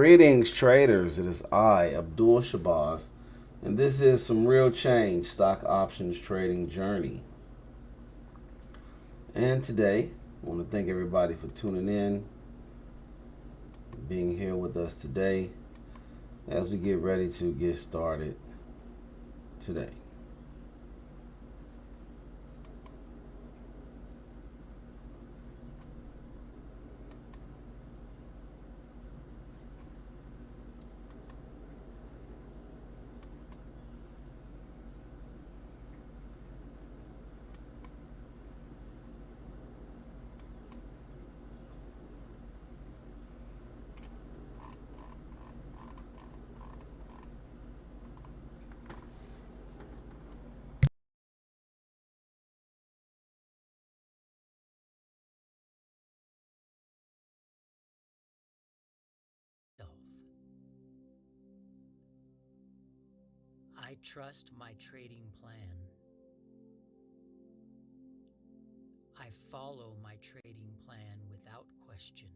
Greetings, traders. It is I, Abdul Shabazz, and this is some real change stock options trading journey. And today, I want to thank everybody for tuning in, being here with us today as we get ready to get started today. I trust my trading plan. I follow my trading plan without question.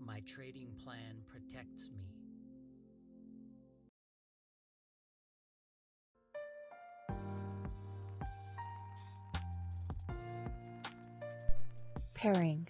My trading plan protects me. Pairing.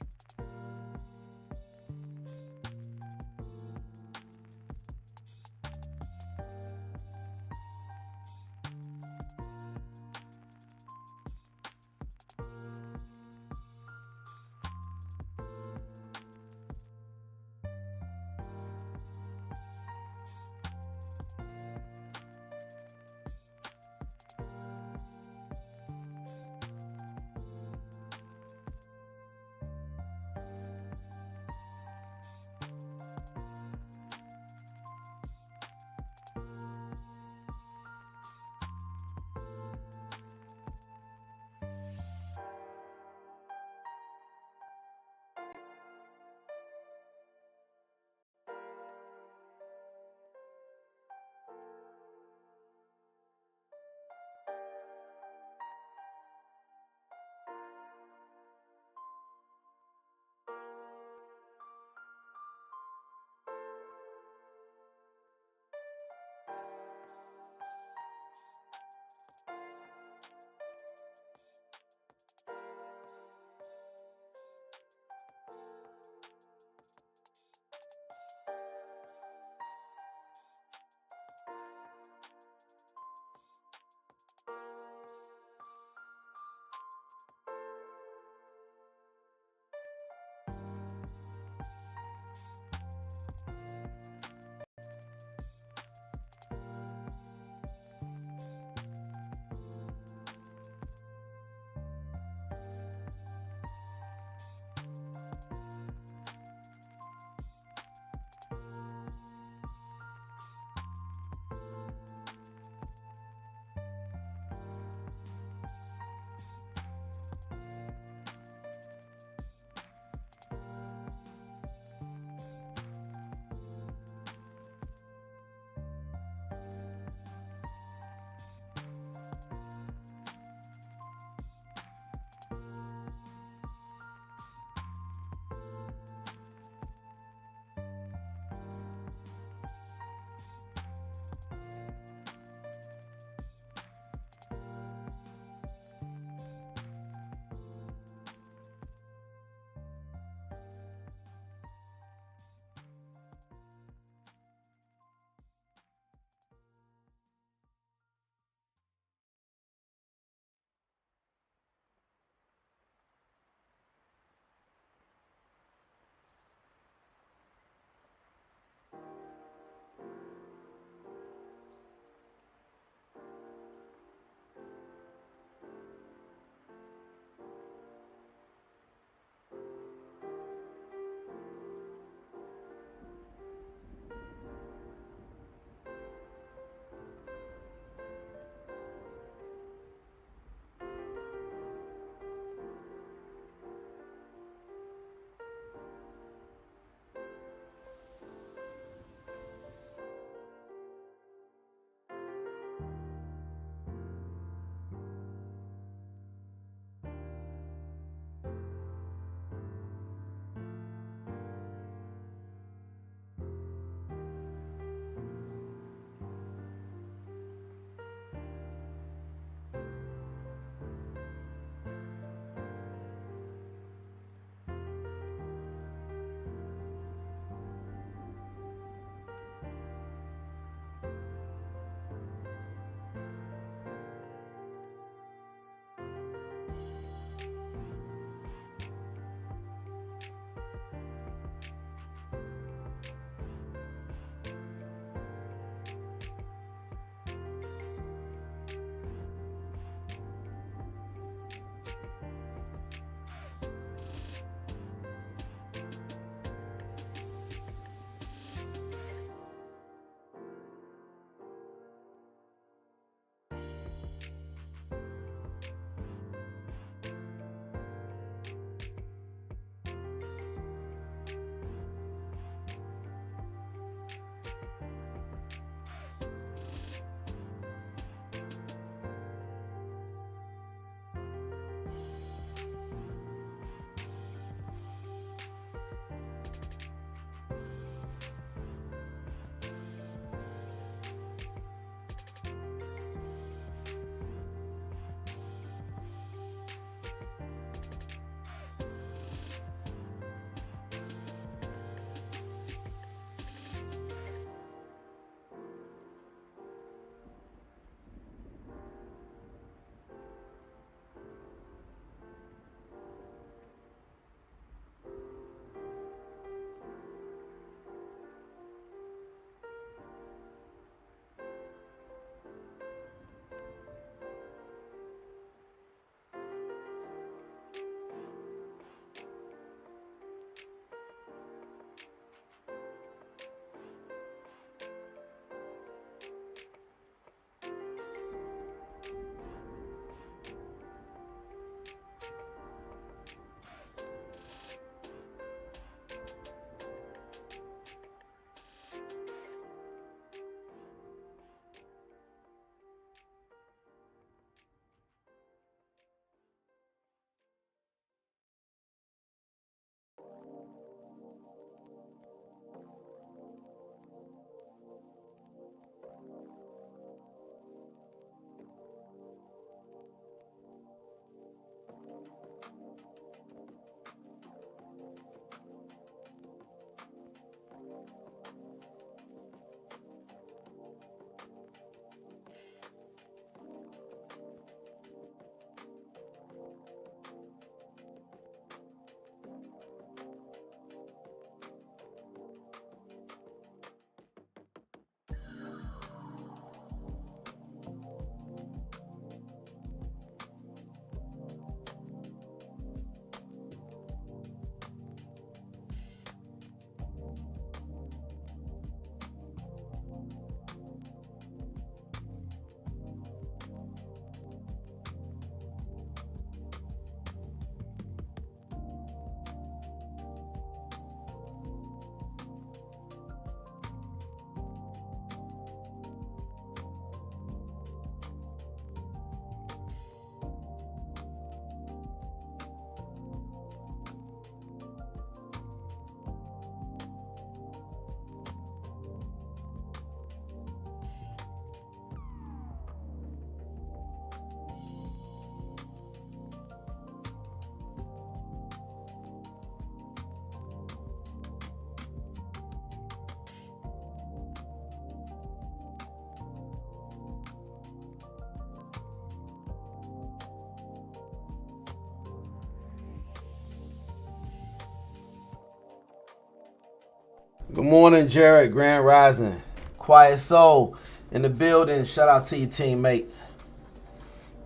Good morning, Jared. Grand Rising. Quiet Soul in the building. Shout out to your teammate.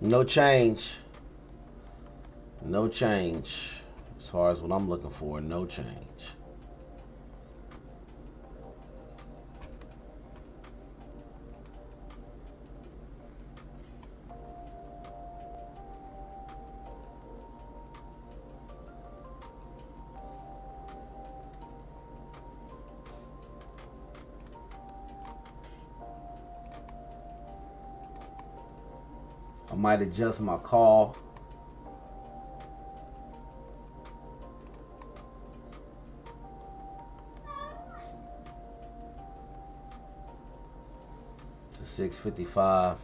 No change. No change. As far as what I'm looking for, no change. I might adjust my call. To 655.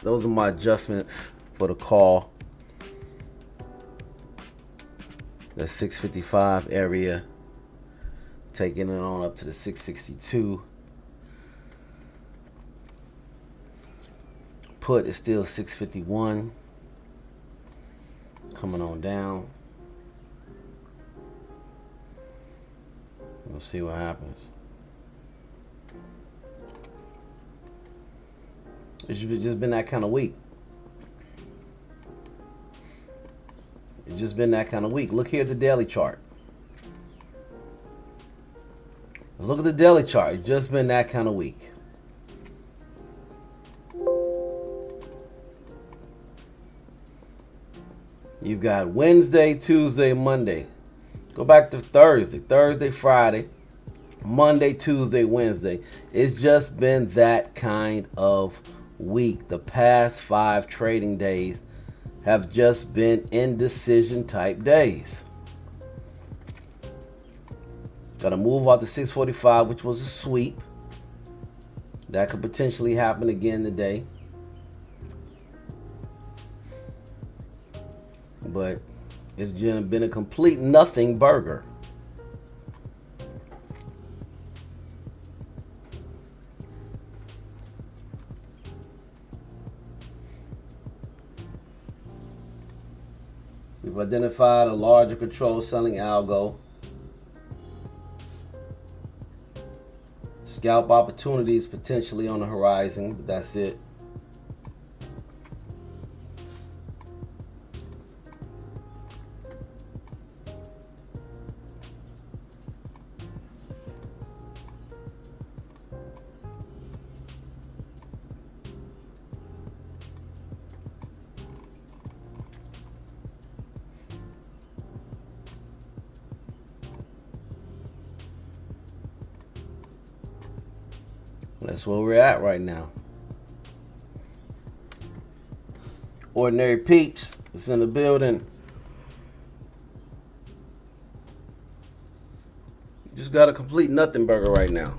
Those are my adjustments for the call. The 655 area, taking it on up to the 662. Put is still 651. Coming on down. We'll see what happens. It's just been that kind of week. It's just been that kind of week. Look here at the daily chart. Let's look at the daily chart. It's just been that kind of week. You've got Wednesday, Tuesday, Monday. Go back to Thursday. Thursday, Friday. Monday, Tuesday, Wednesday. It's just been that kind of week. The past 5 trading days have just been indecision type days. Got to move out to 645, which was a sweep. That could potentially happen again today. But it's been a complete nothing burger. We've identified a larger control selling algo. Scalp opportunities potentially on the horizon, but that's it. That's where we're at right now. Ordinary Peeps is in the building. got a complete nothing burger right now.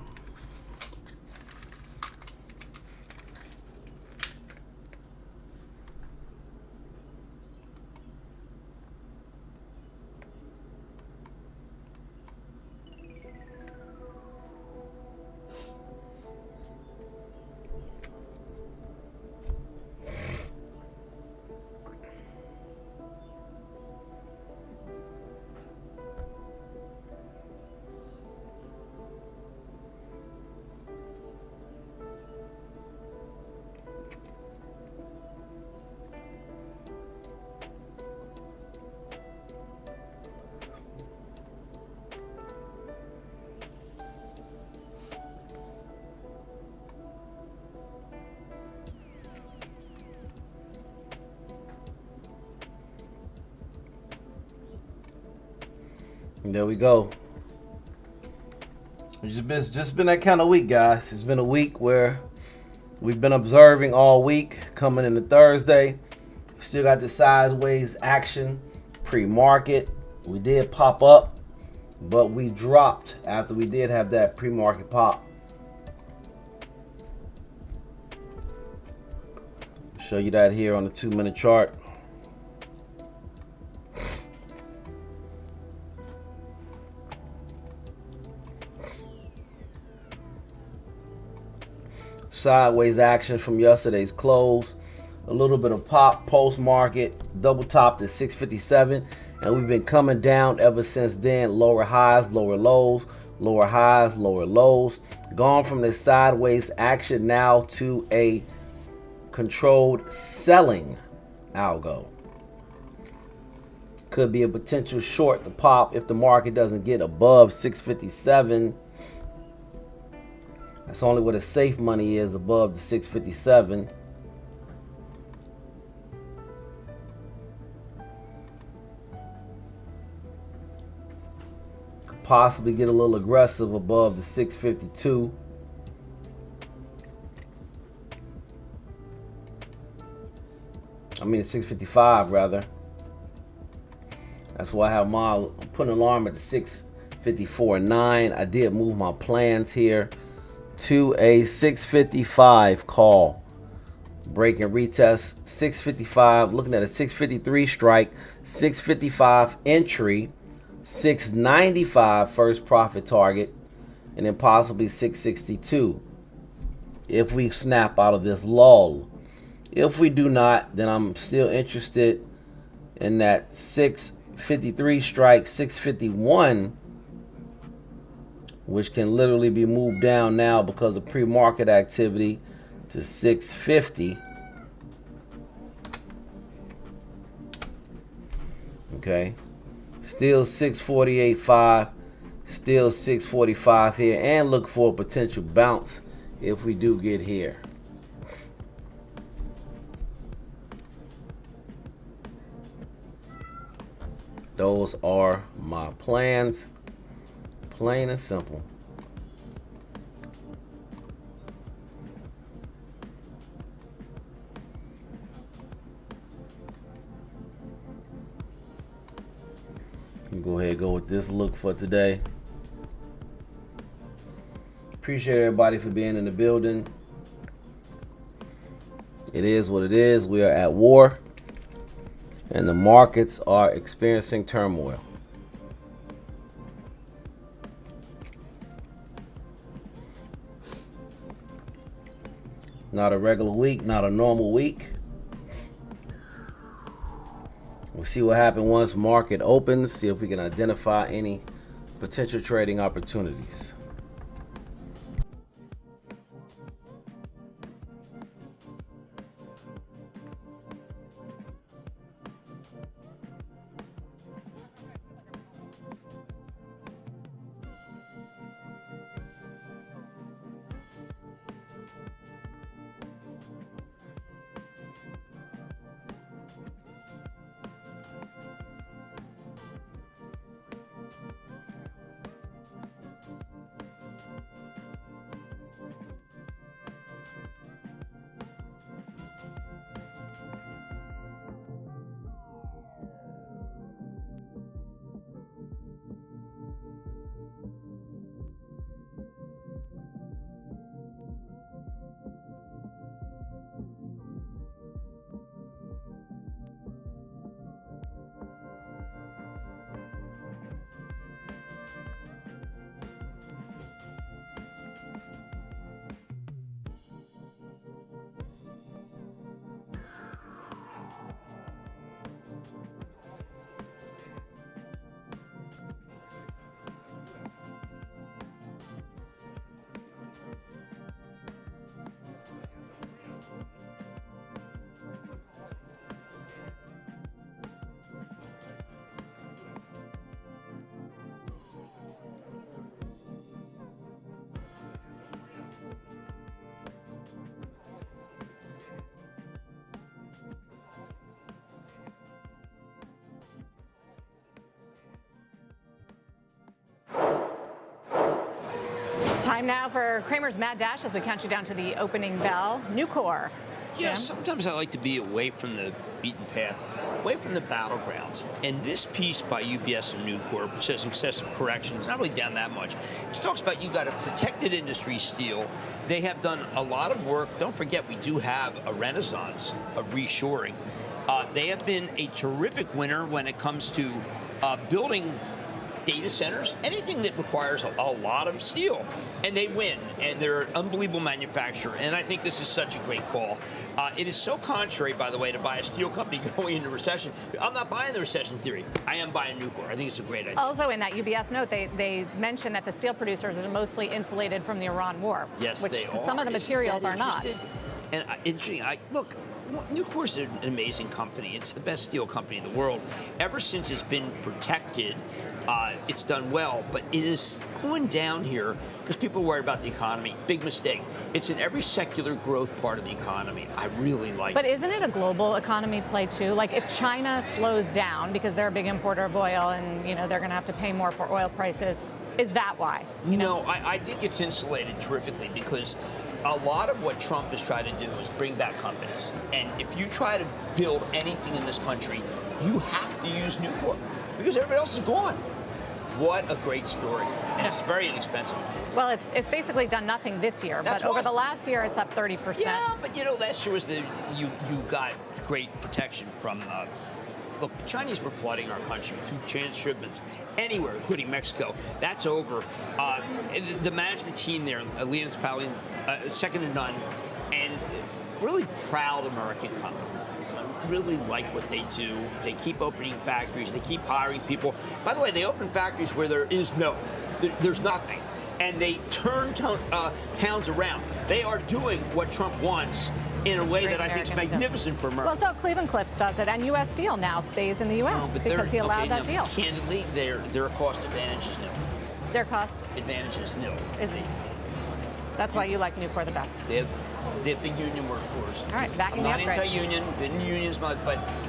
And there we go. It's just been that kind of week, guys. It's been a week where we've been observing all week coming into Thursday. Still got the sideways action pre-market. We did pop up, but we dropped after we did have that pre-market pop. Show you that here on the 2-minute chart. Sideways action from yesterday's close. A little bit of pop post-market. Double topped at 657. And we've been coming down ever since then. Lower highs, lower lows. Lower highs, lower lows. Gone from this sideways action now to a controlled selling algo. Could be a potential short to pop if the market doesn't get above 657. That's only where the safe money is, above the 657. Could possibly get a little aggressive above the 652. I mean 655 rather. That's why I have I'm putting an alarm at the 654.9. I did move my plans here to a 655 call. Break and retest 655, looking at a 653 strike, 655 entry, 695 first profit target, and then possibly 662 if we snap out of this lull. If we do not, then I'm still interested in that 653 strike, 651, which can literally be moved down now because of pre-market activity to 650. Okay. Still 648.5. Still 645 here. And look for a potential bounce if we do get here. Those are my plans. Plain and simple. Go ahead and go with this look for today. Appreciate everybody for being in the building. It is what it is. We are at war, and the markets are experiencing turmoil. Not a regular week, not a normal week. We'll see what happens once market opens, see if we can identify any potential trading opportunities. Time now for Kramer's Mad Dash as we count you down to the opening bell. Nucor. Yeah, Jim? sometimes I like to be away from the beaten path, away from the battlegrounds. And this piece by UBS and Nucor, which says excessive correction, it's not really down that much. It talks about you got a protected industry steel. They have done a lot of work. Don't forget, we do have a renaissance of reshoring. They have been a terrific winner when it comes to building data centers, anything that requires a lot of steel, and they win, and they're an unbelievable manufacturer, and I think this is such a great call. It is so contrary, by the way, to buy a steel company going into recession. I'm not buying the recession theory. I am buying Nucor. I think it's a great idea. Also, in that UBS note, they mentioned that the steel producers are mostly insulated from the Iran war. Yes, which they are. Some of the materials are not. And interesting, look, Nucor is an amazing company. It's the best steel company in the world. Ever since it's been protected, it's done well, but it is going down here because people worry about the economy. Big mistake. It's in every secular growth part of the economy. I really like it. But isn't it a global economy play too? Like if China slows down because they're a big importer of oil and they're going to have to pay more for oil prices, is that why? No, I think it's insulated terrifically because a lot of what Trump is trying to do is bring back companies. And if you try to build anything in this country, you have to use Nucor because everybody else is gone. What a great story. And it's very inexpensive. Well, it's basically done nothing this year, That's but over right. the last year, it's up 30%. Yeah, but last year was you got great protection from. Look, the Chinese were flooding our country through transshipments anywhere, including Mexico. That's over. The management team there, Leon's Powell, second to none, and really proud American company. I really like what they do. They keep opening factories. They keep hiring people. By the way, they open factories where there's nothing. And they turn towns around. They are doing what Trump wants in a way that I think is magnificent for America. Well, so Cleveland Cliffs does it, and U.S. Steel now stays in the U.S. because he allowed that deal. Candidly, their cost advantage is nil. Their cost Advantage is nil. is That's why you like Nucor the best. They have big union workforce. All right, backing the I'm not upgrade. anti-union, been in unions, but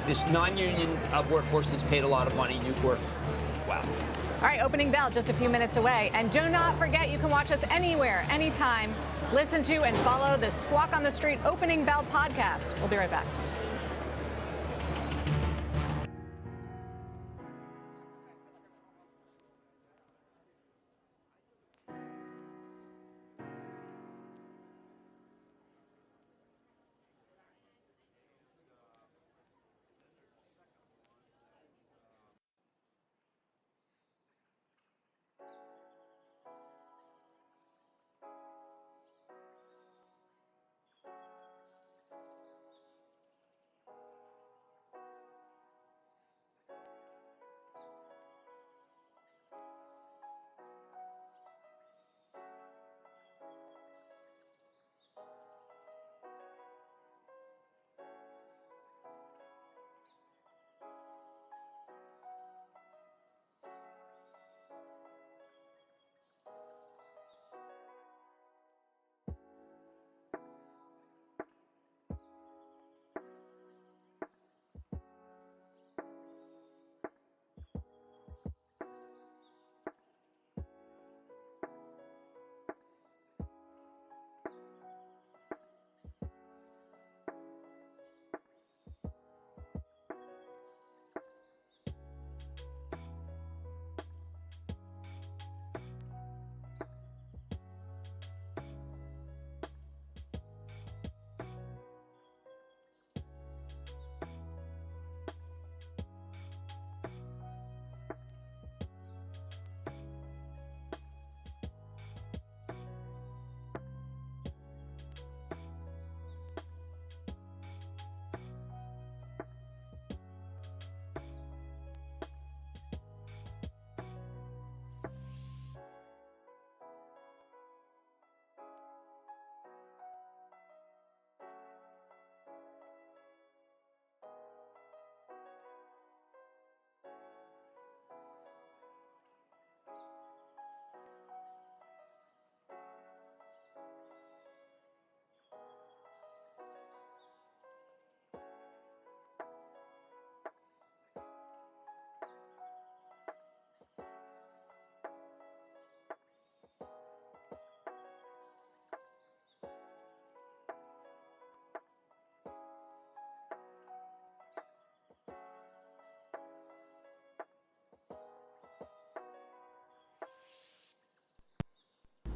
this non-union workforce that's paid a lot of money, Nucor, wow. All right, opening bell just a few minutes away. And do not forget, you can watch us anywhere, anytime. Listen to and follow the Squawk on the Street Opening Bell podcast. We'll be right back.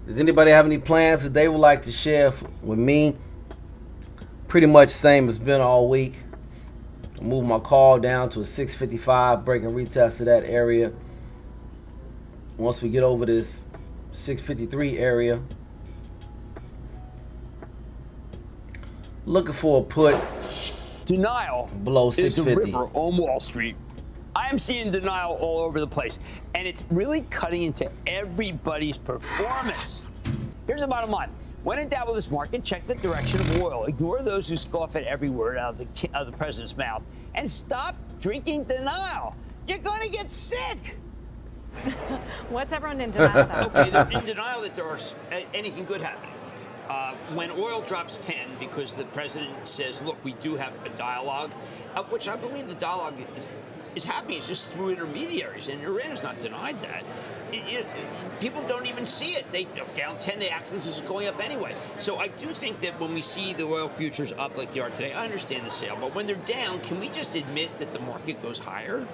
Does anybody have any plans that they would like to share with me? Pretty much same as been all week. Move my call down to a 655, break and retest to that area. Once we get over this 653 area, looking for a put Denial below is a 650. river on Wall Street. I am seeing denial all over the place, and it's really cutting into everybody's performance. Here's the bottom line. When in doubt with this market, check the direction of oil. Ignore those who scoff at every word out of the president's mouth, and stop drinking denial. You're going to get sick. What's everyone in denial about? Okay, they're in denial that there's anything good happening. When oil drops 10 because the president says, look, we do have a dialogue, which I believe the dialogue is happening. It's just through intermediaries, and Iran has not denied that. People don't even see it. They down 10, they act as this is going up anyway. So I do think that when we see the oil futures up like they are today, I understand the sale, but when they're down, can we just admit that the market goes higher?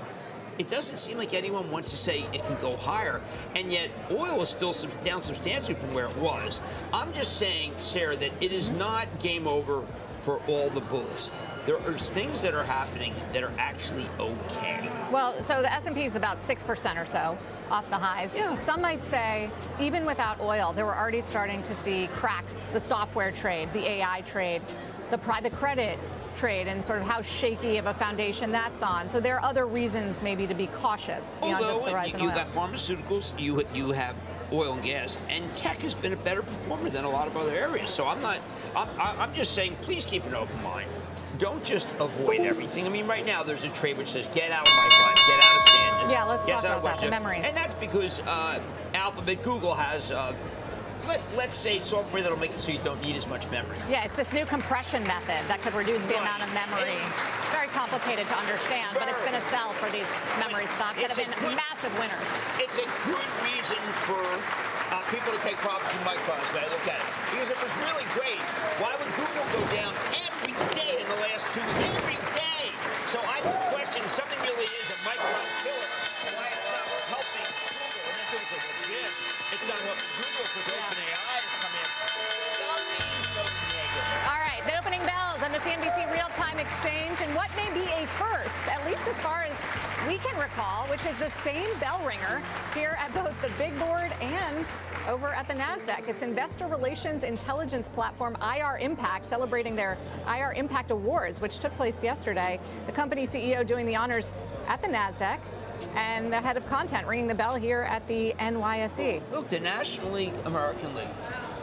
It doesn't seem like anyone wants to say it can go higher, and yet oil is still down substantially from where it was. I'm just saying, Sarah, that it is not game over for all the bulls. There are things that are happening that are actually okay. Well, so the S&P is about 6% or so off the highs. Yeah. Some might say, even without oil, they were already starting to see cracks, the software trade, the AI trade, the private credit trade, and sort of how shaky of a foundation that's on. So there are other reasons maybe to be cautious beyond just the rise in oil. You got pharmaceuticals, you have oil and gas, and tech has been a better performer than a lot of other areas. So I'm just saying, please keep an open mind. Don't just avoid everything. I mean, right now there's a trade which says, get out of my fund, get out of Sanders. Yeah, let's talk about that, the WestJet. memories. And that's because Alphabet, Google has, let's say, software that'll make it so you don't need as much memory. Yeah, it's this new compression method that could reduce the amount of memory. It's very complicated to understand, but it's going to sell for these memory stocks that have been massive winners. It's a good reason for people to take profits from microns, when I look at it. Because if it was really great, why would Google go down every day in the last 2 weeks? Every day! So I question if something really is a micron killer, why it's not helping Google. And then people say, well, yeah, it's not helping Google because OpenAI is coming in. Something so negative. All right, the opening bells on the CNBC real-time exchange, and what may be a first, at least as far as we can recall, which is the same bell ringer here at both the big board and over at the NASDAQ. It's investor relations intelligence platform IR Impact celebrating their IR Impact Awards, which took place yesterday. The company CEO doing the honors at the NASDAQ, and the head of content ringing the bell here at the NYSE. Look, the National League, American League,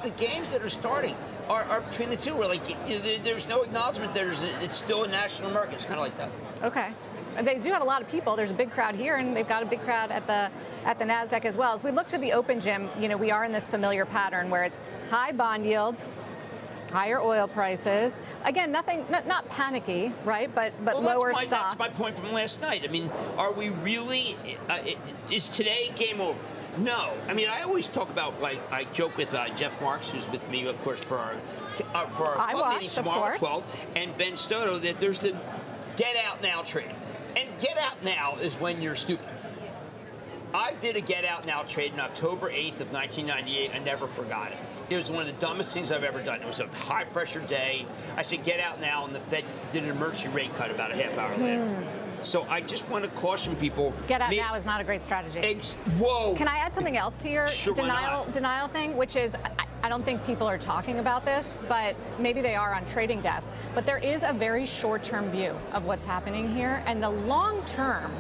the games that are starting are between the two. Where there's no acknowledgement. It's still a National American. It's kind of like that. Okay. They do have a lot of people. There's a big crowd here, and they've got a big crowd at the NASDAQ as well. As we look to the open, Jim, we are in this familiar pattern where it's high bond yields, higher oil prices. Again, not panicky, right? But lower stocks. That's my point from last night. I mean, are we really? Is today game over? No. I mean, I always talk about, I joke with Jeff Marks, who's with me, of course, for our club meeting tomorrow at 12, and Ben Stoto, that there's the get out now trade. And get out now is when you're stupid. I did a get out now trade on October 8th of 1998. I never forgot it. It was one of the dumbest things I've ever done. It was a high pressure day. I said get out now, and the Fed did an emergency rate cut about a half hour later. So I just want to caution people. Get out now is not a great strategy. Whoa. Can I add something else to your Sure, denial thing, which is I don't think people are talking about this, but maybe they are on trading desks. But there is a very short-term view of what's happening here, and the long term,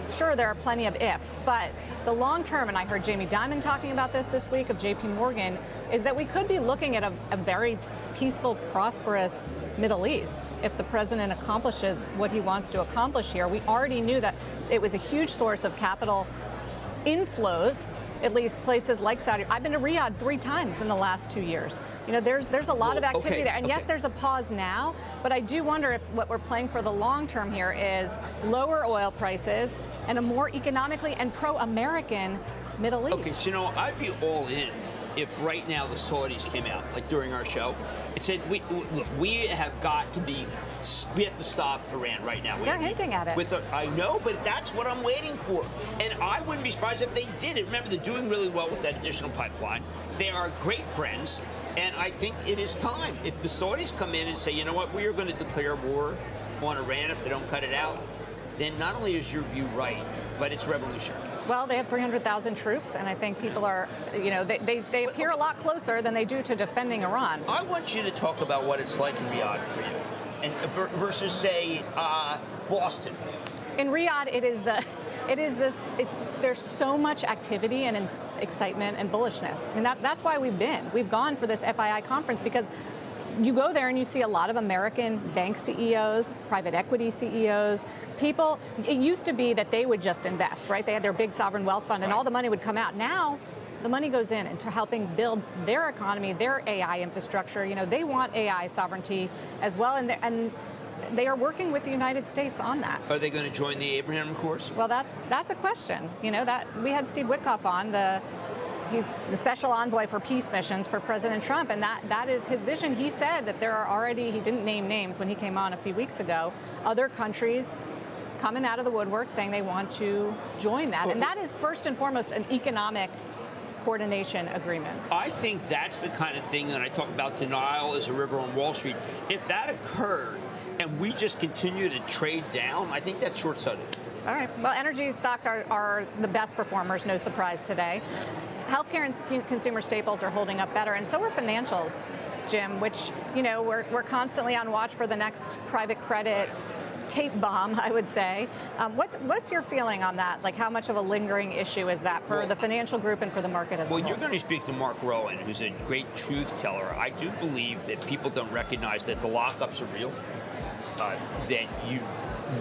sure, there are plenty of ifs, but the long term, and I heard Jamie Dimon talking about this week of JP Morgan, is that we could be looking at a very peaceful, prosperous Middle East if the president accomplishes what he wants to accomplish here. We already knew that it was a huge source of capital inflows, at least places like Saudi. I've been to Riyadh 3 times in the last 2 years. There's a lot of activity there. And yes, there's a pause now, but I do wonder if what we're playing for the long term here is lower oil prices and a more economically and pro-American Middle East. Okay, so I'd be all in if right now the Saudis came out, like during our show, it said, look, we have to stop Iran right now. They're hinting at it. I know, but that's what I'm waiting for. And I wouldn't be surprised if they did it. Remember, they're doing really well with that additional pipeline. They are great friends, and I think it is time. If the Saudis come in and say, you know what, we are going to declare war on Iran if they don't cut it out, then not only is your view right, but it's revolutionary. Well, they have 300,000 troops, and I think people are, they appear a lot closer than they do to defending Iran. I want you to talk about what it's like in Riyadh for you, and versus, say, Boston. In Riyadh, there's so much activity and excitement and bullishness. I mean, that's why we've gone for this FII conference, because you go there and you see a lot of American bank CEOs, private equity CEOs, people. It used to be that they would just invest, right? They had their big sovereign wealth fund and all the money would come out. Now, the money goes in into helping build their economy, their AI infrastructure. They want AI sovereignty as well, and they are working with the United States on that. Are they going to join the Abraham Accords? Well, that's a question. That we had Steve Witkoff on, he's the special envoy for peace missions for President Trump, and that is his vision. He said that there are already, he didn't name names when he came on a few weeks ago, other countries coming out of the woodwork saying they want to join that. And that is first and foremost an economic coordination agreement. I think that's the kind of thing that I talk about, denial is a river on Wall Street. If that occurred and we just continue to trade down, I think that's short-sighted. All right. Well, energy stocks are the best performers, no surprise today. Healthcare and consumer staples are holding up better, and so are financials, Jim, which, we're constantly on watch for the next private credit tape bomb, I would say. What's your feeling on that? Like, how much of a lingering issue is that for the financial group and for the market as a whole? Well, you're going to speak to Mark Rowan, who's a great truth teller. I do believe that people don't recognize that the lockups are real, that you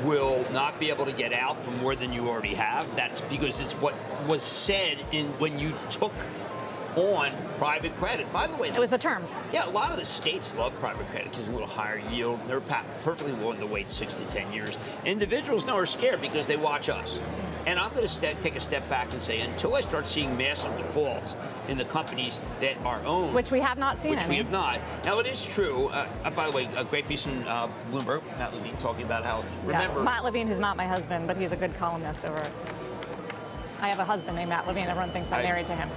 will not be able to get out for more than you already have. That's because it's what was said when you took on private credit. By the way, it was the terms. Yeah, a lot of the states love private credit because it's a little higher yield. They're perfectly willing to wait 6 to 10 years. Individuals now are scared because they watch us. And I'm going to take a step back and say, until I start seeing massive defaults in the companies that are owned, which we have not seen, we have not. Now, it is true. By the way, a great piece in Bloomberg, Matt Levine, talking about how, remember... Matt Levine, who's not my husband, but he's a good columnist over it. I have a husband named Matt Levine. Everyone thinks I'm married to him.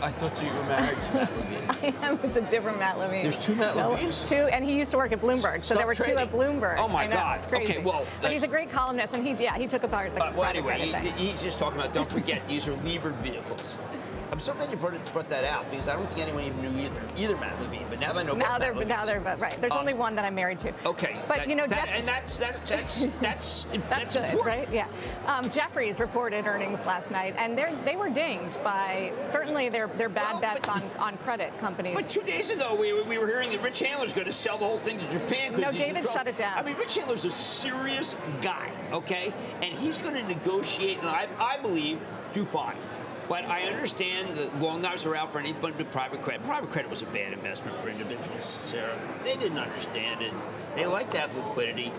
I thought you were married to Matt Levine. I am. It's a different Matt Levine. There's two Matt Levines? Two, and he used to work at Bloomberg, so there were two at Bloomberg. Oh my God! It's crazy. Okay, well, but he's a great columnist, and he took apart the private credit thing. He's just talking about. Don't forget, these are levered vehicles. I'm so glad you brought that out, because I don't think anyone even knew either Matt Levine. But now I know. Now they're right. There's only one that I'm married to. Okay, but that's good, important. Right? Yeah. Jefferies reported earnings last night, and they were dinged by certainly their bad bets on credit companies. But 2 days ago, we were hearing that Rich Handler's going to sell the whole thing to Japan. No, David shut it down. I mean, Rich Handler's a serious guy, okay, and he's going to negotiate, and I believe do fine. But I understand that long knives are out for anybody with private credit. Private credit was a bad investment for individuals, Sarah. They didn't understand it. They like to have liquidity.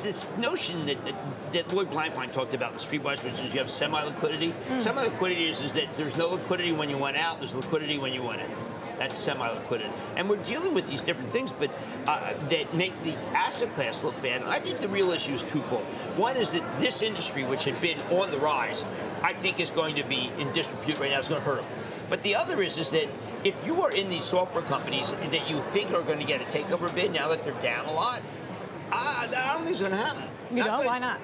This notion that Lloyd Blankfein talked about in Streetwise, which is you have semi-liquidity. Semi-liquidity is that there's no liquidity when you went out, there's liquidity when you went in. That's semi-liquidity. And we're dealing with these different things, but that make the asset class look bad. And I think the real issue is twofold. One is that this industry, which had been on the rise, I think is going to be in disrepute right now. It's going to hurt them. But the other is that if you are in these software companies that you think are going to get a takeover bid now that they're down a lot, I don't think it's going to happen. Why not?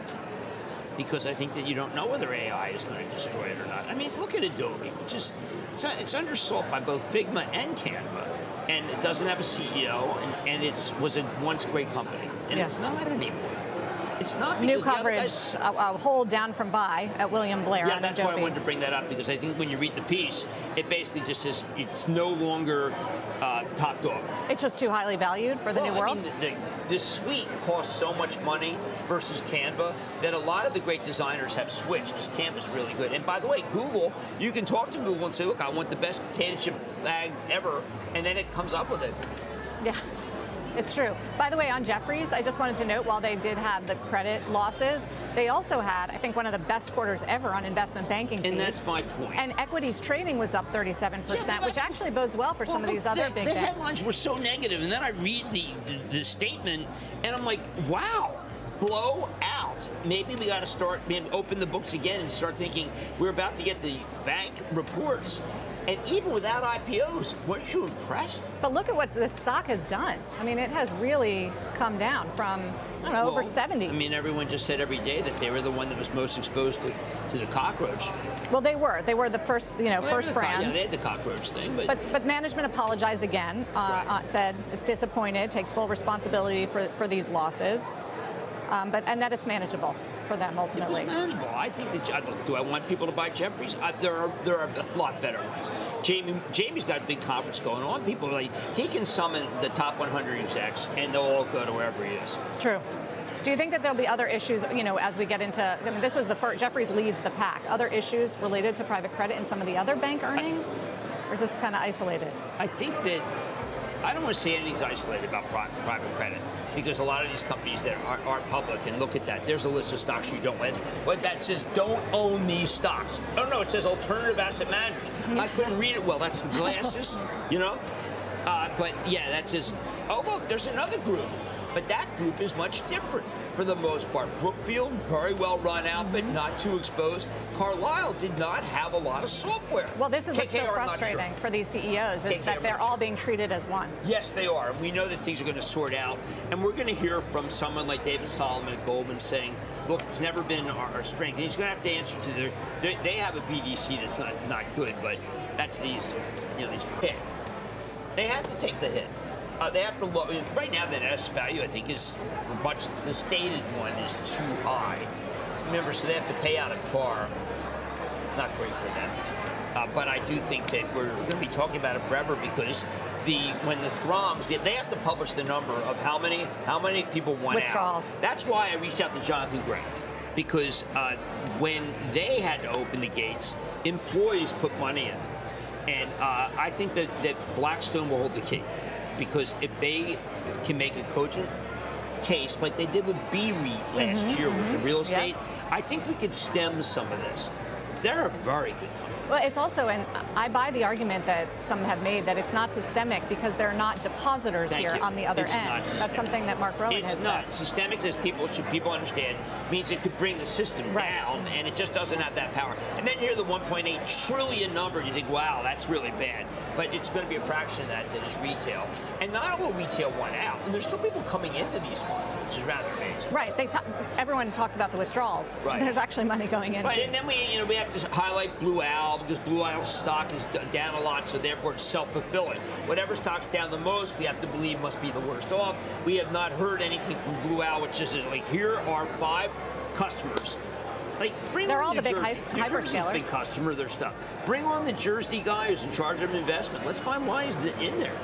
Because I think that you don't know whether AI is going to destroy it or not. I mean, look at Adobe, which is it's under assault by both Figma and Canva, and it doesn't have a CEO, and it was a once great company, and it's not anymore. It's not because new coverage, a hold down from buy at William Blair. Yeah, that's why I wanted to bring that up, because I think when you read the piece, it basically just says it's no longer top dog. It's just too highly valued for the new world? I mean, the suite costs so much money versus Canva that a lot of the great designers have switched because Canva's really good. And by the way, Google, you can talk to Google and say, look, I want the best potato chip bag ever, and then it comes up with it. Yeah. It's true. By the way, on Jefferies, I just wanted to note, while they did have the credit losses, they also had, I think, one of the best quarters ever on investment banking fees. And that's my point. And equities trading was up 37%, Yeah, which actually bodes well for some of these other big The banks. headlines were so negative, and then I read the statement, and I'm like, wow. Blow out. Maybe we got to start, open the books again and start thinking we're about to get the bank reports. And even without IPOs, weren't you impressed? But look at what the stock has done. I mean, it has really come down from, I don't know, over 70. I mean, everyone just said every day that they were the one that was most exposed to the cockroach. Well, they were. They were the first, first brands. Yeah, they had the cockroach thing. But management apologized again, said it's disappointed, takes full responsibility for these losses. And that it's manageable for them ultimately. It's manageable. I think that. Do I want people to buy Jefferies? There are a lot better ones. Jamie's got a big conference going on. People are like, he can summon the top 100 execs, and they'll all go to wherever he is. True. Do you think that there'll be other issues, as we get into, I mean, this was the first, Jefferies leads the pack, other issues related to private credit in some of the other bank earnings? Or is this kind of isolated? I think that, I don't want to say anything's isolated about private credit, because a lot of these companies that aren't public, and look at that, there's a list of stocks you don't want. But that says don't own these stocks. Oh no, it says alternative asset managers. I couldn't read it well. That's the glasses, But yeah, that says, oh look, there's another group. But that group is much different for the most part. Brookfield, very well run outfit, not too exposed. Carlyle did not have a lot of software. Well, this is what's so KKR, frustrating for these CEOs, is KKR, that they're all being treated as one. Yes, they are. We know that things are going to sort out. And we're going to hear from someone like David Solomon at Goldman saying, look, it's never been our strength. And he's going to have to answer to they have a BDC that's not good, but that's these PIC. They have to take the hit. They have to look. Right now, the S value, I think, is much. The stated one is too high. Remember, so they have to pay out at par. Not great for them. But I do think that we're going to be talking about it forever, because when the throngs, they have to publish the number of how many people want withdrawals. Out. That's why I reached out to Jonathan Gray, because when they had to open the gates, employees put money in, and I think that Blackstone will hold the key. Because if they can make a cogent case like they did with B-REIT last year with the real estate, I think we could stem some of this. They're a very good company. Well, it's also, and I buy the argument that some have made, that it's not systemic because they're not depositors on the other end. That's something that Mark Rowan has said. It's not. Systemic, as people understand, means it could bring the system down, and it just doesn't have that power. And then you hear the 1.8 trillion number, and you think, wow, that's really bad. But it's going to be a fraction of that is retail. And not all retail went out. And there's still people coming into these funds, which is rather amazing. Right. Everyone talks about the withdrawals. Right. There's actually money going in. Right, and then we have to highlight Blue Owl, because Blue Owl's stock is down a lot, so therefore it's self-fulfilling. Whatever stock's down the most, we have to believe must be the worst off. We have not heard anything from Blue Owl, which is like, here are 5 customers. Like, they're all the big hyperscalers. Big customer of their stuff. Bring on the Jersey guy who's in charge of investment. Let's find why he's in there.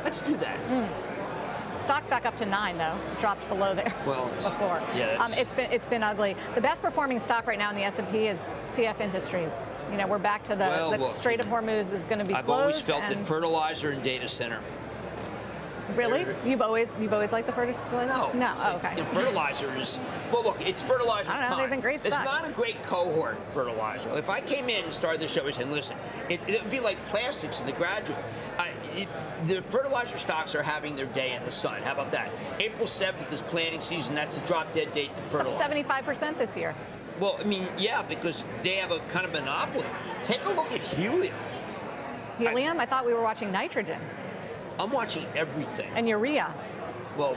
Let's do that. Stock's back up to 9, though. Dropped below there before. Yeah, it's been ugly. The best performing stock right now in the S&P is CF Industries. We're back to the Strait of Hormuz is going to be closed. I've always felt that fertilizer and data center. Really? You've always liked the fertilizers? No. Oh, okay. Fertilizer is, well, look, it's fertilizer. I don't know. They've been great It's stock. not a great cohort fertilizer. If I came in and started the show and said, listen, it would be like plastics in the graduate. The fertilizer stocks are having their day in the sun. How about that? April 7th is planting season. That's the drop dead date for fertilizer. It's up 75% this year. Well, I mean, yeah, because they have a kind of monopoly. Take a look at helium. Helium? I thought we were watching nitrogen. I'm watching everything. And urea. Well,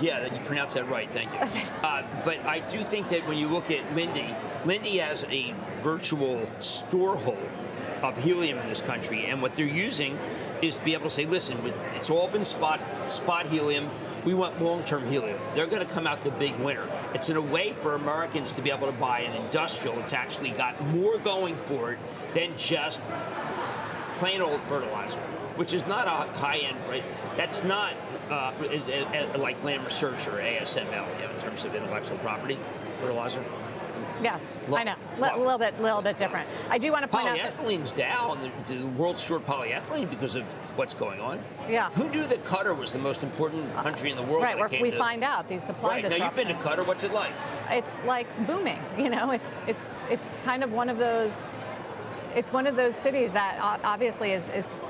yeah, you pronounced that right, thank you. But I do think that when you look at Linde has a virtual storehold of helium in this country, and what they're using is to be able to say, listen, it's all been spot helium. We want long-term helium. They're going to come out the big winner. It's in a way for Americans to be able to buy an industrial that's actually got more going for it than just plain old fertilizer, which is not a high-end, right? That's not like Lam Research or ASML in terms of intellectual property fertilizer. Yes, Well, I know. well- A little bit different. I do want to point out that, Polyethylene's down. The world's short polyethylene because of what's going on. Yeah. Who knew that Qatar was the most important country in the world? right, when it where came we to, find out these supply Right. Now disruptions. you've been to Qatar. What's it like? It's like booming. You know, it's kind of one of those. It's one of those cities that obviously is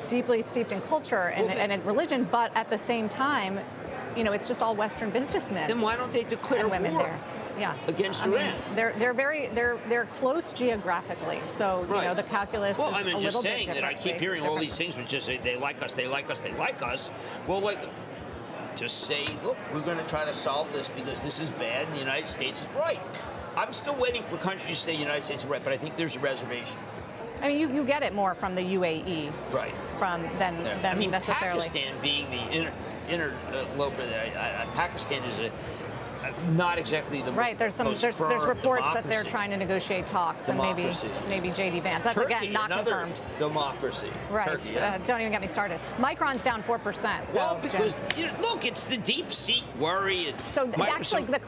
deeply steeped in culture and in religion, but at the same time, you know, it's just all Western businessmen Then why don't they declare and women war there. Yeah, against I mean, Iran? they're close geographically, so you Right. know the calculus Well, is I mean, a just little bit saying that I keep different- hearing all different. these things, which just say they like us, they like us, they like us. Well, like, just say, look, we're going to try to solve this because this is bad and the United States is right. I'm still waiting for countries to say the United States is right, but I think there's a reservation. I mean, you get it more from the UAE Right. than I mean, necessarily. Pakistan being the interloper there, Pakistan is not exactly the Right, there's most there's firm reports that they're democracy. trying to negotiate talks, and Democracy. maybe JD Vance. That's Turkey, again not another confirmed. democracy. Right. Turkey, yeah. Don't even get me started. Micron's down 4%. Well, though, because Jim. look, it's the deep seat worry. So Microsoft- actually, the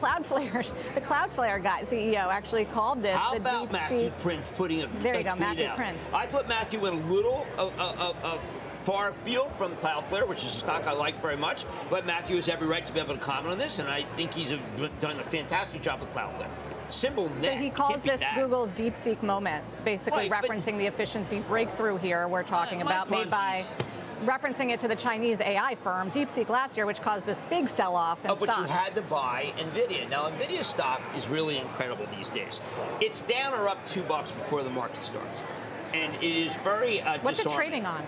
Cloudflare guy, CEO, actually called this How the about deep Matthew seat. Prince putting a There you go, tweet Matthew out? Prince. I thought Matthew went a little far afield from Cloudflare, which is a stock I like very much. But Matthew has every right to be able to comment on this, and I think he's done a fantastic job with Cloudflare. Symbol So net. he calls Can't beat this that. Google's DeepSeek moment, basically Right, but- referencing the efficiency breakthrough here we're talking about, made by referencing it to the Chinese AI firm DeepSeek last year, which caused this big sell-off in But stocks. you had to buy NVIDIA. Now, NVIDIA stock is really incredible these days. It's down or up $2 before the market starts. And it is very What's it disarming. trading on?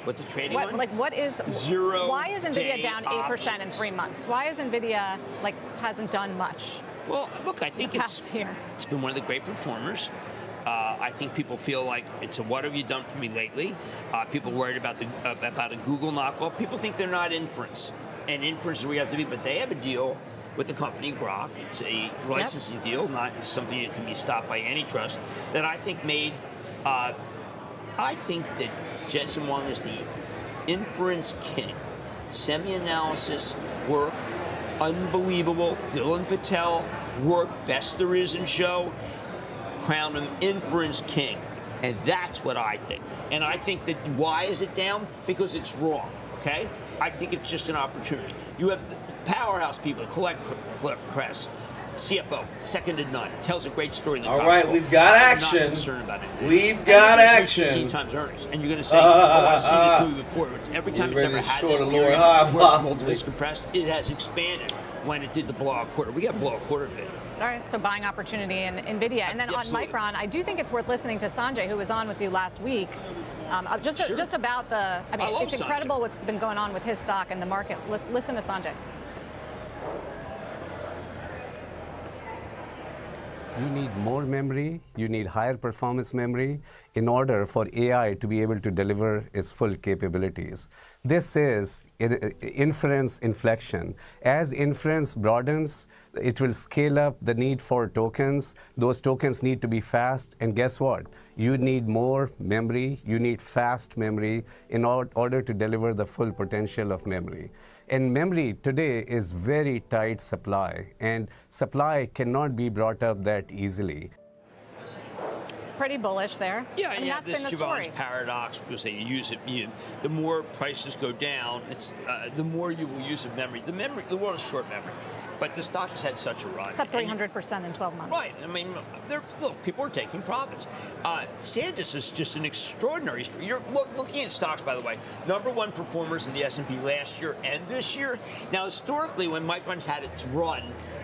What's it trading on? What is Zero Why is Nvidia day down 8% in options. 3 months? Why is Nvidia hasn't done much? Well, look, I think past year? it's been one of the great performers. I think people feel like it's a what have you done for me lately? People worried about a Google knockoff. People think they're not inference, and inference is where you have to be. But they have a deal with the company Grok. It's a licensing deal, not something that can be stopped by antitrust. That I think made. I think that Jensen Huang is the inference king. Semi-analysis work, unbelievable. Dylan Patel work, best there is in show. Crown him inference king. And that's what I think. And I think that why is it down? Because it's wrong, okay? I think it's just an opportunity. You have powerhouse people, collect press. CFO, second to none. Tells a great story in the All conference right, call. we've got I'm action. not concerned about it. We've And got you're gonna action. 15 times earnings, and you're going to say, "Oh, I've seen this movie before." It's every time You're it's ready ever to had short this a lower period high, where it's possibly. multiples compressed, it has expanded when it did the blowout quarter. We got blowout quarter bid. All right, so buying opportunity in NVIDIA. And then Absolutely. on Micron, I do think it's worth listening to Sanjay, who was on with you last week, Sure. just about the, I mean, I love it's Sanjay. incredible what's been going on with his stock and the market. Listen to Sanjay. You need more memory, you need higher performance memory in order for AI to be able to deliver its full capabilities. This is inference inflection. As inference broadens, it will scale up the need for tokens. Those tokens need to be fast, and guess what? You need more memory, you need fast memory in order to deliver the full potential of memory. And memory today is very tight supply, and supply cannot be brought up that easily. Pretty bullish there. Yeah, I and mean, you have that's this been the Jevons story. paradox because they use it. The more prices go down, the more you will use of memory. The world is short memory, but the stock has had such a run. It's up 300% in 12 months. Right. I mean, look, people are taking profits. Sandus is just an extraordinary story. You're looking at stocks, by the way, number one performers in the S&P last year and this year. Now, historically, when Micron's had its run,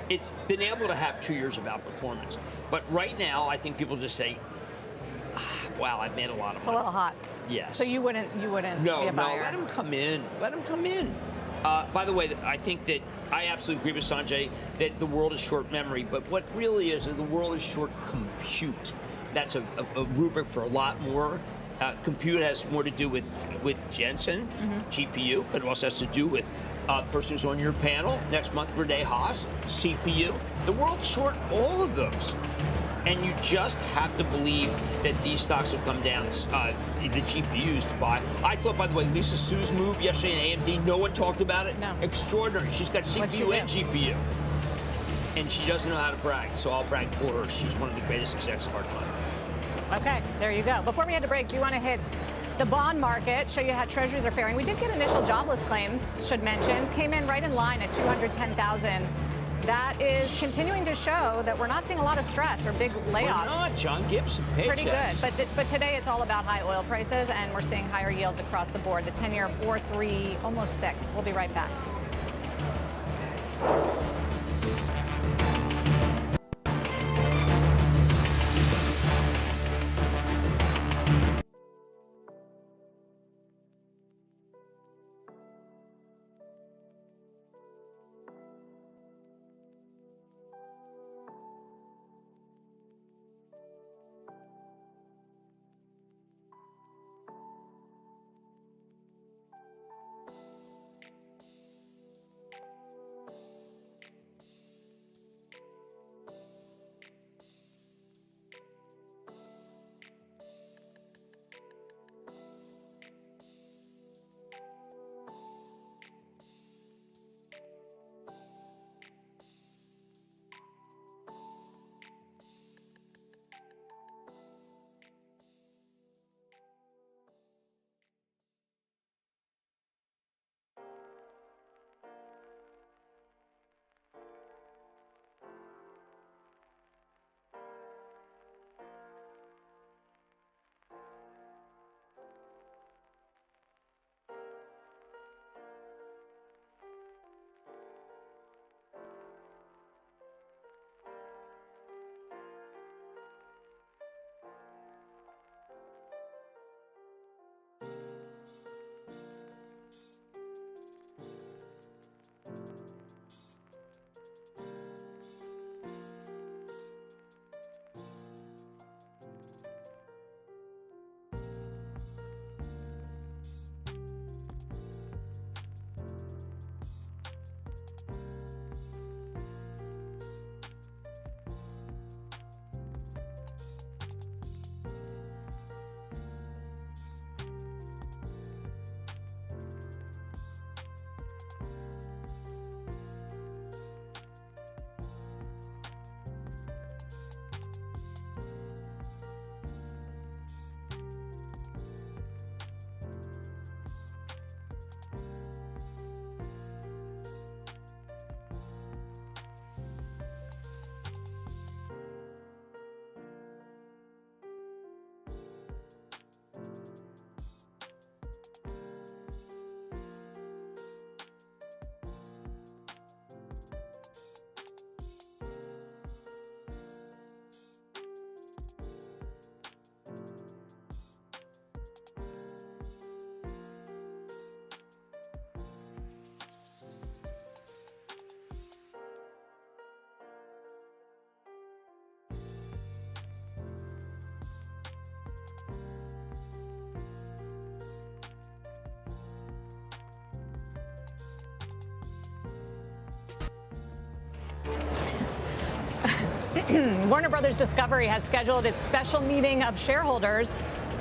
it's been able to have 2 years of outperformance. But right now, I think people just say, wow, I've made a lot of It's a money. little hot. Yes. So you wouldn't be a No, buyer. let him come in. Let him come in. By the way, I think that I absolutely agree with Sanjay that the world is short memory, but what really is the world is short compute. That's a rubric for a lot more. Compute has more to do with Jensen, GPU, but it also has to do with person who's on your panel next month, Renee Haas, CPU. The world's short all of those. And you just have to believe that these stocks have come down, the GPUs to buy. I thought, by the way, Lisa Su's move yesterday in AMD, no one talked about it. No. Extraordinary. She's got What'd she CPU do? and GPU. and she doesn't know how to brag, so I'll brag for her. She's one of the greatest execs of our time. Okay, there you go. Before we head to break, do you want to hit the bond market, show you how treasuries are faring? We did get initial jobless claims, should mention, came in right in line at 210,000. That is continuing to show that we're not seeing a lot of stress or big layoffs. We're not, John Gibson, paychecks. Pretty good, but today it's all about high oil prices, and we're seeing higher yields across the board. The 10-year 4.3, almost 6. We'll be right back. Warner Brothers Discovery has scheduled its special meeting of shareholders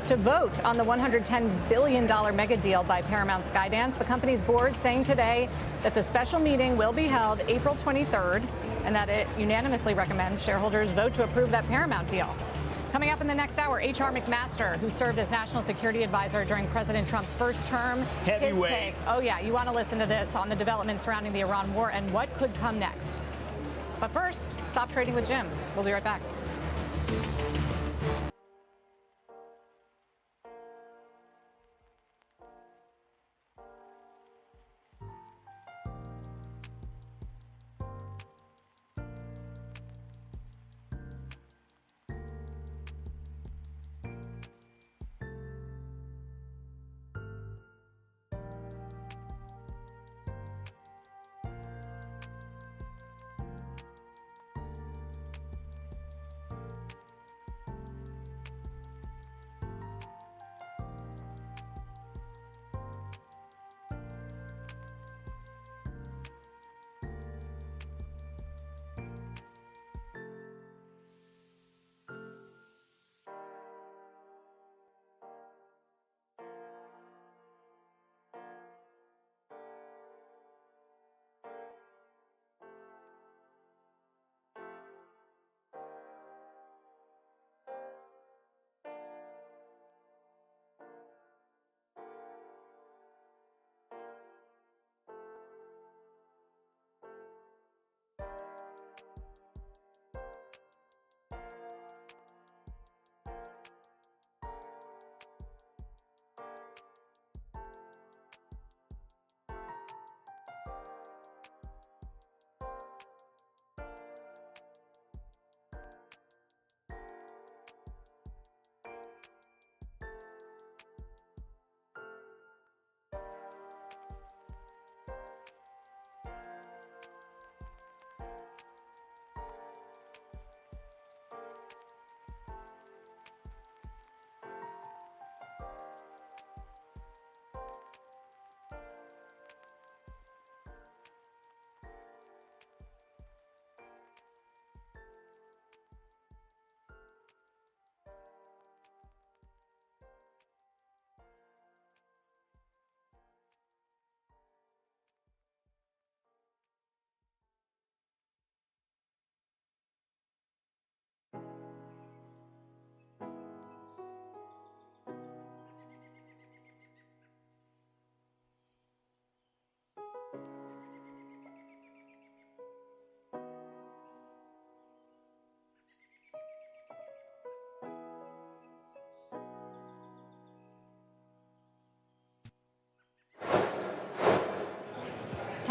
to vote on the $110 billion mega deal by Paramount Skydance. The company's board saying today that the special meeting will be held April 23rd and that it unanimously recommends shareholders vote to approve that Paramount deal. Coming up in the next hour, H.R. McMaster, who served as National Security Advisor during President Trump's first term. Heavyweight. His take. Oh, yeah, you want to listen to this on the developments surrounding the Iran war and what could come next. But first, Stop Trading with Jim. We'll be right back.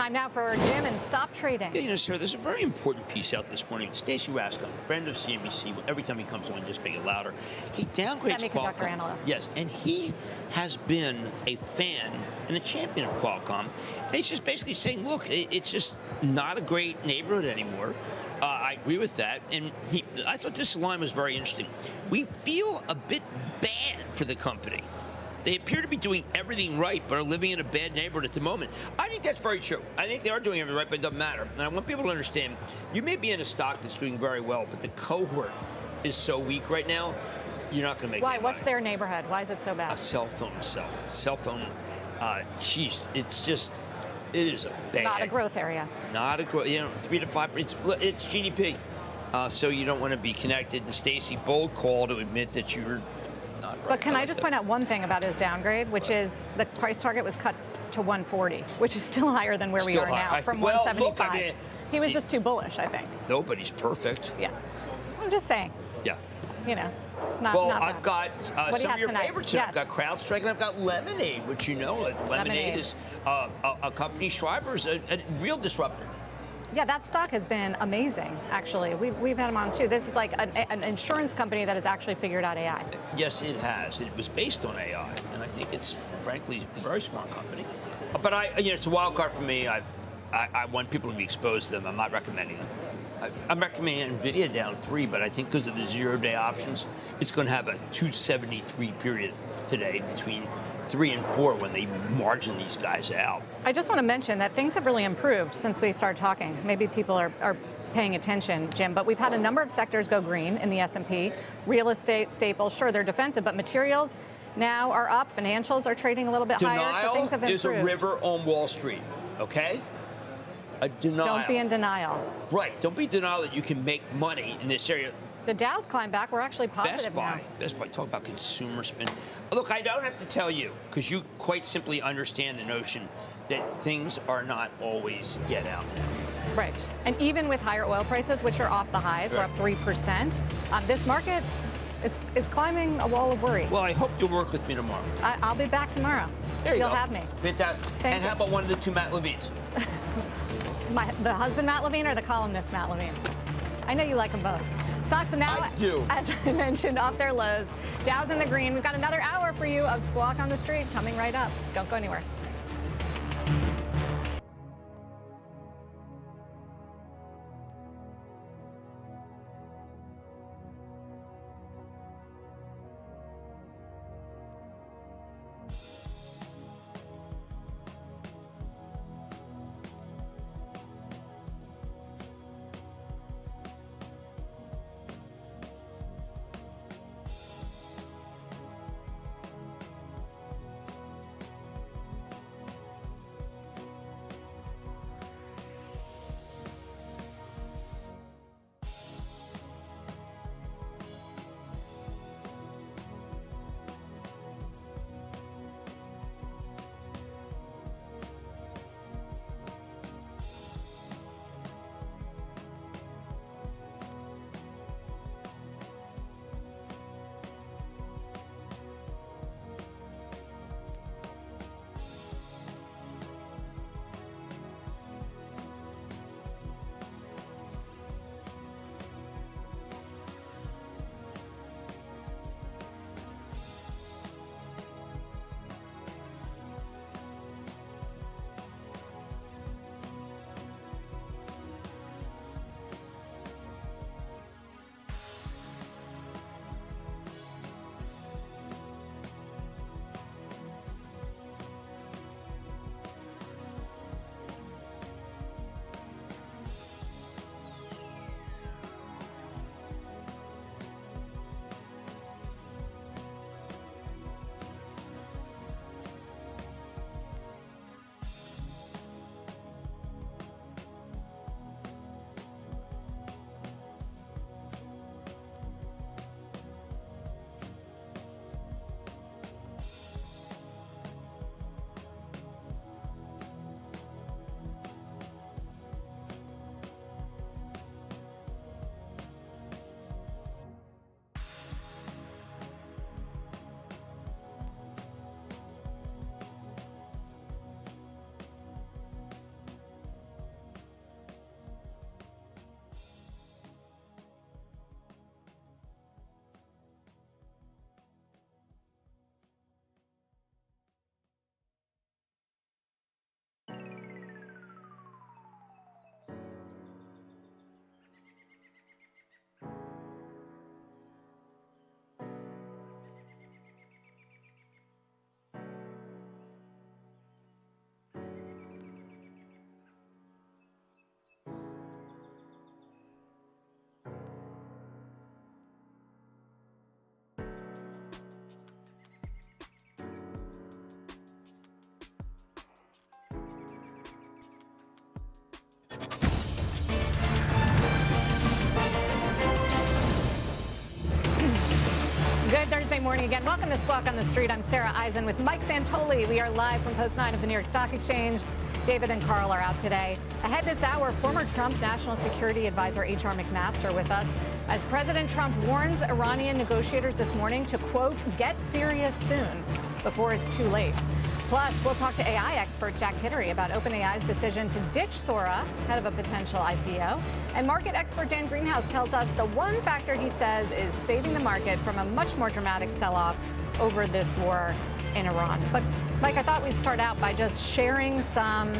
Time now for Jim and Stop Trading. Yeah, sir, there's a very important piece out this morning. Stacey Rascon, friend of CNBC, every time he comes on, just make it louder. He downgrades Semiconductor Qualcomm. analyst. Yes, and he has been a fan and a champion of Qualcomm. And he's just basically saying, look, it's just not a great neighborhood anymore. I agree with that. And I thought this line was very interesting. We feel a bit bad for the company. They appear to be doing everything right, but are living in a bad neighborhood at the moment. I think that's very true. I think they are doing everything right, but it doesn't matter. And I want people to understand, you may be in a stock that's doing very well, but the cohort is so weak right now, you're not going to make Why? any What's money. their neighborhood? Why is it so bad? A cell phone. Geez, it's just, it is a bad. Not a growth area. Not a growth, 3 to 5, it's GDP. So you don't want to be connected. And Stacey, bold call to admit that you're not right. But can I like just that. point out one thing about his downgrade, which is the price target was cut to 140, which is still higher than where we Still are high. now, from Well, 175. look, I mean, he was just too bullish, I think. Nobody's perfect. Yeah. I'm just saying, Yeah. not Well, not I've got do you some of have your tonight? favorites. Yes. I've got CrowdStrike and I've got Lemonade, which Lemonade Lemonade. is a company. Schreiber's a real disruptor. Yeah, that stock has been amazing, actually. We've had them on, too. This is like an insurance company that has actually figured out AI. Yes, it has. It was based on AI, and I think it's, frankly, a very smart company. But it's a wild card for me. I want people to be exposed to them. I'm not recommending them. I'm recommending NVIDIA down 3, but I think because of the zero-day options, it's going to have a 273 period today between 3 and 4 when they margin these guys out. I just want to mention that things have really improved since we started talking. Maybe people are paying attention, Jim, but we've had a number of sectors go green in the S&P. Real estate, staples, sure, they're defensive, but materials now are up. Financials are trading a little bit higher, so things have Denial improved. is a river on Wall Street, okay? A denial. Don't be in denial. Right. Don't be in denial that you can make money in this area. The Dow's climbed back. We're actually positive now. Best Buy, talk about consumer spend. Look, I don't have to tell you, because you quite simply understand the notion that things are not always get out now. Right. And even with higher oil prices, which are off the highs, we're up 3%. This market is climbing a wall of worry. Well, I hope you'll work with me tomorrow. I'll be back tomorrow. There you You'll go. have me. Fantastic. Thank And you. how about one of the 2 Matt Levines? The husband, Matt Levine, or the columnist, Matt Levine? I know you like them both. Stocks are now, I do. as I mentioned, off their lows. Dow's in the green. We've got another hour for you of Squawk on the Street coming right up. Don't go anywhere. Wednesday morning again. Welcome to Squawk on the Street. I'm Sarah Eisen with Mike Santoli. We are live from Post 9 of the New York Stock Exchange. David and Carl are out today. Ahead this hour, former Trump National Security Advisor H.R. McMaster with us as President Trump warns Iranian negotiators this morning to, quote, get serious soon before it's too late. Plus, we'll talk to AI expert Jack Hittery about OpenAI's decision to ditch Sora ahead of a potential IPO. And market expert Dan Greenhouse tells us the one factor he says is saving the market from a much more dramatic sell-off over this war in Iran. But, Mike, I thought we'd start out by just sharing some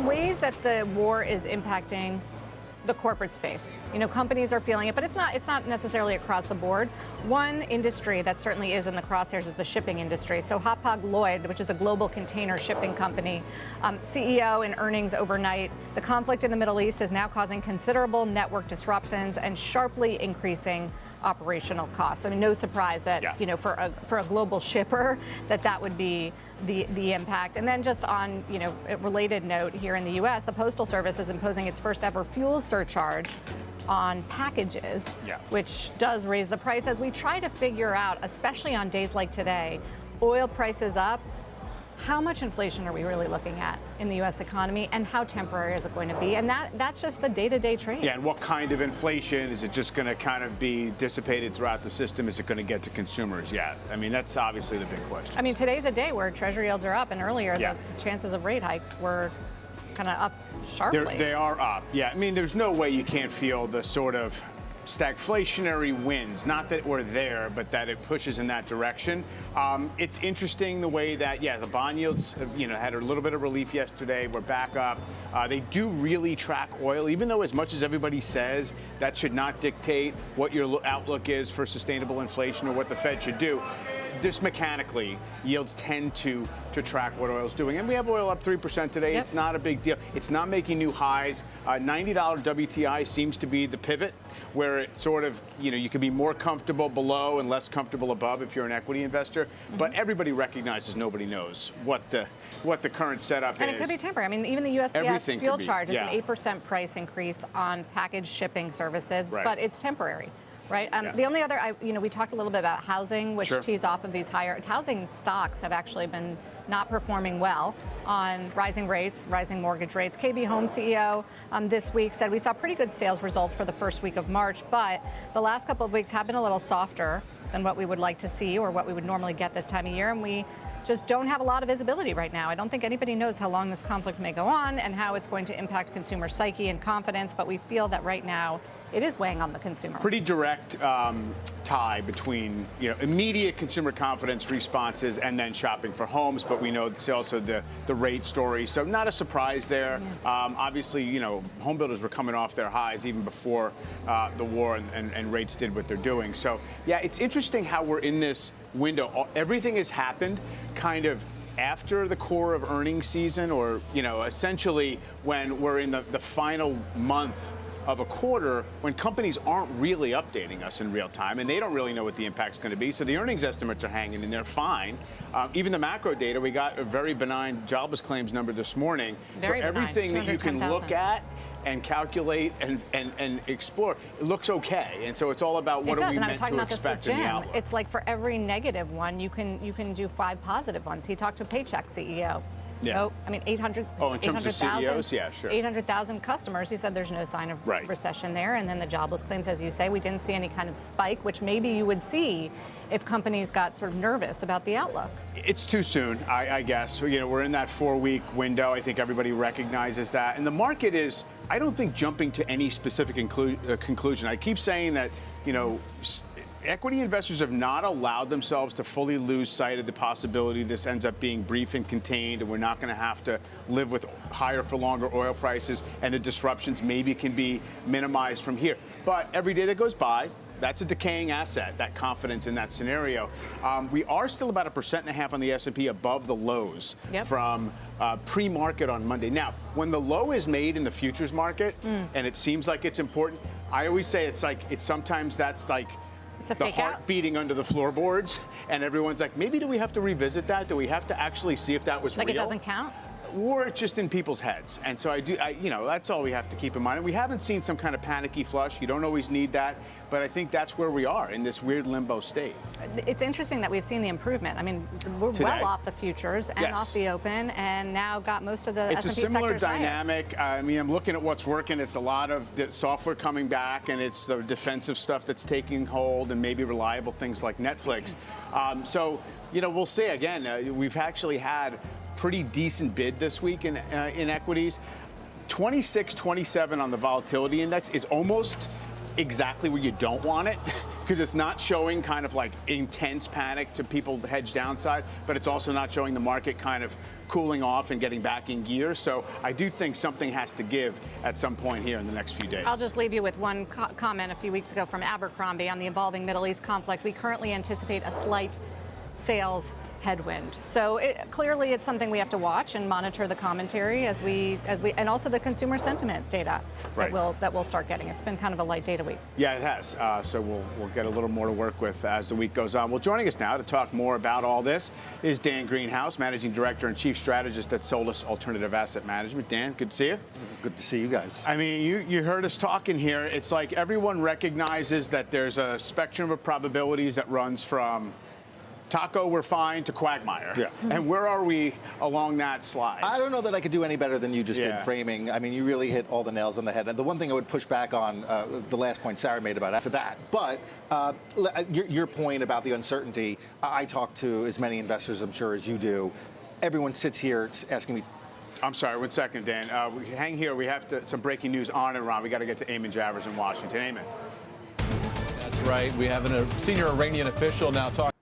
ways that the war is impacting the corporate space. You know, companies are feeling it, but it's not necessarily across the board. One industry that certainly is in the crosshairs is the shipping industry. So Hapag-Lloyd, which is a global container shipping company, CEO in earnings overnight. The conflict in the Middle East is now causing considerable network disruptions and sharply increasing operational costs. I mean, no surprise that, you know, for a global shipper, that would be the impact. And then just on, you know, a related note here in the U.S., the Postal Service is imposing its first ever fuel surcharge on packages, which does raise the price as we try to figure out, especially on days like today, oil prices up. How much inflation are we really looking at in the U.S. economy, and how temporary is it going to be? And that's just the day-to-day trade. Yeah, and what kind of inflation? Is it just going to kind of be dissipated throughout the system? Is it going to get to consumers yet? I mean, that's obviously the big question. I mean, today's a day where Treasury yields are up, and earlier the chances of rate hikes were kind of up sharply. They are up, yeah. I mean, there's no way you can't feel the sort of stagflationary winds, not that we're there, but that it pushes in that direction. It's interesting the way that, the bond yields, had a little bit of relief yesterday. We're back up. They do really track oil, even though as much as everybody says that should not dictate what your outlook is for sustainable inflation or what the Fed should do. This mechanically, yields tend to track what oil's doing. And we have oil up 3% today. It's not a big deal. It's not making new highs. $90 WTI seems to be the pivot where it sort of, you can be more comfortable below and less comfortable above if you're an equity investor. But everybody recognizes nobody knows what the current setup is. And it could be temporary. I mean, even the USPS fuel charge is an 8% price increase on package shipping services, but it's temporary. Right. The only other, we talked a little bit about housing, which tees off of these higher housing stocks have actually been not performing well on rising rates, rising mortgage rates. KB Home CEO this week said we saw pretty good sales results for the first week of March, but the last couple of weeks have been a little softer than what we would like to see or what we would normally get this time of year. And we just don't have a lot of visibility right now. I don't think anybody knows how long this conflict may go on and how it's going to impact consumer psyche and confidence, but we feel that right now it is weighing on the consumer. Pretty direct tie between immediate consumer confidence responses and then shopping for homes, but we know it's also the rate story, so not a surprise there. Obviously, home builders were coming off their highs even before the war, and rates did what they're doing. So yeah, it's interesting how we're in this window. Everything has happened kind of after the core of earnings season, or essentially when we're in the final month of a quarter, when companies aren't really updating us in real time and they don't really know what the impact's going to be. So the earnings estimates are hanging in there fine. Even the macro data, we got a very benign jobless claims number this morning. Very so everything benign, that you can look at and calculate and explore, it looks okay. And so it's all about what are we meant to expect in the outlook. It's like for every negative one, you can do 5 positive ones. He talked to Paychex CEO. Yeah. I mean, 800. In terms of CEOs, yeah, sure. 800,000 customers. He said there's no sign of recession there. And then the jobless claims, as you say, we didn't see any kind of spike, which maybe you would see if companies got sort of nervous about the outlook. It's too soon, I guess. We're in that 4-week window. I think everybody recognizes that. And the market is, I don't think, jumping to any specific conclusion. I keep saying that, equity investors have not allowed themselves to fully lose sight of the possibility this ends up being brief and contained, and we're not going to have to live with higher for longer oil prices, and the disruptions maybe can be minimized from here. But every day that goes by, that's a decaying asset, that confidence in that scenario. We are still about 1.5% on the S&P above the lows from pre-market on Monday. Now, when the low is made in the futures market, and it seems like it's important, I always say sometimes that's like the heart beating under the floorboards, and everyone's like, maybe do we have to revisit that? Do we have to actually see if that was real? Like it doesn't count? or it's just in people's heads. And so that's all we have to keep in mind. And we haven't seen some kind of panicky flush. You don't always need that, but I think that's where we are in this weird limbo state. It's interesting that we've seen the improvement. I mean, we're Today. Well off the futures and Yes. off the open, and now got most of the It's a S&P similar sectors higher. dynamic. I mean, I'm looking at what's working. It's a lot of the software coming back, and it's the defensive stuff that's taking hold, and maybe reliable things like Netflix. So, we'll see. Again, we've actually had pretty decent bid this week in equities. 26, 27 on the volatility index is almost exactly where you don't want it, because it's not showing kind of like intense panic to people hedge downside, but it's also not showing the market kind of cooling off and getting back in gear. So I do think something has to give at some point here in the next few days. I'll just leave you with one comment a few weeks ago from Abercrombie on the evolving Middle East conflict. We currently anticipate a slight sales headwind. So clearly it's something we have to watch and monitor the commentary as we and also the consumer sentiment data Right. that we'll start getting. It's been kind of a light data week. Yeah, it has. So we'll get a little more to work with as the week goes on. Well, joining us now to talk more about all this is Dan Greenhouse, Managing Director and Chief Strategist at Solus Alternative Asset Management. Dan, good to see you. Good to see you guys. I mean, you heard us talking here. It's like everyone recognizes that there's a spectrum of probabilities that runs from Taco, we're fine, to Quagmire. Yeah. And where are we along that slide? I don't know that I could do any better than you just Yeah. did framing. I mean, you really hit all the nails on the head. And the one thing I would push back on, the last point Sarah made about after that, but your point about the uncertainty, I talk to as many investors, I'm sure, as you do. Everyone sits here asking me, I'm sorry, 1 second, Dan. Hang here. We have some breaking news on and around. We got to get to Eamon Javers in Washington. Eamon. That's right. We have a senior Iranian official now talking.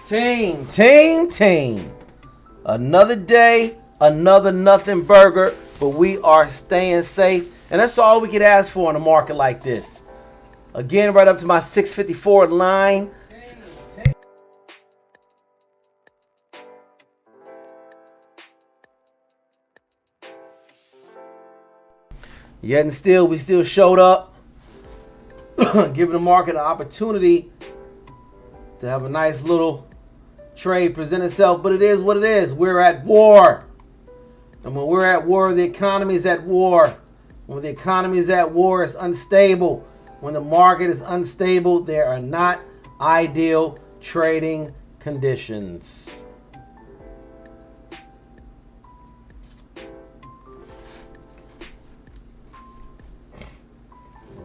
Team. Another day, another nothing burger, but we are staying safe. And that's all we could ask for in a market like this. Again, right up to my 654 line. Yet and still, we still showed up, giving the market an opportunity to have a nice little trade present itself. But it is what it is. We're at war. And when we're at war, the economy is at war. When the economy is at war, it's unstable. When the market is unstable, there are not ideal trading conditions.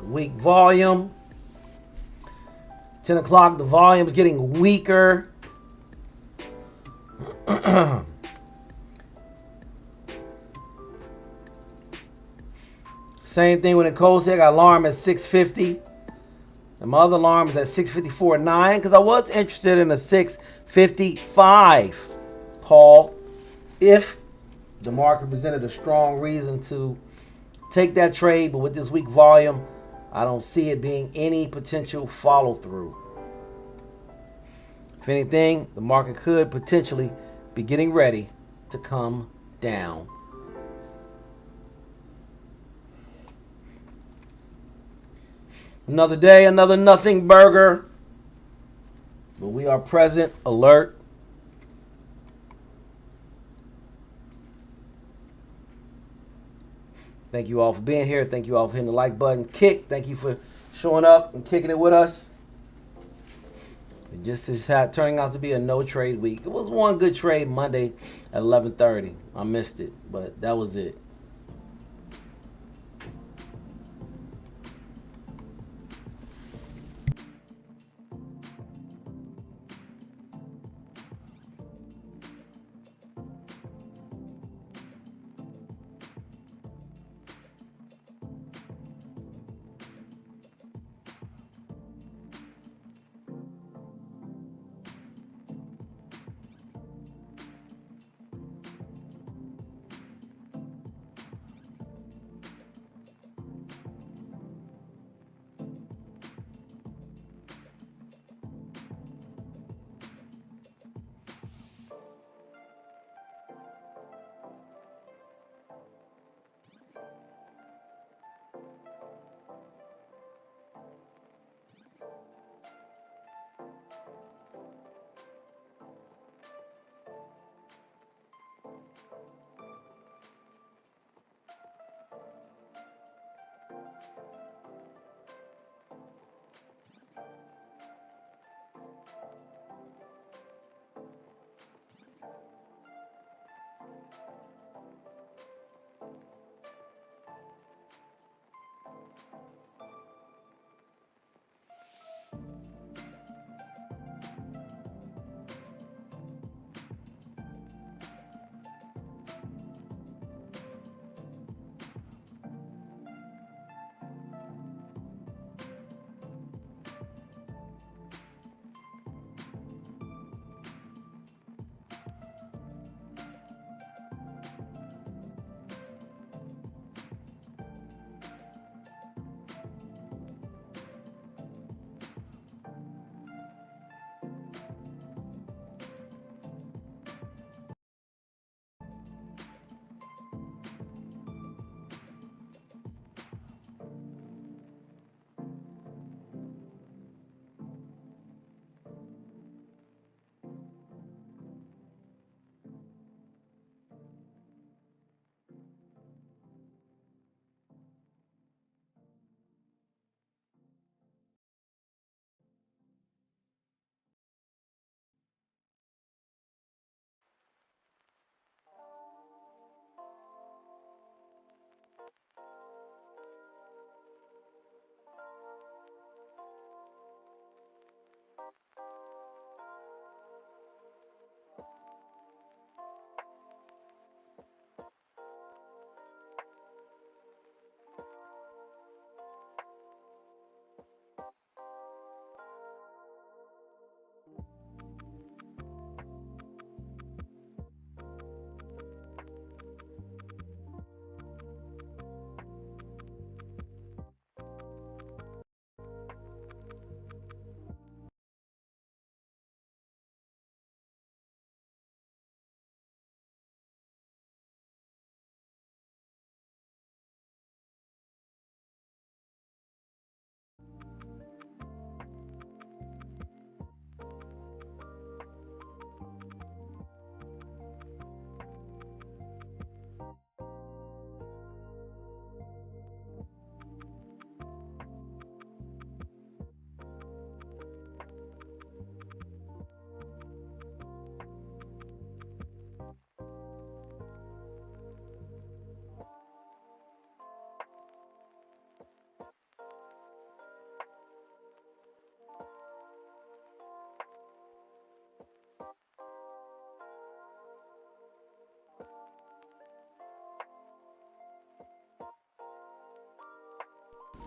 Weak volume. 10 o'clock, the volume's getting weaker. Same thing when it closes. I got alarm at 650. And my other alarm is at 654.9 because I was interested in a 655 call if the market presented a strong reason to take that trade. But with this weak volume, I don't see it being any potential follow through. If anything, the market could potentially be getting ready to come down. Another day, another nothing burger. But we are present, alert. Thank you all for being here. Thank you all for hitting the like button. Kick, thank you for showing up and kicking it with us. It just is turning out to be a no trade week. It was one good trade Monday at 11:30. I missed it, but that was it.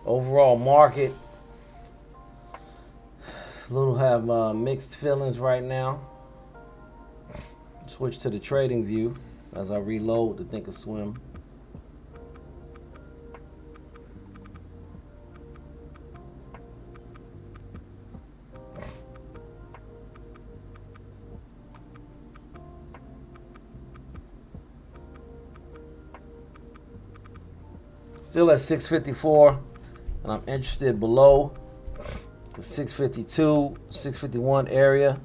Overall market, a little have mixed feelings right now. Switch to the trading view as I reload to Thinkorswim. Still at 654. And I'm interested below the 652, 651 area.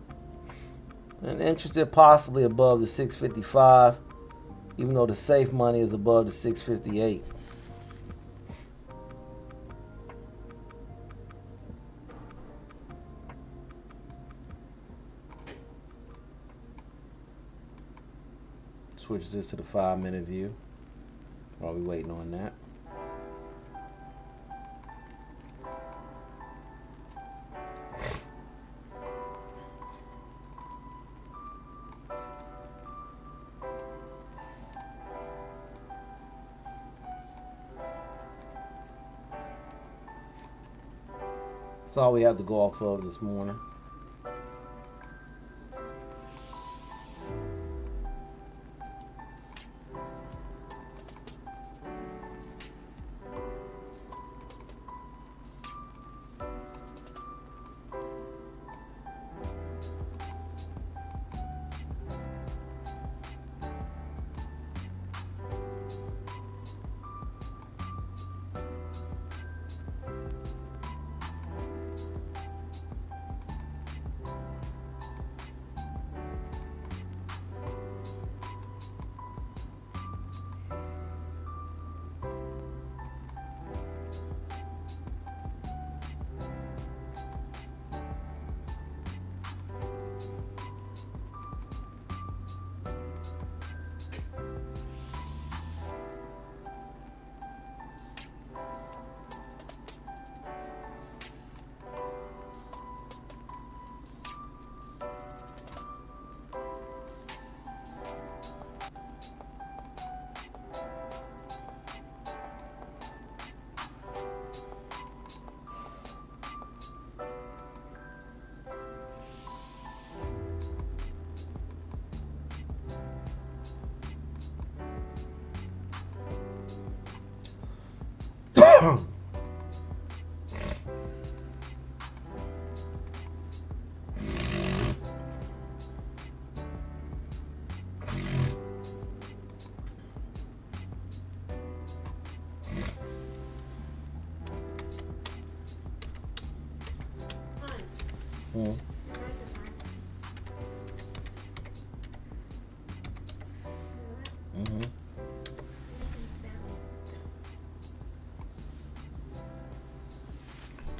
And interested possibly above the 655, even though the safe money is above the 658. Switch this to the 5-minute view while we waiting on that. That's all we have to go off of this morning.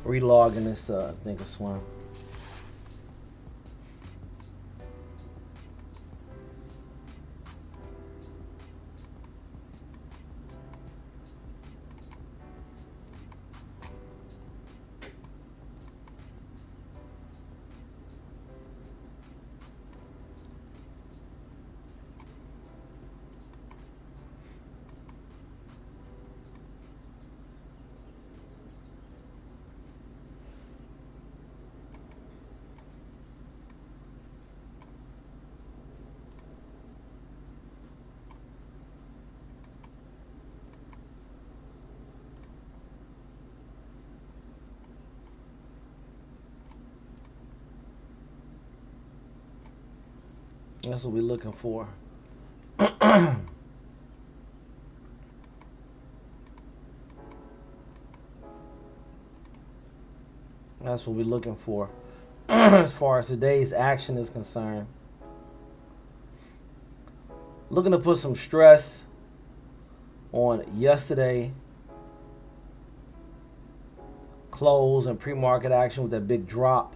Relogging this Thinkorswim. That's what we're looking for. That's what we're looking for as far as today's action is concerned. Looking to put some stress on yesterday close and pre-market action with that big drop.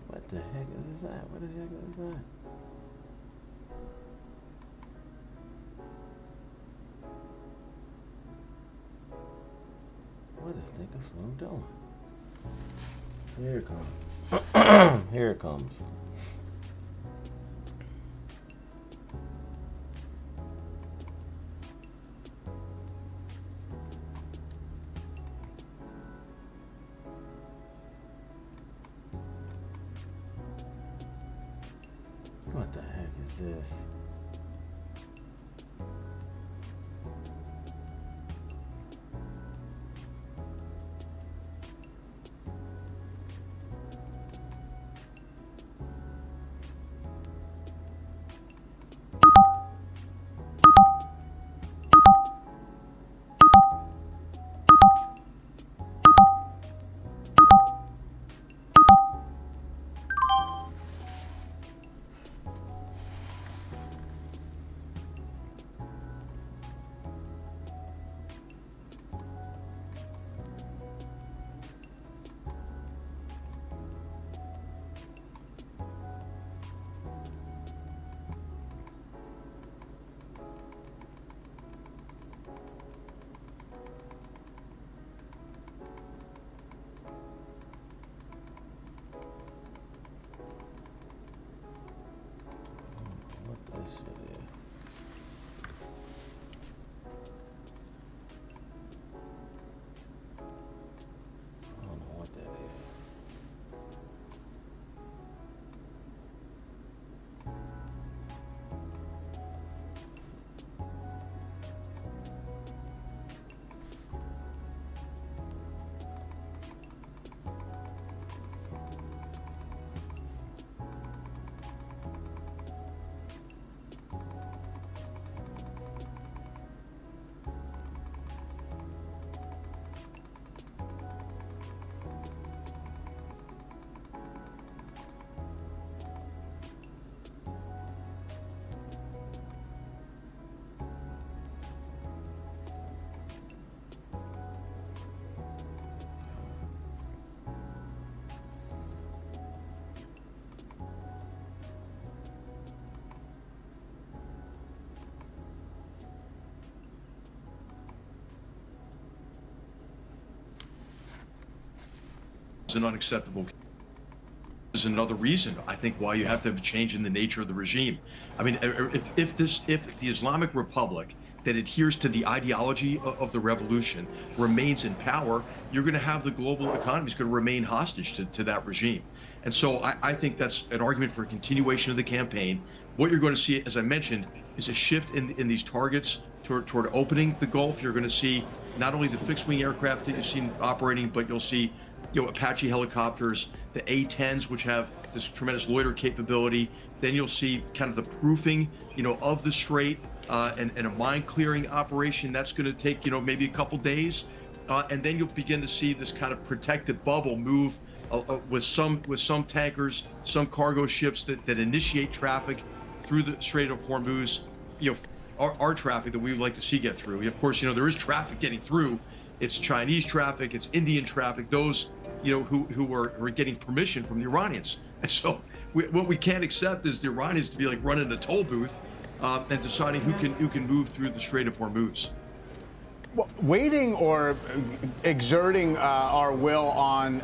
What the heck is that? What the heck is that? What is Thinkorswim doing? Here it comes. Here it comes. What the heck is this? an unacceptable. Is another reason I think why you have to have a change in the nature of the regime. I mean, if the Islamic Republic that adheres to the ideology of the revolution remains in power, you're going to have the global economy is going to remain hostage to that regime. And so I think that's an argument for a continuation of the campaign. What you're going to see, as I mentioned, is a shift in these targets toward opening the Gulf. You're going to see not only the fixed-wing aircraft that you've seen operating, but you'll see Apache helicopters, the A-10s, which have this tremendous loiter capability. Then you'll see kind of the proofing, of the strait and a mine clearing operation. That's going to take, maybe a couple days. And then you'll begin to see this kind of protected bubble move with some tankers, some cargo ships that initiate traffic through the Strait of Hormuz, our traffic that we would like to see get through. Of course, there is traffic getting through. It's Chinese traffic, it's Indian traffic, those, who are getting permission from the Iranians. And so what we can't accept is the Iranians to be like running a toll booth and deciding who can move through the Strait of Hormuz. Well, waiting or exerting our will on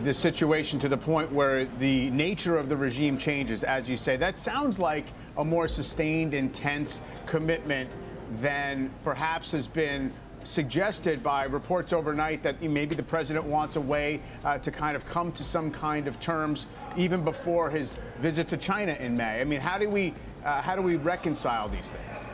the situation to the point where the nature of the regime changes, as you say, that sounds like a more sustained, intense commitment than perhaps has been suggested by reports overnight that maybe the president wants a way to kind of come to some kind of terms even before his visit to China in May. I mean, how do we reconcile these things?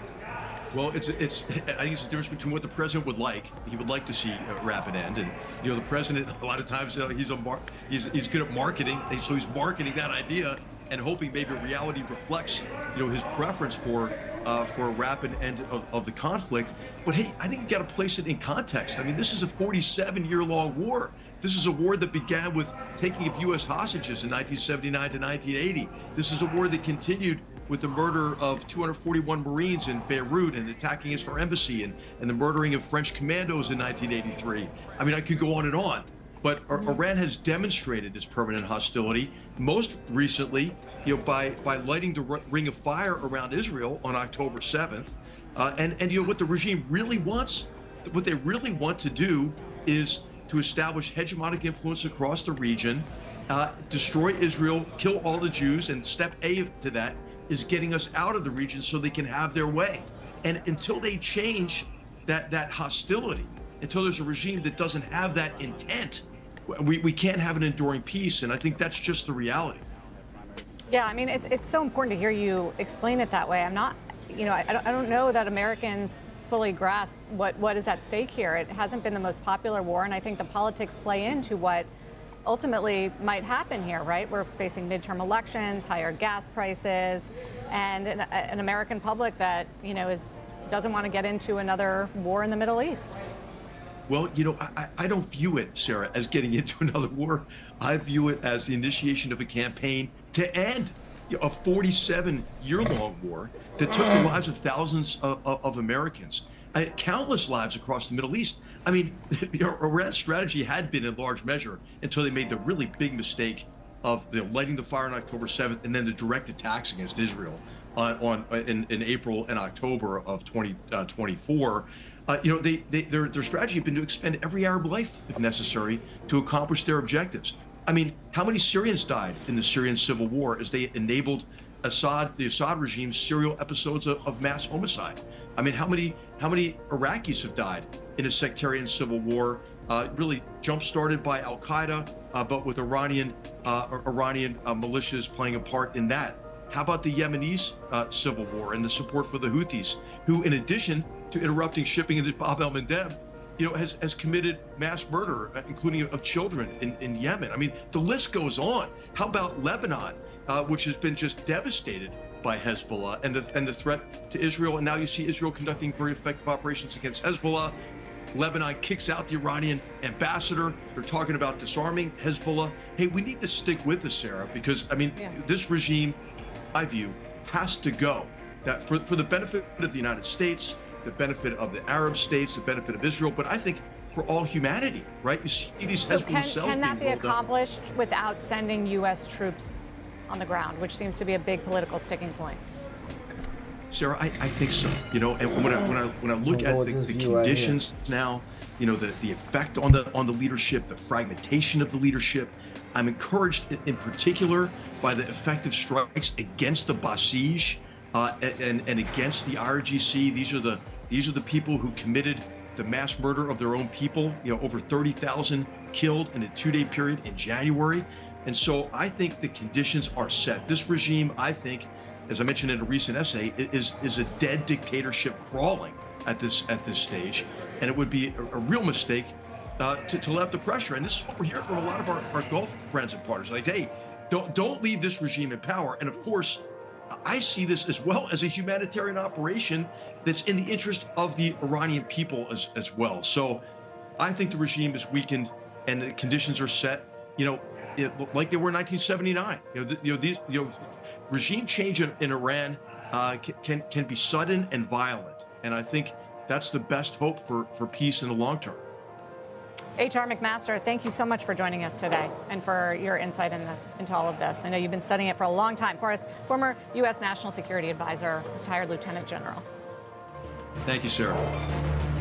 Well, I think it's the difference between what the president would like. He would like to see a rapid end, and the president a lot of times he's good at marketing, and so he's marketing that idea and hoping maybe reality reflects his preference for a rapid end of the conflict. But hey, I think you got to place it in context. I mean, this is a 47-year-long war. This is a war that began with taking of U.S. hostages in 1979 to 1980. This is a war that continued with the murder of 241 Marines in Beirut and attacking against our embassy and the murdering of French commandos in 1983. I mean, I could go on and on. But Iran has demonstrated its permanent hostility, most recently, by lighting the ring of fire around Israel on October 7th. And what the regime really wants, what they really want to do is to establish hegemonic influence across the region, destroy Israel, kill all the Jews, and step A to that is getting us out of the region so they can have their way. And until they change that hostility, until there's a regime that doesn't have that intent, we can't have an enduring peace. And I think that's just the reality. Yeah, I mean, it's so important to hear you explain it that way. I'm not, I don't know that Americans fully grasp what is at stake here. It hasn't been the most popular war, and I think the politics play into what ultimately might happen here, right? We're facing midterm elections, higher gas prices, and an American public that, doesn't want to get into another war in the Middle East. Well, I don't view it, Sarah, as getting into another war. I view it as the initiation of a campaign to end a 47-year-long war that took the lives of thousands of Americans, countless lives across the Middle East. I mean, Iran's strategy had been in large measure until they made the really big mistake of lighting the fire on October 7th and then the direct attacks against Israel in April and October of 2024. Their strategy had been to expend every Arab life, if necessary, to accomplish their objectives. I mean, how many Syrians died in the Syrian civil war as they enabled the Assad regime's serial episodes of mass homicide? I mean, how many Iraqis have died in a sectarian civil war, really jump-started by al-Qaeda, but with Iranian militias playing a part in that? How about the Yemenis civil war and the support for the Houthis, who, in addition to interrupting shipping in the Bab el-Mandeb, has committed mass murder, including of children in Yemen? I mean, the list goes on. How about Lebanon, which has been just devastated by Hezbollah and the threat to Israel? And now you see Israel conducting very effective operations against Hezbollah. Lebanon kicks out the Iranian ambassador. They're talking about disarming Hezbollah. Hey, we need to stick with this, Sarah, because, I mean, this regime, I view, has to go. That for the benefit of the United States, the benefit of the Arab states, the benefit of Israel, but I think for all humanity, right? You see these Hezbollah cells can that be being rolled up. accomplished without sending U.S. troops on the ground, which seems to be a big political sticking point? Sarah, I think so. And when I look at the conditions now, the effect on the leadership, the fragmentation of the leadership. I'm encouraged in particular by the effective strikes against the Basij and against the IRGC. These are the people who committed the mass murder of their own people. Over 30,000 killed in a 2-day period in January. And so I think the conditions are set. This regime, I think, as I mentioned in a recent essay, is a dead dictatorship crawling at this stage, and it would be a real mistake to let up the pressure. And this is what we're hearing from a lot of our Gulf friends and partners. Like, hey, don't leave this regime in power. And of course, I see this as well as a humanitarian operation that's in the interest of the Iranian people as well. So I think the regime is weakened and the conditions are set, like they were in 1979. Regime change in Iran can be sudden and violent. And I think that's the best hope for peace in the long term. H.R. McMaster, thank you so much for joining us today and for your insight into all of this. I know you've been studying it for a long time. Former U.S. National Security Advisor, retired Lieutenant General. Thank you, Sarah.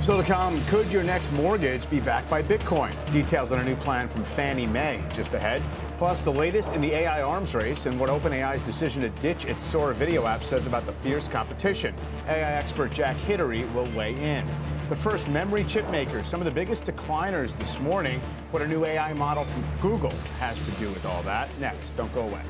Still to come, could your next mortgage be backed by Bitcoin? Details on a new plan from Fannie Mae just ahead. Plus, the latest in the AI arms race and what OpenAI's decision to ditch its Sora video app says about the fierce competition. AI expert Jack Hittery will weigh in. But first, memory chip makers, some of the biggest decliners this morning. What a new AI model from Google has to do with all that. Next, don't go away.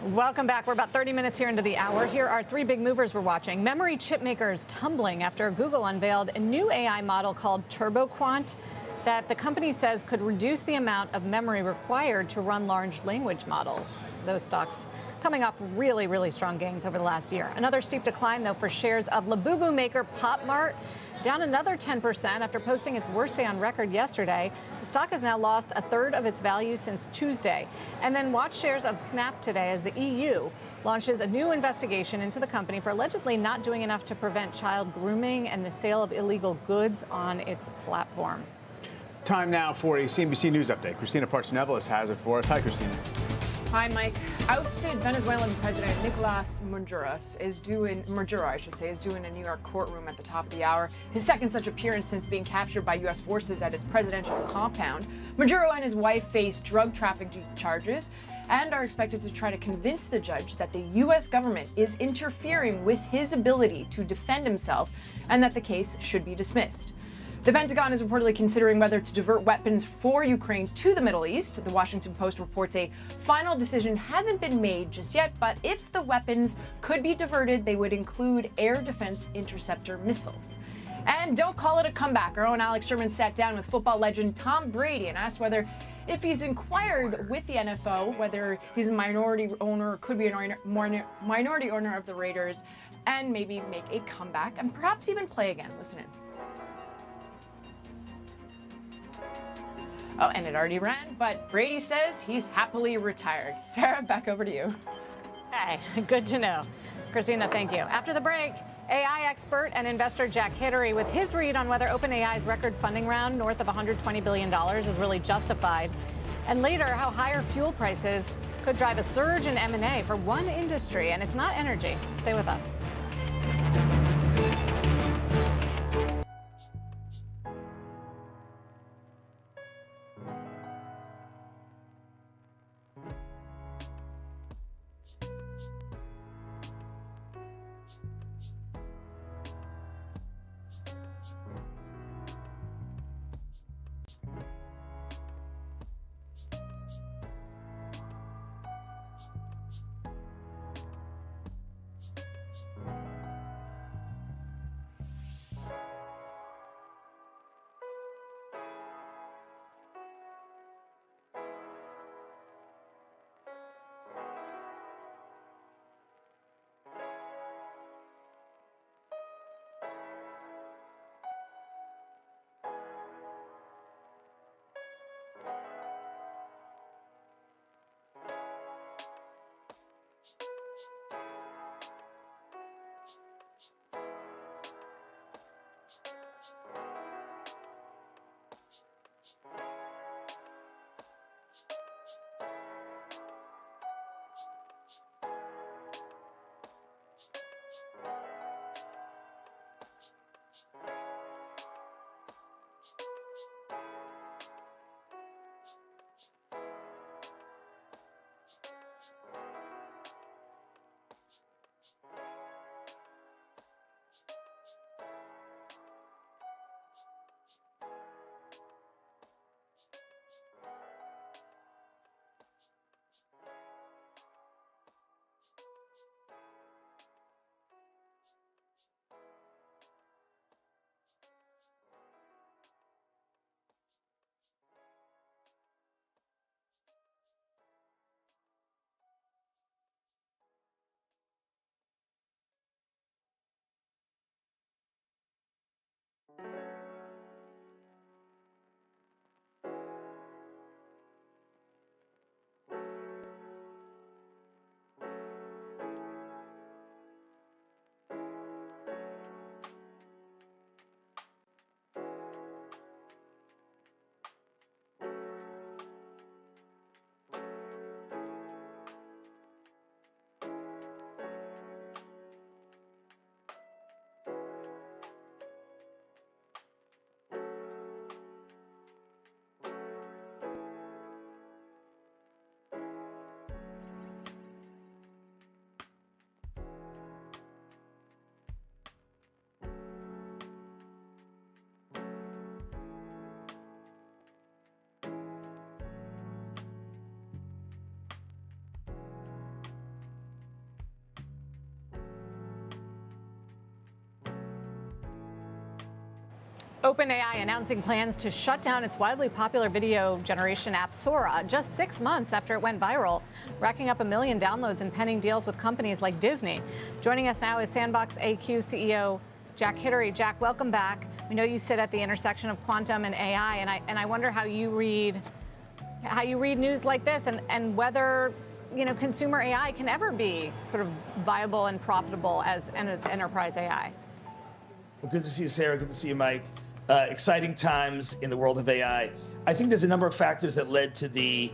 Welcome back. We're about 30 minutes here into the hour. Here are three big movers we're watching. Memory chip makers tumbling after Google unveiled a new AI model called TurboQuant that the company says could reduce the amount of memory required to run large language models. Those stocks coming off really, really strong gains over the last year. Another steep decline, though, for shares of Labubu maker PopMart, down another 10% after posting its worst day on record yesterday. The stock has now lost a third of its value since Tuesday. And then watch shares of Snap today as the EU launches a new investigation into the company for allegedly not doing enough to prevent child grooming and the sale of illegal goods on its platform. Time now for a CNBC News update. Christina Partsinevelos has it for us. Hi, Christina. Hi, Mike. Ousted Venezuelan President Nicolas Maduro is due in a New York courtroom at the top of the hour. His second such appearance since being captured by U.S. forces at his presidential compound. Maduro and his wife face drug trafficking charges and are expected to try to convince the judge that the U.S. government is interfering with his ability to defend himself and that the case should be dismissed. The Pentagon is reportedly considering whether to divert weapons for Ukraine to the Middle East. The Washington Post reports a final decision hasn't been made just yet, but if the weapons could be diverted, they would include air defense interceptor missiles. And don't call it a comeback. Our own Alex Sherman sat down with football legend Tom Brady and asked whether, if he's inquired with the NFL, whether he's a minority owner or could be a minority owner of the Raiders, and maybe make a comeback and perhaps even play again. Listen in. Oh, and it already ran, but Brady says he's happily retired. Sarah, back over to you. Hey, good to know. Christina, thank you. After the break, AI expert and investor Jack Hittery with his read on whether OpenAI's record funding round north of $120 billion is really justified. And later, how higher fuel prices could drive a surge in M&A for one industry, and it's not energy. Stay with us. OpenAI announcing plans to shut down its widely popular video generation app Sora just 6 months after it went viral, racking up 1 million downloads and penning deals with companies like Disney. Joining us now is Sandbox AQ CEO Jack Hittery. Jack, welcome back. We know you sit at the intersection of quantum and AI, and I wonder how you read news like this and whether consumer AI can ever be sort of viable and profitable as an enterprise AI. Well, good to see you, Sarah. Good to see you, Mike. Exciting times in the world of AI. I think there's a number of factors that led to the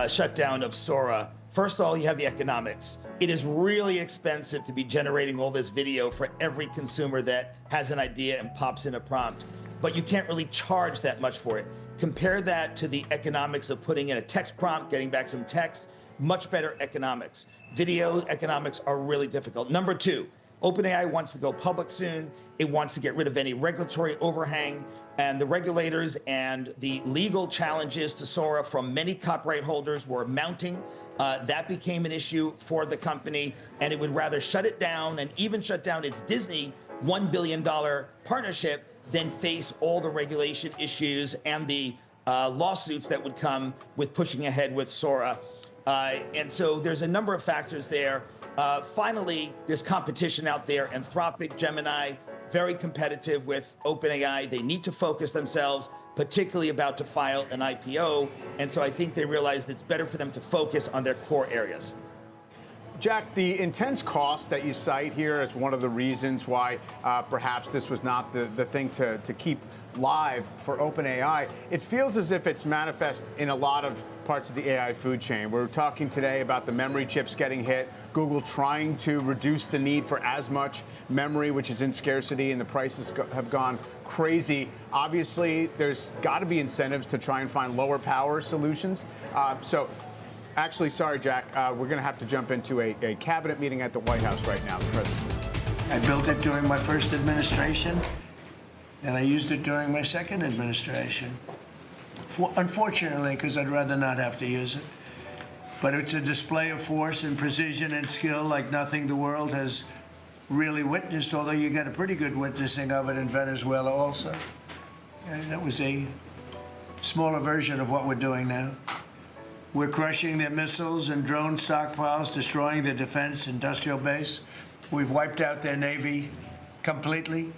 shutdown of Sora. First of all, you have the economics. It is really expensive to be generating all this video for every consumer that has an idea and pops in a prompt. But you can't really charge that much for it. Compare that to the economics of putting in a text prompt, getting back some text, much better economics. Video economics are really difficult. Number two, OpenAI wants to go public soon. It wants to get rid of any regulatory overhang, and the regulators and the legal challenges to Sora from many copyright holders were mounting. That became an issue for the company, and it would rather shut it down and even shut down its Disney $1 billion partnership than face all the regulation issues and the lawsuits that would come with pushing ahead with Sora. And so there's a number of factors there. Finally, there's competition out there. Anthropic, Gemini, very competitive with OpenAI. They need to focus themselves, particularly about to file an IPO. And so I think they realized it's better for them to focus on their core areas. Jack, the intense cost that you cite here is one of the reasons why perhaps this was not the thing to keep live for OpenAI. It feels as if it's manifest in a lot of parts of the AI food chain. We're talking today about the memory chips getting hit, Google trying to reduce the need for as much memory, which is in scarcity, and the prices have gone crazy. Obviously, there's got to be incentives to try and find lower power solutions. Actually, sorry, Jack, we're going to have to jump into a cabinet meeting at the White House right now. The president. I built it during my first administration, and I used it during my second administration. Unfortunately, because I'd rather not have to use it. But it's a display of force and precision and skill like nothing the world has really witnessed, although you got a pretty good witnessing of it in Venezuela also. And that was a smaller version of what we're doing now. We're crushing their missiles and drone stockpiles, destroying their defense industrial base. We've wiped out their Navy completely,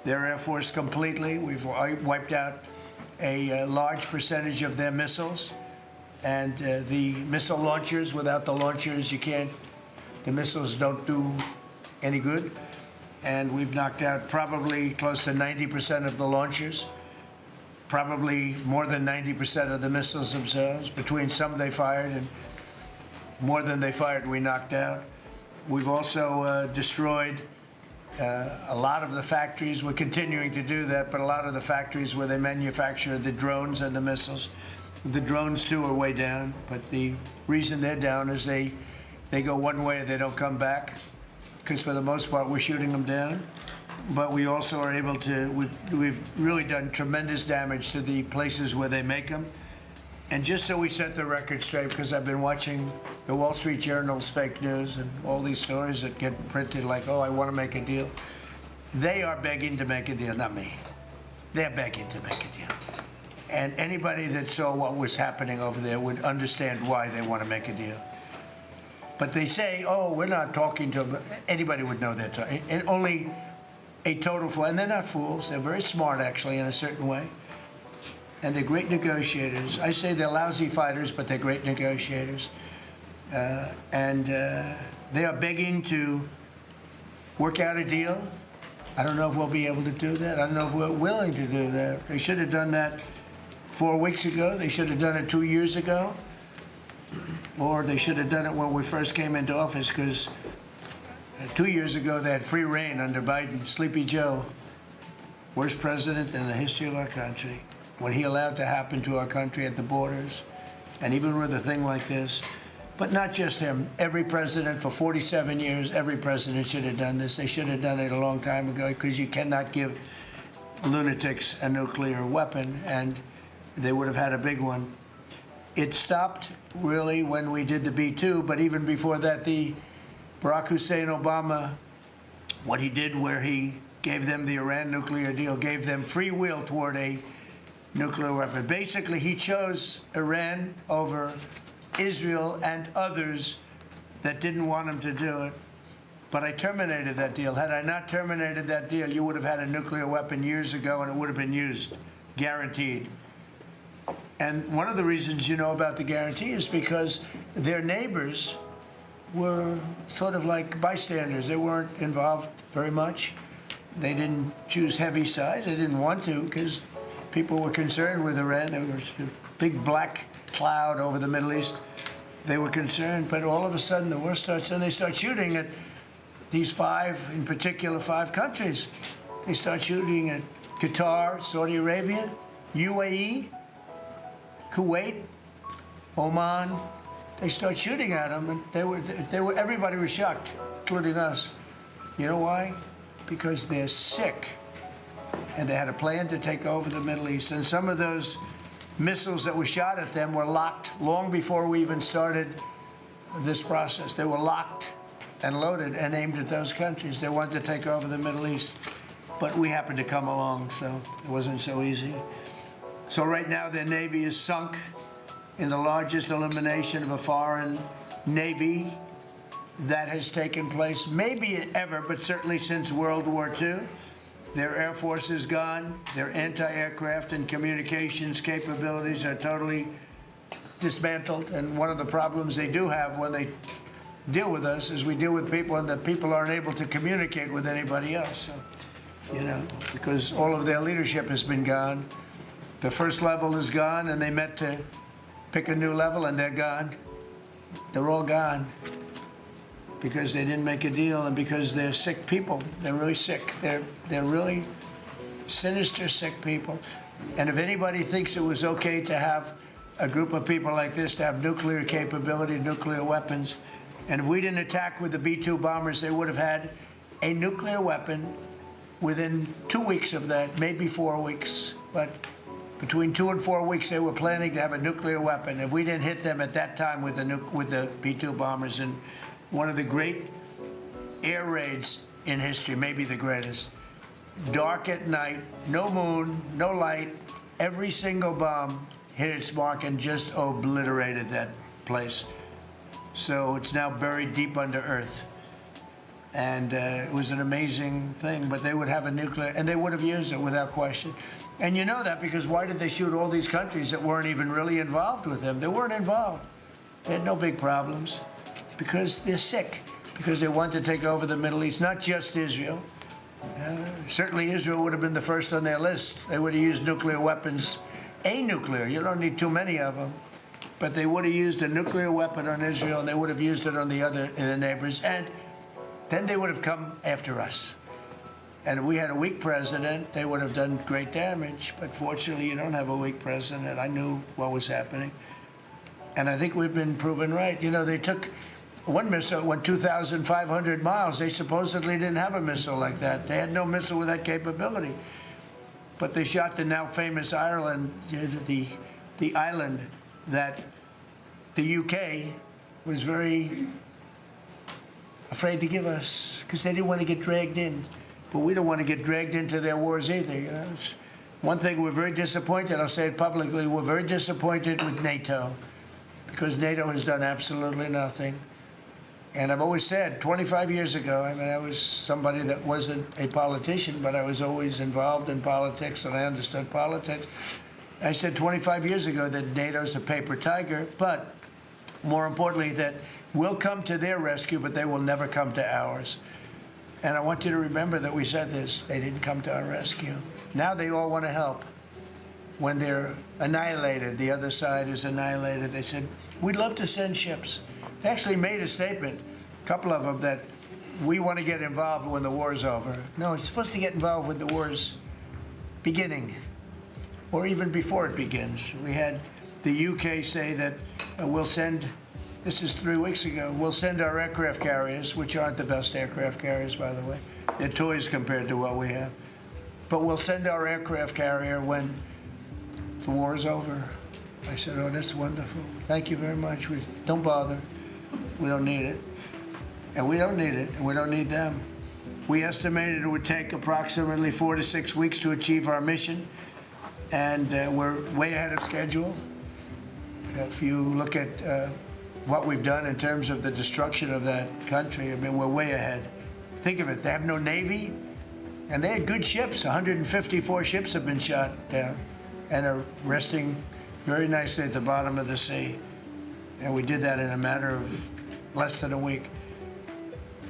their Air Force completely. We've wiped out a large percentage of their missiles. And the missile launchers, without the launchers, the missiles don't do any good. And we've knocked out probably close to 90% of the launchers. Probably more than 90% of the missiles themselves. Between some they fired and more than they fired, we knocked out. We've also destroyed a lot of the factories. We're continuing to do that, but a lot of the factories where they manufacture the drones and the missiles. The drones, too, are way down, but the reason they're down is they go one way and they don't come back, because for the most part, we're shooting them down. But we also are able to, we've really done tremendous damage to the places where they make them. And just so we set the record straight, because I've been watching the Wall Street Journal's fake news and all these stories that get printed like, oh, I want to make a deal. They are begging to make a deal, not me. They're begging to make a deal. And anybody that saw what was happening over there would understand why they want to make a deal. But they say, oh, we're not talking to them. Anybody would know that. And only a total fool. And they're not fools. They're very smart, actually, in a certain way. And they're great negotiators. I say they're lousy fighters, but they're great negotiators. They are begging to work out a deal. I don't know if we'll be able to do that. I don't know if we're willing to do that. They should have done that 4 weeks ago. They should have done it 2 years ago. Or they should have done it when we first came into office, because 2 years ago they had free reign under Biden. Sleepy Joe, worst president in the history of our country. What he allowed to happen to our country at the borders, and even with a thing like this. But not just him. Every president for 47 years, every president should have done this. They should have done it a long time ago, because you cannot give lunatics a nuclear weapon, and they would have had a big one. It stopped, really, when we did the B-2, but even before that, the Barack Hussein Obama, what he did where he gave them the Iran nuclear deal, gave them free will toward a nuclear weapon. Basically, he chose Iran over Israel and others that didn't want him to do it. But I terminated that deal. Had I not terminated that deal, you would have had a nuclear weapon years ago, and it would have been used, guaranteed. And one of the reasons you know about the guarantee is because their neighbors were sort of like bystanders. They weren't involved very much. They didn't choose heavy sides. They didn't want to because people were concerned with Iran. There was a big black cloud over the Middle East. They were concerned, but all of a sudden the war starts and they start shooting at these five, in particular, 5 countries. They start shooting at Qatar, Saudi Arabia, UAE, Kuwait, Oman. They start shooting at them, and everybody was shocked, including us. You know why? Because they're sick, and they had a plan to take over the Middle East. And some of those missiles that were shot at them were locked long before we even started this process. They were locked and loaded and aimed at those countries. They wanted to take over the Middle East, but we happened to come along, so it wasn't so easy. So right now their navy is sunk in the largest elimination of a foreign navy that has taken place, maybe ever, but certainly since World War II. Their Air Force is gone. Their anti-aircraft and communications capabilities are totally dismantled. And one of the problems they do have when they deal with us is we deal with people and the people aren't able to communicate with anybody else. So, you know, because all of their leadership has been gone. The first level is gone, and they meant to pick a new level, and they're gone. They're all gone because they didn't make a deal and because they're sick people. They're really sick. They're really sinister, sick people. And if anybody thinks it was okay to have a group of people like this to have nuclear capability, nuclear weapons, and if we didn't attack with the B-2 bombers, they would have had a nuclear weapon within 2 weeks of that, maybe 4 weeks. But between 2 and 4 weeks, they were planning to have a nuclear weapon. If we didn't hit them at that time with the B-2 bombers, and one of the great air raids in history, maybe the greatest, dark at night, no moon, no light, every single bomb hit its mark and just obliterated that place. So it's now buried deep under earth. And it was an amazing thing, but they would have a nuclear, and they would have used it without question. And you know that because why did they shoot all these countries that weren't even really involved with them? They weren't involved. They had no big problems because they're sick, because they want to take over the Middle East, not just Israel. Certainly Israel would have been the first on their list. They would have used nuclear weapons, a nuclear, you don't need too many of them, but they would have used a nuclear weapon on Israel, and they would have used it on the other neighbors, and then they would have come after us. And if we had a weak president, they would have done great damage. But fortunately, you don't have a weak president. I knew what was happening. And I think we've been proven right. You know, they took one missile, went 2,500 miles. They supposedly didn't have a missile like that. They had no missile with that capability. But they shot the now famous Ireland, the island that the UK was very afraid to give us because they didn't want to get dragged in. But we don't want to get dragged into their wars either. You know? It's one thing, we're very disappointed. I'll say it publicly. We're very disappointed with NATO because NATO has done absolutely nothing. And I've always said, 25 years ago, I mean, I was somebody that wasn't a politician, but I was always involved in politics and I understood politics. I said 25 years ago that NATO's a paper tiger, but more importantly, that we'll come to their rescue, but they will never come to ours. And I want you to remember that we said this. They didn't come to our rescue. Now they all want to help. When they're annihilated, the other side is annihilated, they said, we'd love to send ships. They actually made a statement, a couple of them, that we want to get involved when the war's over. No, it's supposed to get involved when the war's beginning, or even before it begins. We had the UK say that we'll send, this is 3 weeks ago, we'll send our aircraft carriers, which aren't the best aircraft carriers, by the way. They're toys compared to what we have. But we'll send our aircraft carrier when the war is over. I said, oh, that's wonderful. Thank you very much. Don't bother. We don't need it. And we don't need it, and we don't need them. We estimated it would take approximately 4 to 6 weeks to achieve our mission, and we're way ahead of schedule. If you look at what we've done in terms of the destruction of that country, I mean, we're way ahead. Think of it, they have no Navy, and they had good ships. 154 ships have been shot down and are resting very nicely at the bottom of the sea. And we did that in a matter of less than a week.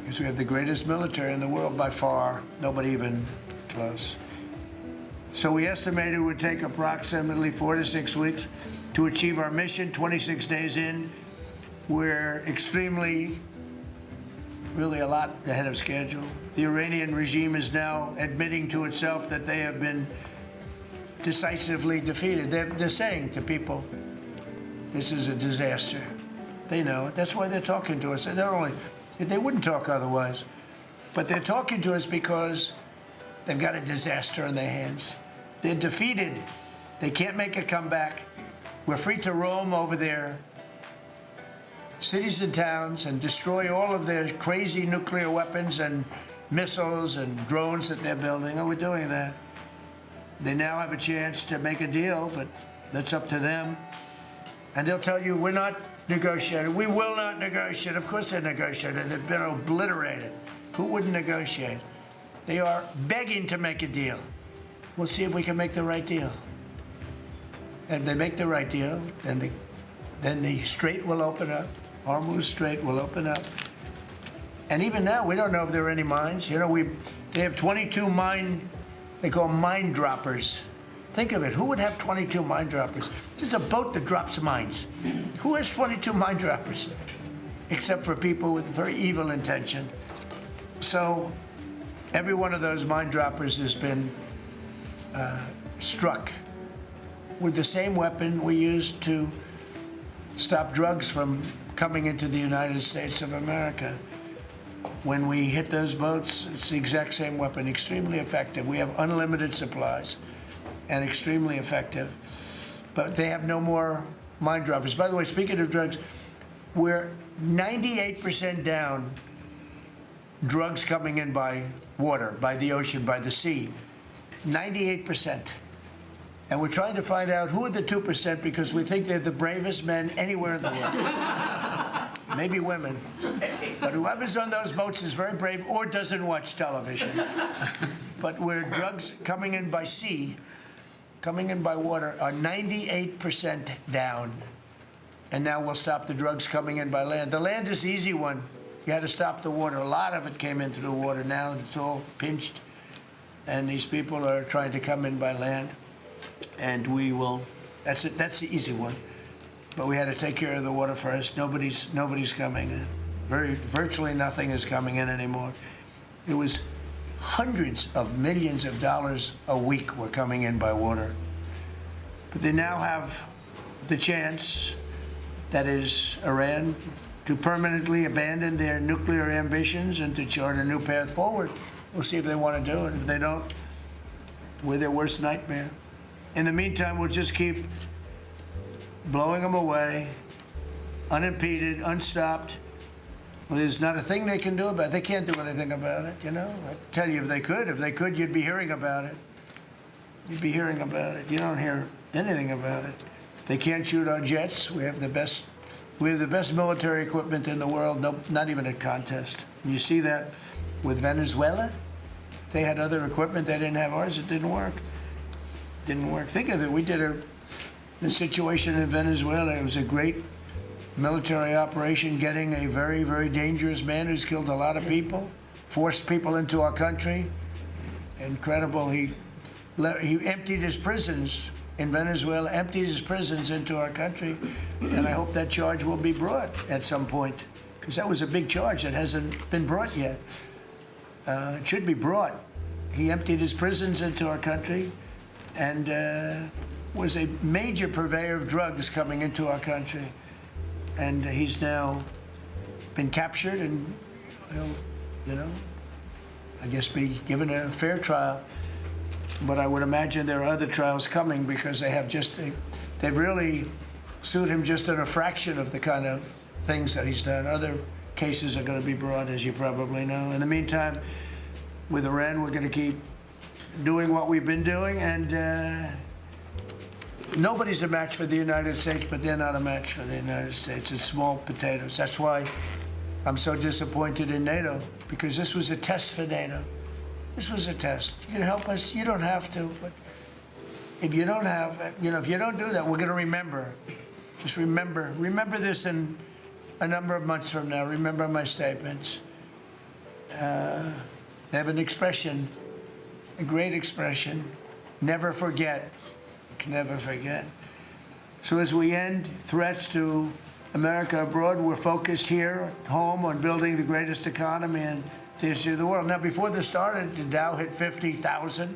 Because we have the greatest military in the world by far, nobody even close. So we estimated it would take approximately 4 to 6 weeks to achieve our mission. 26 days in, we're really a lot ahead of schedule. The Iranian regime is now admitting to itself that they have been decisively defeated. They're saying to people, this is a disaster. They know it. That's why they're talking to us. They wouldn't talk otherwise. But they're talking to us because they've got a disaster in their hands. They're defeated. They can't make a comeback. We're free to roam over their cities and towns and destroy all of their crazy nuclear weapons and missiles and drones that they're building. And we're doing that. They now have a chance to make a deal, but that's up to them. And they'll tell you, we're not negotiating. We will not negotiate. Of course they're negotiating. They've been obliterated. Who wouldn't negotiate? They are begging to make a deal. We'll see if we can make the right deal. And if they make the right deal, then the strait will open up. Hormuz Strait will open up. And even now, we don't know if there are any mines. You know, they have 22 they call mine droppers. Think of it. Who would have 22 mine droppers? There's a boat that drops mines. Who has 22 mine droppers? Except for people with very evil intention. So every one of those mine droppers has been struck with the same weapon we used to stop drugs from coming into the United States of America. When we hit those boats, it's the exact same weapon, extremely effective. We have unlimited supplies and extremely effective. But they have no more mine droppers. By the way, speaking of drugs, we're 98% down drugs coming in by water, by the ocean, by the sea. 98%. And we're trying to find out who are the 2% because we think they're the bravest men anywhere in the world. Maybe women. But whoever's on those boats is very brave or doesn't watch television. But where drugs coming in by sea, coming in by water, are 98% down. And now we'll stop the drugs coming in by land. The land is the easy one. You had to stop the water. A lot of it came into the water. Now it's all pinched. And these people are trying to come in by land. And we will, that's it, that's the easy one. But we had to take care of the water first. Nobody's coming in. Virtually nothing is coming in anymore. It was hundreds of millions of dollars a week were coming in by water. But they now have the chance, that is Iran, to permanently abandon their nuclear ambitions and to chart a new path forward. We'll see if they want to do it. If they don't, we're their worst nightmare. In the meantime, we'll just keep blowing them away, unimpeded, unstopped. Well, there's not a thing they can do about it. They can't do anything about it, you know? I tell you, if they could, you'd be hearing about it. You'd be hearing about it. You don't hear anything about it. They can't shoot our jets. We have the best military equipment in the world, not even a contest. And you see that with Venezuela. They had other equipment, they didn't have ours, it didn't work. Didn't work. Think of it, we did the situation in Venezuela. It was a great military operation, getting a very, very dangerous man who's killed a lot of people, forced people into our country. Incredible. He emptied his prisons in Venezuela, emptied his prisons into our country, and I hope that charge will be brought at some point, because that was a big charge that hasn't been brought yet. It should be brought. He emptied his prisons into our country and was a major purveyor of drugs coming into our country. And he's now been captured and, you know, I guess be given a fair trial. But I would imagine there are other trials coming because they have they've really sued him just in a fraction of the kind of things that he's done. Other cases are going to be brought, as you probably know. In the meantime, with Iran, we're going to keep doing what we've been doing, and nobody's a match for the United States, but they're not a match for the United States. It's small potatoes. That's why I'm so disappointed in NATO, because this was a test for NATO. This was a test. You can help us. You don't have to, but if you don't have, if you don't do that, we're going to remember. Just remember this in a number of months from now. Remember my statements. They have an expression, a great expression, never forget. Never forget. So as we end threats to America abroad, we're focused here at home on building the greatest economy in the history of the world. Now, before this started, the Dow hit 50,000.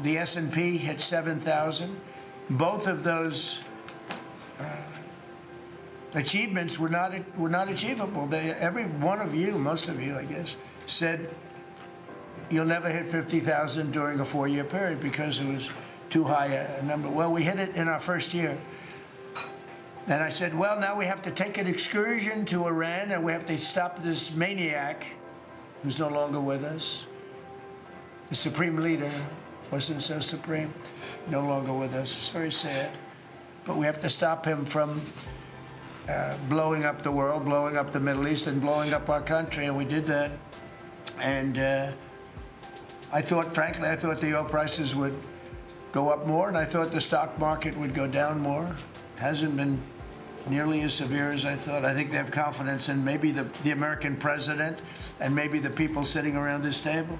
The S&P hit 7,000. Both of those achievements were not achievable. Every one of you, most of you, I guess, said you'll never hit 50,000 during a 4-year period because it was too high a number. Well, we hit it in our first year. And I said, well, now we have to take an excursion to Iran and we have to stop this maniac who's no longer with us. The supreme leader wasn't so supreme, no longer with us. It's very sad. But we have to stop him from blowing up the world, blowing up the Middle East, and blowing up our country, and we did that. And frankly, I thought the oil prices would go up more, and I thought the stock market would go down more. Hasn't been nearly as severe as I thought. I think they have confidence in maybe the American president and maybe the people sitting around this table.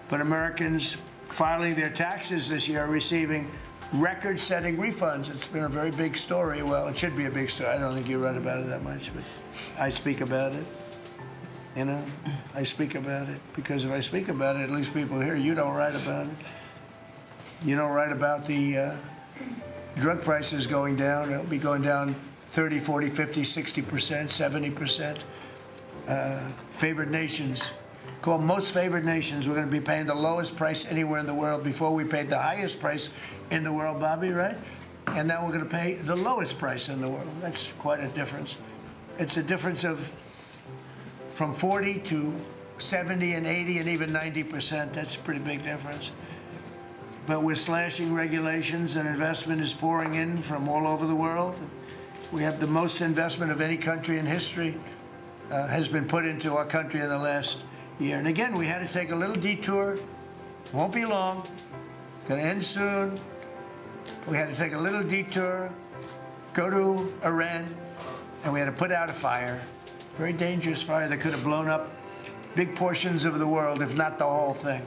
But Americans filing their taxes this year are receiving record-setting refunds. It's been a very big story. Well, it should be a big story. I don't think you read about it that much, but I speak about it. I speak about it because if I speak about it, at least people here, you don't write about it. You don't write about the drug prices going down. It'll be going down 30, 40, 50, 60%, 70%. Favored nations, called most favored nations, we're going to be paying the lowest price anywhere in the world. Before we paid the highest price in the world, Bobby, right? And now we're going to pay the lowest price in the world. That's quite a difference. It's a difference of from 40 to 70 and 80 and even 90%. That's a pretty big difference. But we're slashing regulations and investment is pouring in from all over the world. We have the most investment of any country in history has been put into our country in the last year. And again, we had to take a little detour. Won't be long. Going to end soon. We had to take a little detour, go to Iran, and we had to put out a fire. Very dangerous fire that could have blown up big portions of the world, if not the whole thing.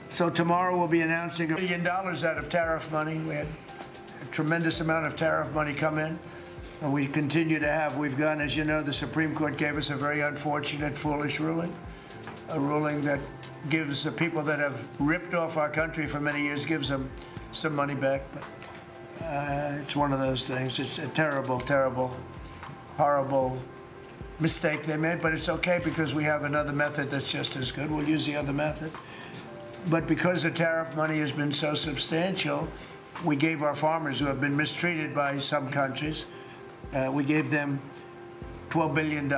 So tomorrow we'll be announcing $1 billion out of tariff money. We had a tremendous amount of tariff money come in, and we continue to have. We've gone, as you know, the Supreme Court gave us a very unfortunate, foolish ruling, a ruling that gives the people that have ripped off our country for many years, gives them some money back. But it's one of those things. It's a terrible, terrible, horrible mistake they made, but it's okay because we have another method that's just as good. We'll use the other method. But because the tariff money has been so substantial, we gave our farmers who have been mistreated by some countries, we gave them $12 billion.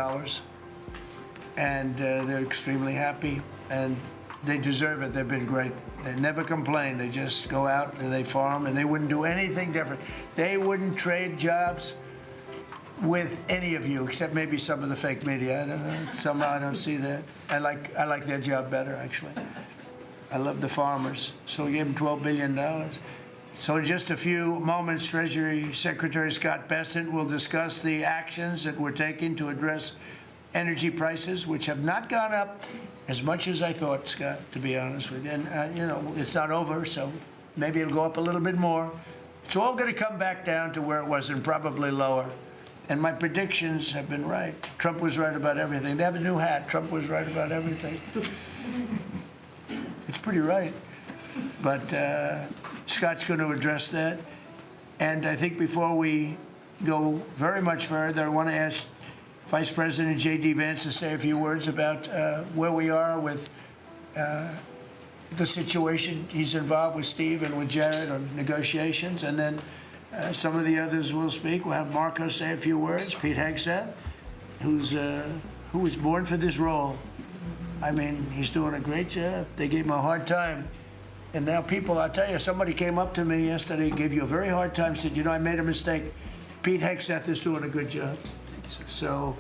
And they're extremely happy, and they deserve it. They've been great. They never complain. They just go out and they farm, and they wouldn't do anything different. They wouldn't trade jobs with any of you, except maybe some of the fake media. I don't know. Somehow I don't see that. I like their job better, actually. I love the farmers. So we gave them $12 billion. So in just a few moments, Treasury Secretary Scott Bessent will discuss the actions that we're taking to address energy prices, which have not gone up as much as I thought, Scott, to be honest with you. And, it's not over, so maybe it'll go up a little bit more. It's all going to come back down to where it was and probably lower. And my predictions have been right. Trump was right about everything. They have a new hat. Trump was right about everything. It's pretty right. But Scott's going to address that. And I think before we go very much further, I want to ask Vice President J.D. Vance to say a few words about where we are with the situation he's involved with Steve and with Jared on negotiations. And then some of the others will speak. We'll have Marco say a few words. Pete Hegseth, who was born for this role. I mean, he's doing a great job. They gave him a hard time. And now people, I'll tell you, somebody came up to me yesterday, gave you a very hard time, said, I made a mistake. Pete Hegseth is doing a good job. So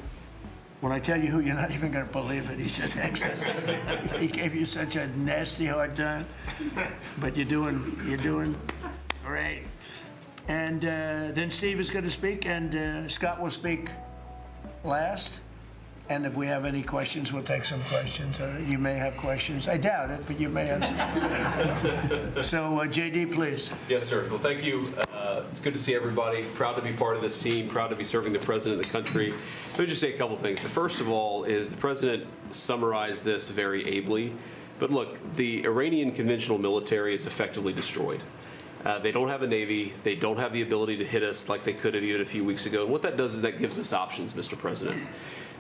When I tell you who, you're not even going to believe it. He said Texas. He gave you such a nasty hard time, but you're doing great. And then Steve is going to speak, and Scott will speak last. And if we have any questions, we'll take some questions. You may have questions. I doubt it, but you may have some. So, JD, please. Yes, sir. Well, thank you. It's good to see everybody. Proud to be part of this team. Proud to be serving the president of the country. Let me just say a couple things. The first of all is the president summarized this very ably. But look, the Iranian conventional military is effectively destroyed. They don't have a navy. They don't have the ability to hit us like they could have even a few weeks ago. And what that does is that gives us options, Mr. President.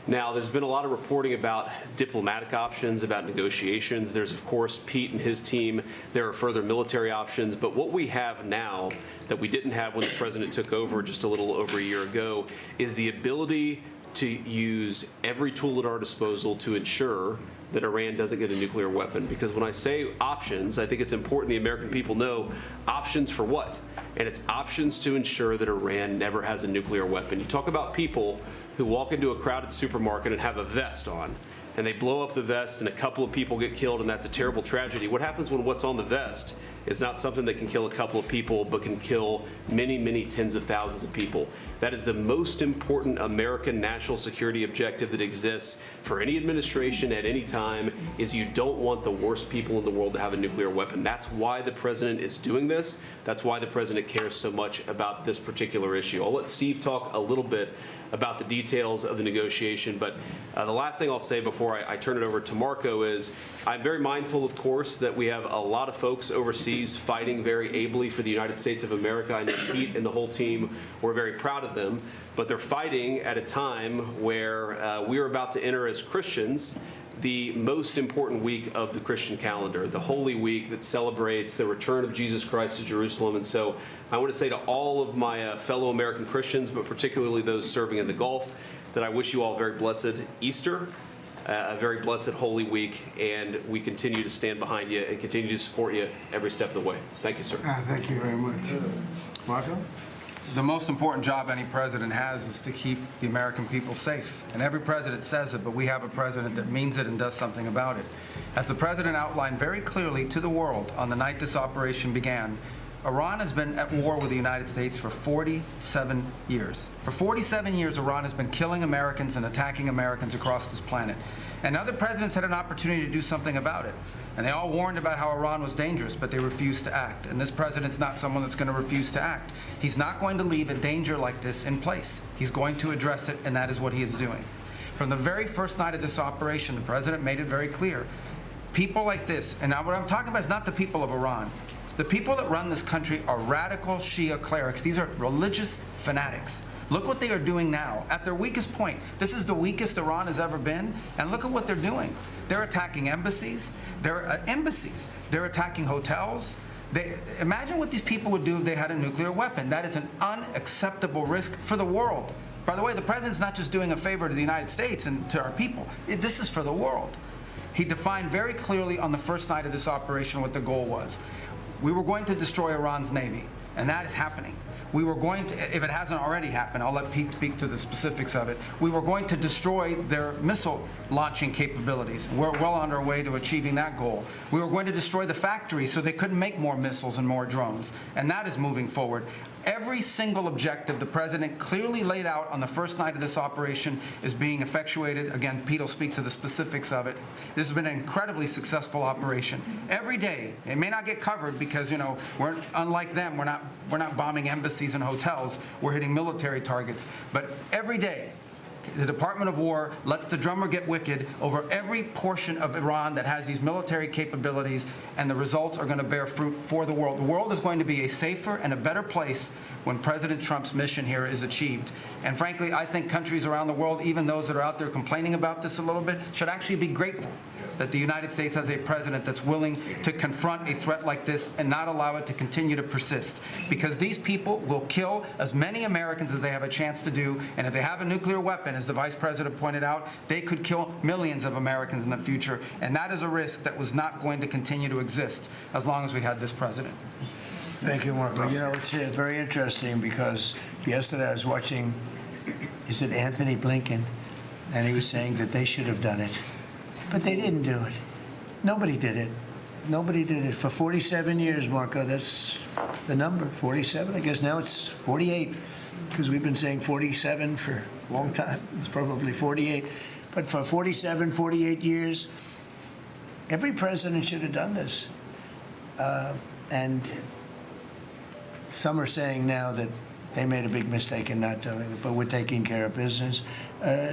Now, there's been a lot of reporting about diplomatic options, about negotiations. There's, of course, Pete and his team. There are further military options. But what we have now that we didn't have when the president took over just a little over a year ago is the ability to use every tool at our disposal to ensure that Iran doesn't get a nuclear weapon. Because when I say options, I think it's important the American people know options for what? And it's options to ensure that Iran never has a nuclear weapon. You talk about people who walk into a crowded supermarket and have a vest on, and they blow up the vest and a couple of people get killed, and that's a terrible tragedy. What happens when what's on the vest is not something that can kill a couple of people, but can kill many, many tens of thousands of people? That is the most important American national security objective that exists for any administration at any time, is you don't want the worst people in the world to have a nuclear weapon. That's why the president is doing this. That's why the president cares so much about this particular issue. I'll let Steve talk a little bit about the details of the negotiation, but the last thing I'll say before I turn it over to Marco is I'm very mindful, of course, that we have a lot of folks overseas fighting very ably for the United States of America. I know Pete and the whole team, we're very proud of them, but they're fighting at a time where we are about to enter as Christians the most important week of the Christian calendar, the Holy Week that celebrates the return of Jesus Christ to Jerusalem. And so I want to say to all of my fellow American Christians, but particularly those serving in the Gulf, that I wish you all a very blessed Easter, a very blessed Holy Week, and we continue to stand behind you and continue to support you every step of the way. Thank you, sir. Thank you very much. Marco? The most important job any president has is to keep the American people safe. And every president says it, but we have a president that means it and does something about it. As the president outlined very clearly to the world on the night this operation began, Iran has been at war with the United States for 47 years. For 47 years, Iran has been killing Americans and attacking Americans across this planet. And other presidents had an opportunity to do something about it. And they all warned about how Iran was dangerous, but they refused to act. And this president's not someone that's going to refuse to act. He's not going to leave a danger like this in place. He's going to address it, and that is what he is doing. From the very first night of this operation, the president made it very clear. People like this, and now what I'm talking about is not the people of Iran. The people that run this country are radical Shia clerics. These are religious fanatics. Look what they are doing now. At their weakest point, this is the weakest Iran has ever been, and look at what they're doing. They're attacking embassies. They're attacking hotels. Imagine what these people would do if they had a nuclear weapon. That is an unacceptable risk for the world. By the way, the president's not just doing a favor to the United States and to our people. This is for the world. He defined very clearly on the first night of this operation what the goal was. We were going to destroy Iran's navy, and that is happening. We were going to, if it hasn't already happened, I'll let Pete speak to the specifics of it. We were going to destroy their missile launching capabilities. We're well on our way to achieving that goal. We were going to destroy the factories so they couldn't make more missiles and more drones. And that is moving forward. Every single objective the president clearly laid out on the first night of this operation is being effectuated. Again, Pete will speak to the specifics of it. This has been an incredibly successful operation. Every day, it may not get covered because, we're unlike them. We're not bombing embassies and hotels. We're hitting military targets. But every day, the Department of War lets the drummer get wicked over every portion of Iran that has these military capabilities, and the results are going to bear fruit for the world. The world is going to be a safer and a better place when President Trump's mission here is achieved. And frankly, I think countries around the world, even those that are out there complaining about this a little bit, should actually be grateful that the United States has a president that's willing to confront a threat like this and not allow it to continue to persist. Because these people will kill as many Americans as they have a chance to do, and if they have a nuclear weapon, as the Vice President pointed out, they could kill millions of Americans in the future, and that is a risk that was not going to continue to exist as long as we had this president. Thank you, Marco. It's very interesting because yesterday I was watching, is it Anthony Blinken? and he was saying that they should have done it. But they didn't do it. Nobody did it. Nobody did it. For 47 years, Marco, that's the number, 47. I guess now it's 48, because we've been saying 47 for a long time. It's probably 48. But for 47, 48 years, every president should have done this. And some are saying now that they made a big mistake in not doing it, but we're taking care of business.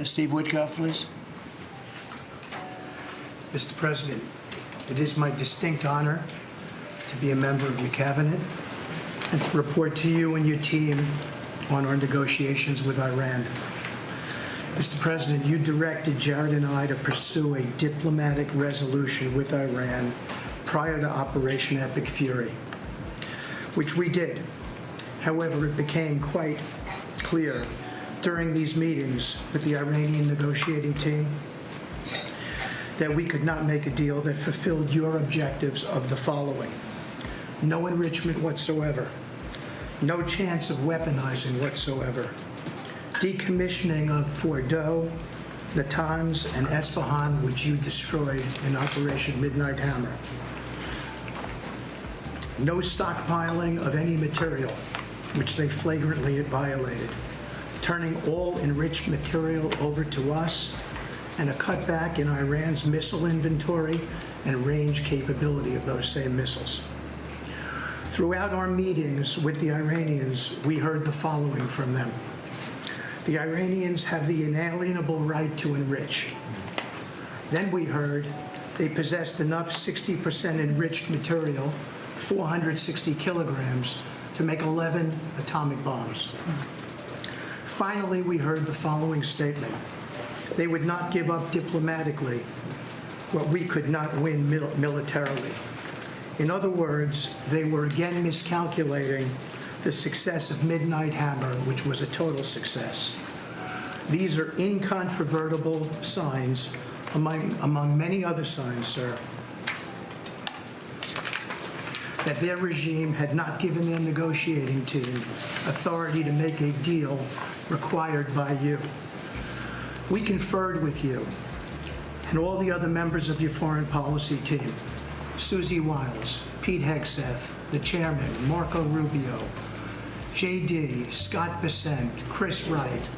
Steve Witkoff, please. Mr. President, it is my distinct honor to be a member of your cabinet and to report to you and your team on our negotiations with Iran. Mr. President, you directed Jared and I to pursue a diplomatic resolution with Iran prior to Operation Epic Fury, which we did. However, it became quite clear during these meetings with the Iranian negotiating team that we could not make a deal that fulfilled your objectives of the following: no enrichment whatsoever, no chance of weaponizing whatsoever, decommissioning of Fordow, Natanz, and Esfahan, which you destroyed in Operation Midnight Hammer, no stockpiling of any material, which they flagrantly violated, turning all enriched material over to us, and a cutback in Iran's missile inventory and range capability of those same missiles. Throughout our meetings with the Iranians, we heard the following from them. The Iranians have the inalienable right to enrich. Then we heard they possessed enough 60% enriched material, 460 kilograms, to make 11 atomic bombs. Finally, we heard the following statement. They would not give up diplomatically what we could not win militarily. In other words, they were again miscalculating the success of Midnight Hammer, which was a total success. These are incontrovertible signs, among many other signs, sir, that their regime had not given their negotiating team authority to make a deal required by you. We conferred with you and all the other members of your foreign policy team, Susie Wiles, Pete Hegseth, the chairman, Marco Rubio, JD, Scott Bessent, Chris Wright,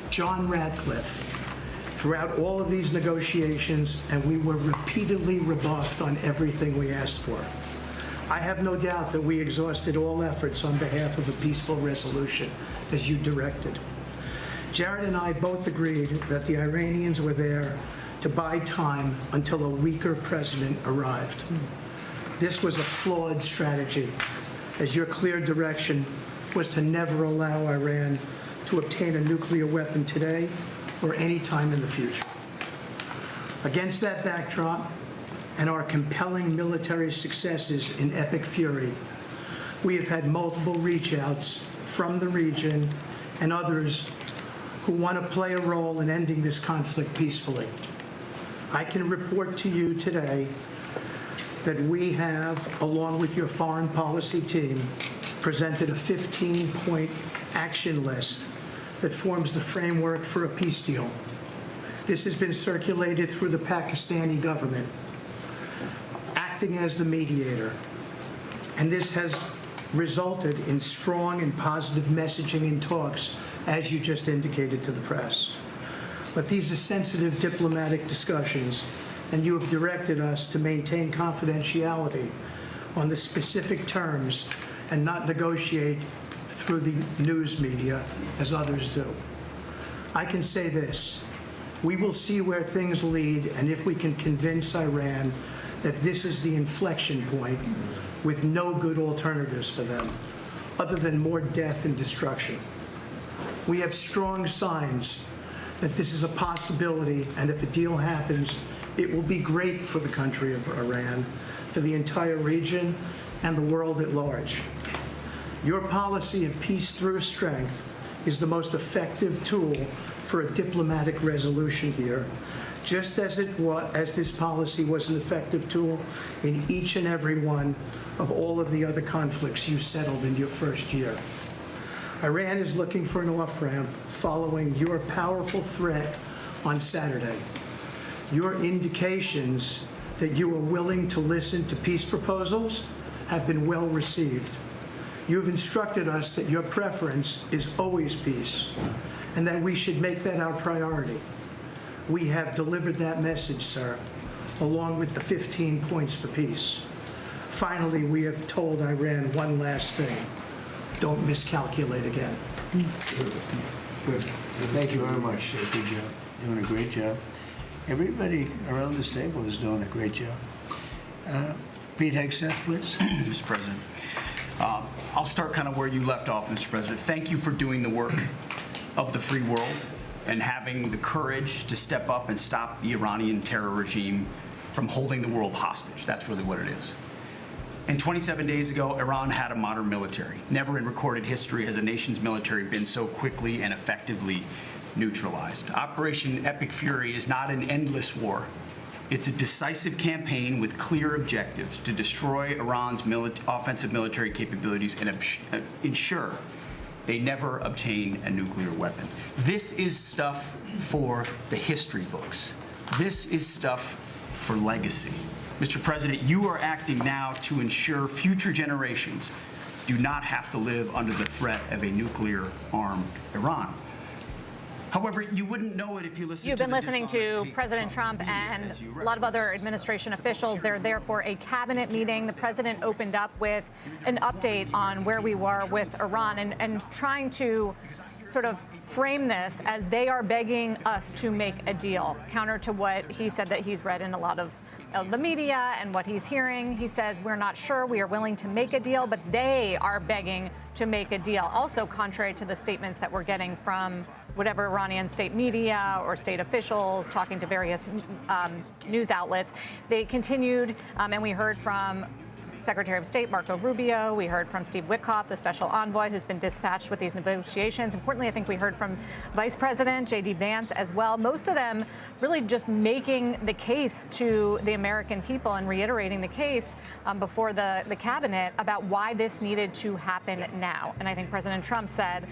John Radcliffe, throughout all of these negotiations, and we were repeatedly rebuffed on everything we asked for. I have no doubt that we exhausted all efforts on behalf of a peaceful resolution, as you directed. Jared and I both agreed that the Iranians were there to buy time until a weaker president arrived. This was a flawed strategy, as your clear direction was to never allow Iran to obtain a nuclear weapon today or any time in the future. Against that backdrop and our compelling military successes in Epic Fury, we have had multiple reach-outs from the region and others who want to play a role in ending this conflict peacefully. I can report to you today that we have, along with your foreign policy team, presented a 15-point action list that forms the framework for a peace deal. This has been circulated through the Pakistani government, acting as the mediator, and this has resulted in strong and positive messaging in talks, as you just indicated to the press. But these are sensitive diplomatic discussions, and you have directed us to maintain confidentiality on the specific terms and not negotiate through the news media as others do. I can say this: we will see where things lead, and if we can convince Iran that this is the inflection point with no good alternatives for them, other than more death and destruction. We have strong signs that this is a possibility, and if a deal happens, it will be great for the country of Iran, for the entire region, and the world at large. Your policy of peace through strength is the most effective tool for a diplomatic resolution here, just as this policy was an effective tool in each and every one of all of the other conflicts you settled in your first year. Iran is looking for an off-ramp following your powerful threat on Saturday. Your indications that you are willing to listen to peace proposals have been well received. You've instructed us that your preference is always peace, and that we should make that our priority. We have delivered that message, sir, along with the 15 points for peace. Finally, we have told Iran one last thing. Don't miscalculate again. Good. Thank you very much. Good job. Doing a great job. Everybody around this table is doing a great job. Pete Hegseth, please. Mr. President. I'll start kind of where you left off, Mr. President. Thank you for doing the work of the free world and having the courage to step up and stop the Iranian terror regime from holding the world hostage. That's really what it is. And 27 days ago, Iran had a modern military. Never in recorded history has a nation's military been so quickly and effectively neutralized. Operation Epic Fury is not an endless war. It's a decisive campaign with clear objectives to destroy Iran's offensive military capabilities and ensure they never obtain a nuclear weapon. This is stuff for the history books. This is stuff for legacy. Mr. President, you are acting now to ensure future generations do not have to live under the threat of a nuclear-armed Iran. However, you wouldn't know it if you listened to the You've been listening to President Trump and a lot of other administration officials. They're there for a cabinet meeting. The president opened up with an update on where we were with Iran and trying to sort of frame this as they are begging us to make a deal, counter to what he said that he's read in a lot of the media and what he's hearing. He says, we're not sure, we are willing to make a deal, but they are begging to make a deal. Also contrary to the statements that we're getting from whatever Iranian state media or state officials talking to various news outlets. They continued, and we heard from Secretary of State Marco Rubio. We heard from Steve Witkoff, the special envoy who's been dispatched with these negotiations. Importantly, I think we heard from Vice President J.D. Vance as well. Most of them really just making the case to the American people and reiterating the case before the cabinet about why this needed to happen now. And I think President Trump said,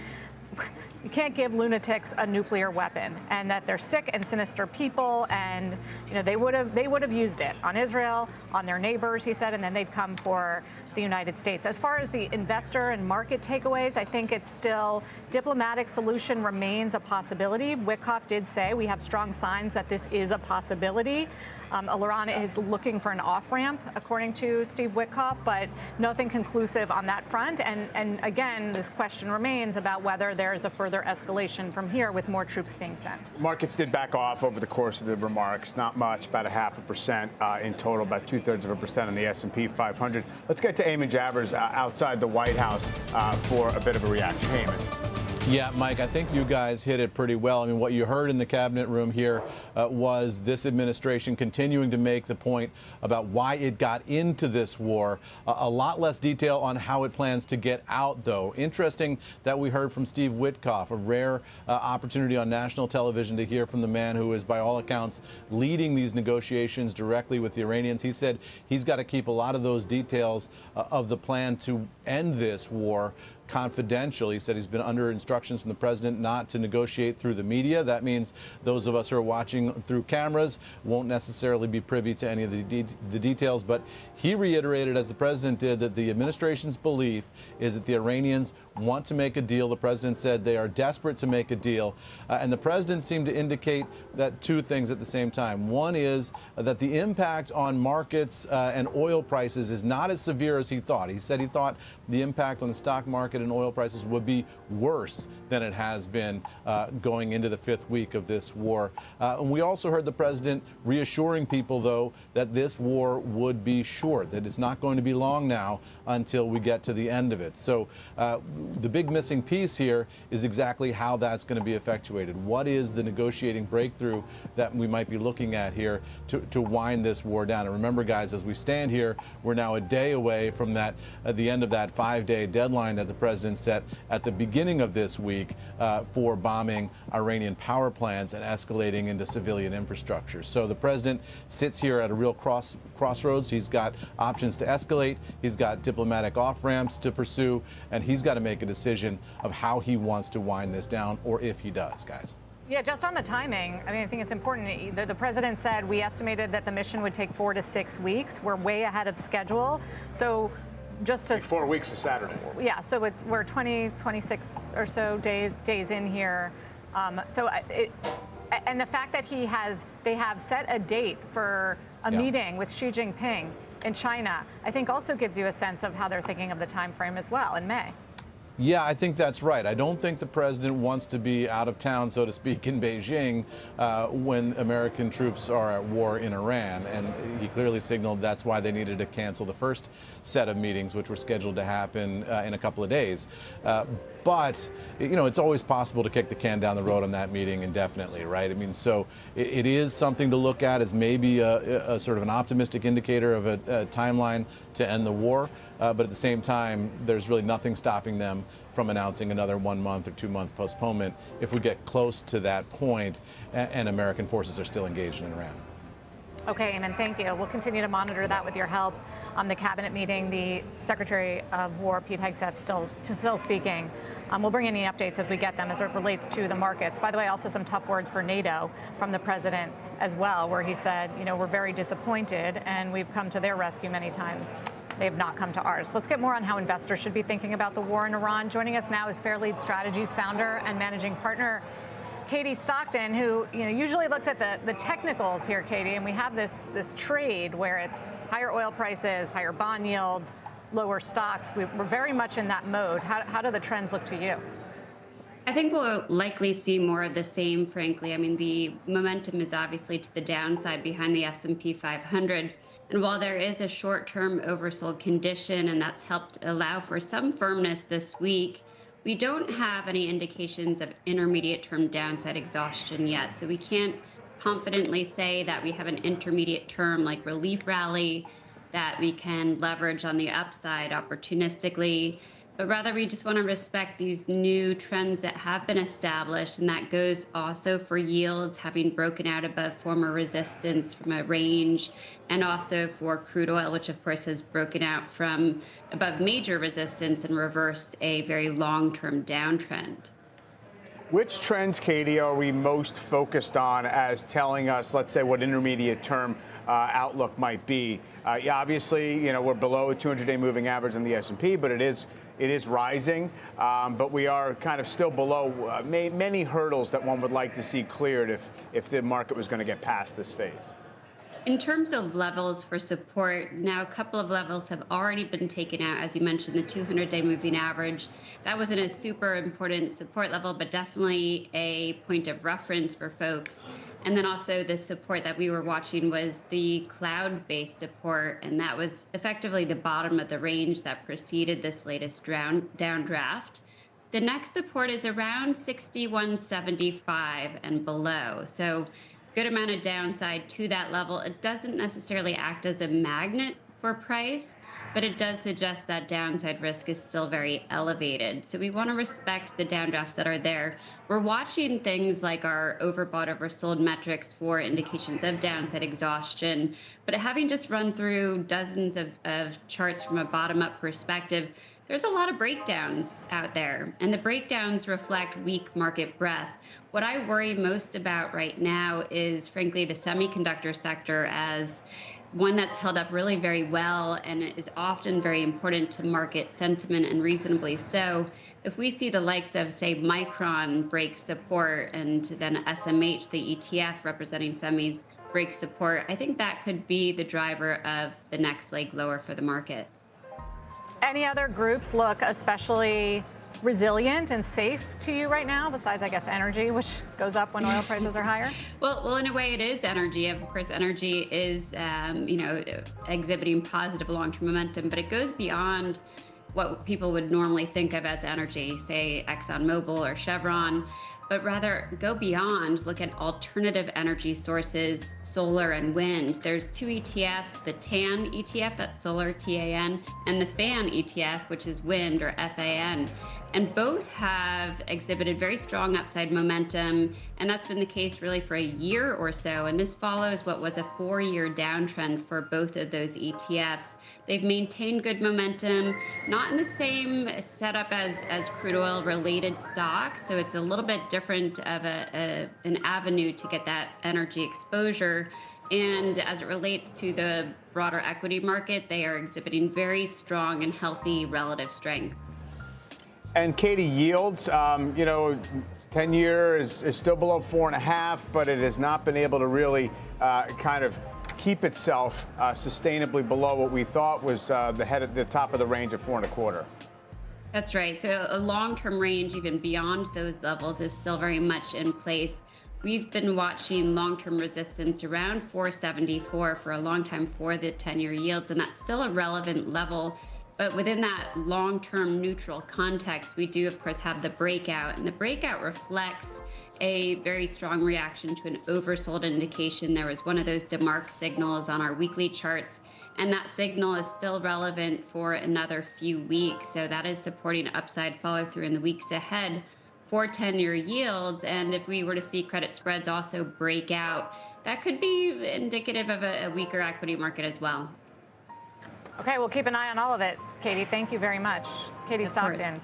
you can't give lunatics a nuclear weapon, and that they're sick and sinister people, and they would have used it on Israel, on their neighbors, he said, and then they'd come for the United States. As far as the investor and market takeaways, I think it's still diplomatic solution remains a possibility. Witkoff did say we have strong signs that this is a possibility. Iran is looking for an off-ramp, according to Steve Witkoff, but nothing conclusive on that front. And again, this question remains about whether there is a further escalation from here with more troops being sent. Markets did back off over the course of the remarks. Not much, about 0.5% in total, about 2/3% on the S&P 500. Let's get to Eamon Javers outside the White House for a bit of a reaction. Hey, Eamon. Yeah, Mike, I think you guys hit it pretty well. I mean, what you heard in the cabinet room here was this administration continuing to make the point about why it got into this war. A lot less detail on how it plans to get out, though. Interesting that we heard from Steve Witkoff, a rare opportunity on national television to hear from the man who is, by all accounts, leading these negotiations directly with the Iranians. He said he's got to keep a lot of those details of the plan to end this war confidential. He said he's been under instructions from the president not to negotiate through the media. That means those of us who are watching through cameras won't necessarily be privy to any of the details. But he reiterated, as the president did, that the administration's belief is that the Iranians want to make a deal. The president said they are desperate to make a deal. And the president seemed to indicate that two things at the same time. One is that the impact on markets and oil prices is not as severe as he thought. He said he thought the impact on the stock market and oil prices would be worse than it has been going into the fifth week of this war. And we also heard the president reassuring people, though, that this war would be short, that it's not going to be long now until we get to the end of it. So the big missing piece here is exactly how that's going to be effectuated. What is the negotiating breakthrough that we might be looking at here to wind this war down? And remember, guys, as we stand here, we're now a day away from that the end of that 5-day deadline that the president set at the beginning of this week for bombing Iranian power plants and escalating into civilian infrastructure. So the president sits here at a real crossroads. He's got options to escalate. He's got diplomatic off-ramps to pursue, and he's got to make a decision of how he wants to wind this down, or if he does, guys. Yeah, just on the timing, I mean, I think it's important. The president said we estimated that the mission would take 4 to 6 weeks. We're way ahead of schedule. So just to 4 weeks to Saturday. Yeah, so we're 26 or so days in here. And the fact that they have set a date for a meeting with Xi Jinping in China, I think also gives you a sense of how they're thinking of the time frame as well in May. Yeah, I think that's right. I don't think the president wants to be out of town, so to speak, in Beijing when American troops are at war in Iran. And he clearly signaled that's why they needed to cancel the first set of meetings, which were scheduled to happen in a couple of days. But, you know, it's always possible to kick the can down the road on that meeting indefinitely, right? I mean, so it is something to look at as maybe a sort of an optimistic indicator of a timeline to end the war. But at the same time, there's really nothing stopping them from announcing another 1 month or 2 month postponement if we get close to that point and American forces are still engaged in Iran. Okay, Eamon, thank you. We'll continue to monitor that with your help. On the cabinet meeting, the Secretary of War, Pete Hegseth, still speaking. We'll bring any updates as we get them as it relates to the markets. By the way, also some tough words for NATO from the president as well, where he said, you know, we're very disappointed and we've come to their rescue many times. They have not come to ours. Let's get more on how investors should be thinking about the war in Iran. Joining us now is Fairlead Strategies founder and managing partner, Katie Stockton, who usually looks at the technicals here, Katie, and we have this trade where it's higher oil prices, higher bond yields, lower stocks. We're very much in that mode. How do the trends look to you? I think we'll likely see more of the same, frankly. I mean, the momentum is obviously to the downside behind the S&P 500. And while there is a short-term oversold condition, and that's helped allow for some firmness this week, we don't have any indications of intermediate-term downside exhaustion yet. So we can't confidently say that we have an intermediate-term like relief rally that we can leverage on the upside opportunistically. But rather, we just want to respect these new trends that have been established, and that goes also for yields having broken out above former resistance from a range, and also for crude oil, which of course has broken out from above major resistance and reversed a very long-term downtrend. Which trends, Katie, are we most focused on as telling us, let's say, what intermediate-term outlook might be? Obviously, we're below a 200-day moving average in the S&P, but it is rising. But we are kind of still below many hurdles that one would like to see cleared if the market was going to get past this phase. In terms of levels for support, now a couple of levels have already been taken out. As you mentioned, the 200-day moving average. That wasn't a super important support level, but definitely a point of reference for folks. And then also the support that we were watching was the cloud-based support, and that was effectively the bottom of the range that preceded this latest downdraft. The next support is around 61.75 and below. So good amount of downside to that level. It doesn't necessarily act as a magnet for price, but it does suggest that downside risk is still very elevated. So we want to respect the downdrafts that are there. We're watching things like our overbought, oversold metrics for indications of downside exhaustion. But having just run through dozens of charts from a bottom-up perspective, there's a lot of breakdowns out there, and the breakdowns reflect weak market breadth. What I worry most about right now is, frankly, the semiconductor sector as one that's held up really very well and is often very important to market sentiment, and reasonably so. If we see the likes of, say, Micron break support and then SMH, the ETF representing semis, break support, I think that could be the driver of the next leg lower for the market. Any other groups look especially resilient and safe to you right now, besides, I guess, energy, which goes up when oil prices are higher? Well, in a way, it is energy. Of course, energy is, exhibiting positive long-term momentum, but it goes beyond what people would normally think of as energy, say ExxonMobil or Chevron, but rather go beyond, look at alternative energy sources, solar and wind. There's two ETFs, the TAN ETF, that's solar, TAN, and the FAN ETF, which is wind, or FAN. And both have exhibited very strong upside momentum, and that's been the case really for a year or so. And this follows what was a 4-year downtrend for both of those ETFs. They've maintained good momentum, not in the same setup as crude oil related stocks. So it's a little bit different of an avenue to get that energy exposure. And as it relates to the broader equity market, they are exhibiting very strong and healthy relative strength. And Katie, yields, 10-year is still below 4.5, but it has not been able to really kind of keep itself sustainably below what we thought was the top of the range of 4.25. That's right. So a long-term range, even beyond those levels, is still very much in place. We've been watching long-term resistance around 474 for a long time for the 10-year yields, and that's still a relevant level. But within that long-term neutral context, we do, of course, have the breakout. And the breakout reflects a very strong reaction to an oversold indication. There was one of those DeMark signals on our weekly charts, and that signal is still relevant for another few weeks. So that is supporting upside follow-through in the weeks ahead for 10-year yields. And if we were to see credit spreads also break out, that could be indicative of a weaker equity market as well. Okay, we'll keep an eye on all of it. Katie, thank you very much. Katie Stockton.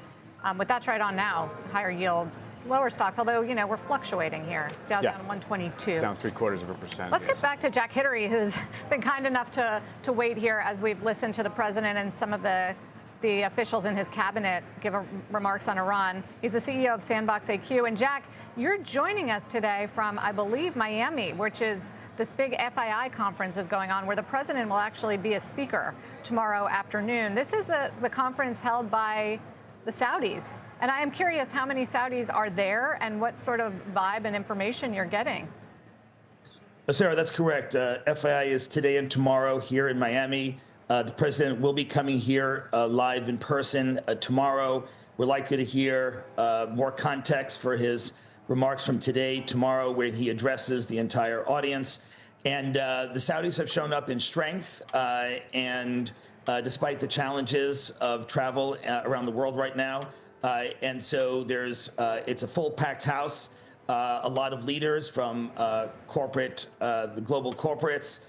With that trade on now, higher yields, lower stocks, although, we're fluctuating here. Dow's down 122. Down 0.75%. Let's get back to Jack Hittery, who's been kind enough to wait here as we've listened to the president and some of the officials in his cabinet give remarks on Iran. He's the CEO of Sandbox AQ. And Jack, you're joining us today from, I believe, Miami, which is this big FII conference is going on where the president will actually be a speaker tomorrow afternoon. This is the conference held by the Saudis. And I am curious how many Saudis are there and what sort of vibe and information you're getting. Sarah, that's correct. FII is today and tomorrow here in Miami. The president will be coming here live in person tomorrow. We're likely to hear more context for his remarks from today, tomorrow, where he addresses the entire audience. And the Saudis have shown up in strength, and despite the challenges of travel around the world right now. And so it's a full packed house, a lot of leaders from the global corporates,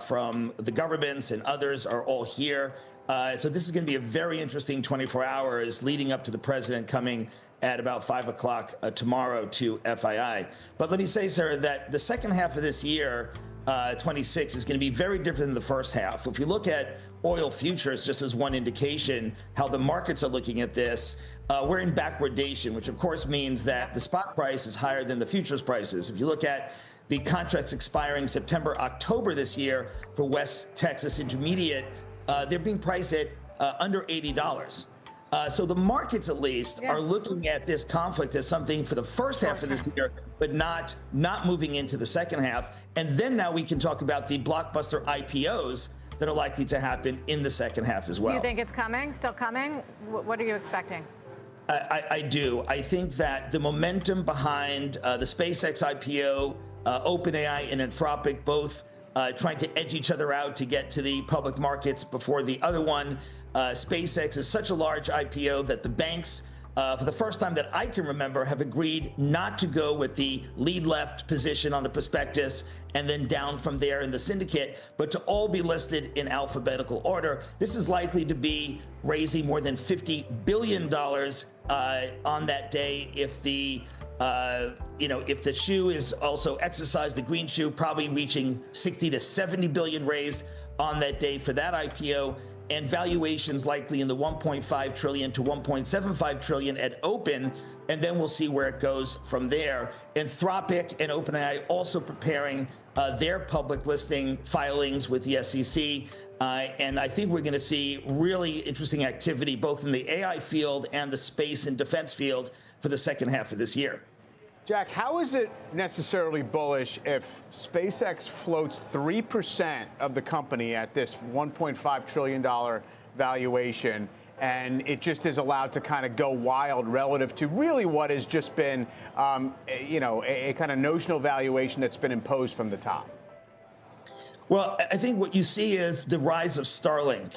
from the governments and others are all here. So this is going to be a very interesting 24 hours leading up to the president coming at about 5 o'clock tomorrow to FII. But let me say, Sarah, that the second half of this year, 26, is going to be very different than the first half. If you look at oil futures, just as one indication, how the markets are looking at this, we're in backwardation, which of course means that the spot price is higher than the futures prices. If you look at the contracts expiring September, October this year for West Texas Intermediate, they're being priced at under $80. So the markets, at least, are looking at this conflict as something for the first half of this year, but not moving into the second half. And then now we can talk about the blockbuster IPOs that are likely to happen in the second half as well. You think it's coming? Still coming? What are you expecting? I do. I think that the momentum behind the SpaceX IPO, OpenAI and Anthropic both trying to edge each other out to get to the public markets before the other one. SpaceX is such a large IPO that the banks, for the first time that I can remember, have agreed not to go with the lead left position on the prospectus and then down from there in the syndicate, but to all be listed in alphabetical order. This is likely to be raising more than $50 billion on that day if the if the shoe is also exercised, the green shoe, probably reaching 60 to 70 billion raised on that day for that IPO. And valuations likely in the 1.5 trillion to 1.75 trillion at open, and then we'll see where it goes from there. Anthropic and OpenAI also preparing their public listing filings with the SEC, and I think we're going to see really interesting activity both in the AI field and the space and defense field for the second half of this year. Jack, how is it necessarily bullish if SpaceX floats 3% of the company at this $1.5 trillion valuation, and it just is allowed to kind of go wild relative to really what has just been, a kind of notional valuation that's been imposed from the top? Well, I think what you see is the rise of Starlink.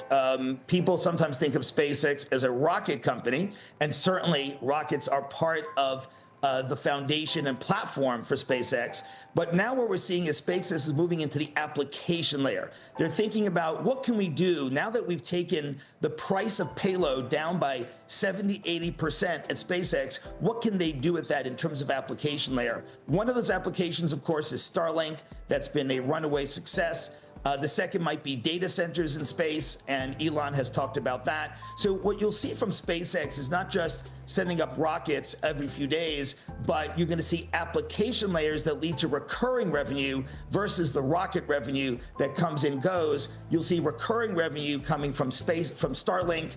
People sometimes think of SpaceX as a rocket company, and certainly rockets are part of the foundation and platform for SpaceX. But now what we're seeing is SpaceX is moving into the application layer. They're thinking about what can we do now that we've taken the price of payload down by 70, 80% at SpaceX, what can they do with that in terms of application layer? One of those applications, of course, is Starlink. That's been a runaway success. The second might be data centers in space, and Elon has talked about that. So what you'll see from SpaceX is not just sending up rockets every few days, but you're going to see application layers that lead to recurring revenue versus the rocket revenue that comes and goes. You'll see recurring revenue coming from space, from Starlink,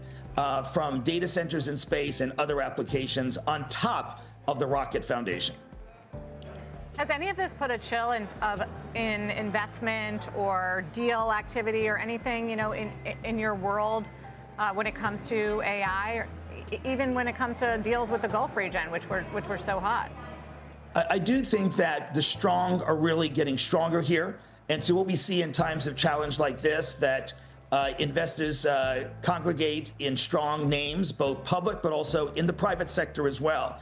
from data centers in space and other applications on top of the rocket foundation. Has any of this put a chill in investment or deal activity or anything, in your world when it comes to AI, or even when it comes to deals with the Gulf region, which were so hot? I do think that the strong are really getting stronger here. And so what we see in times of challenge like this, that investors congregate in strong names, both public but also in the private sector as well.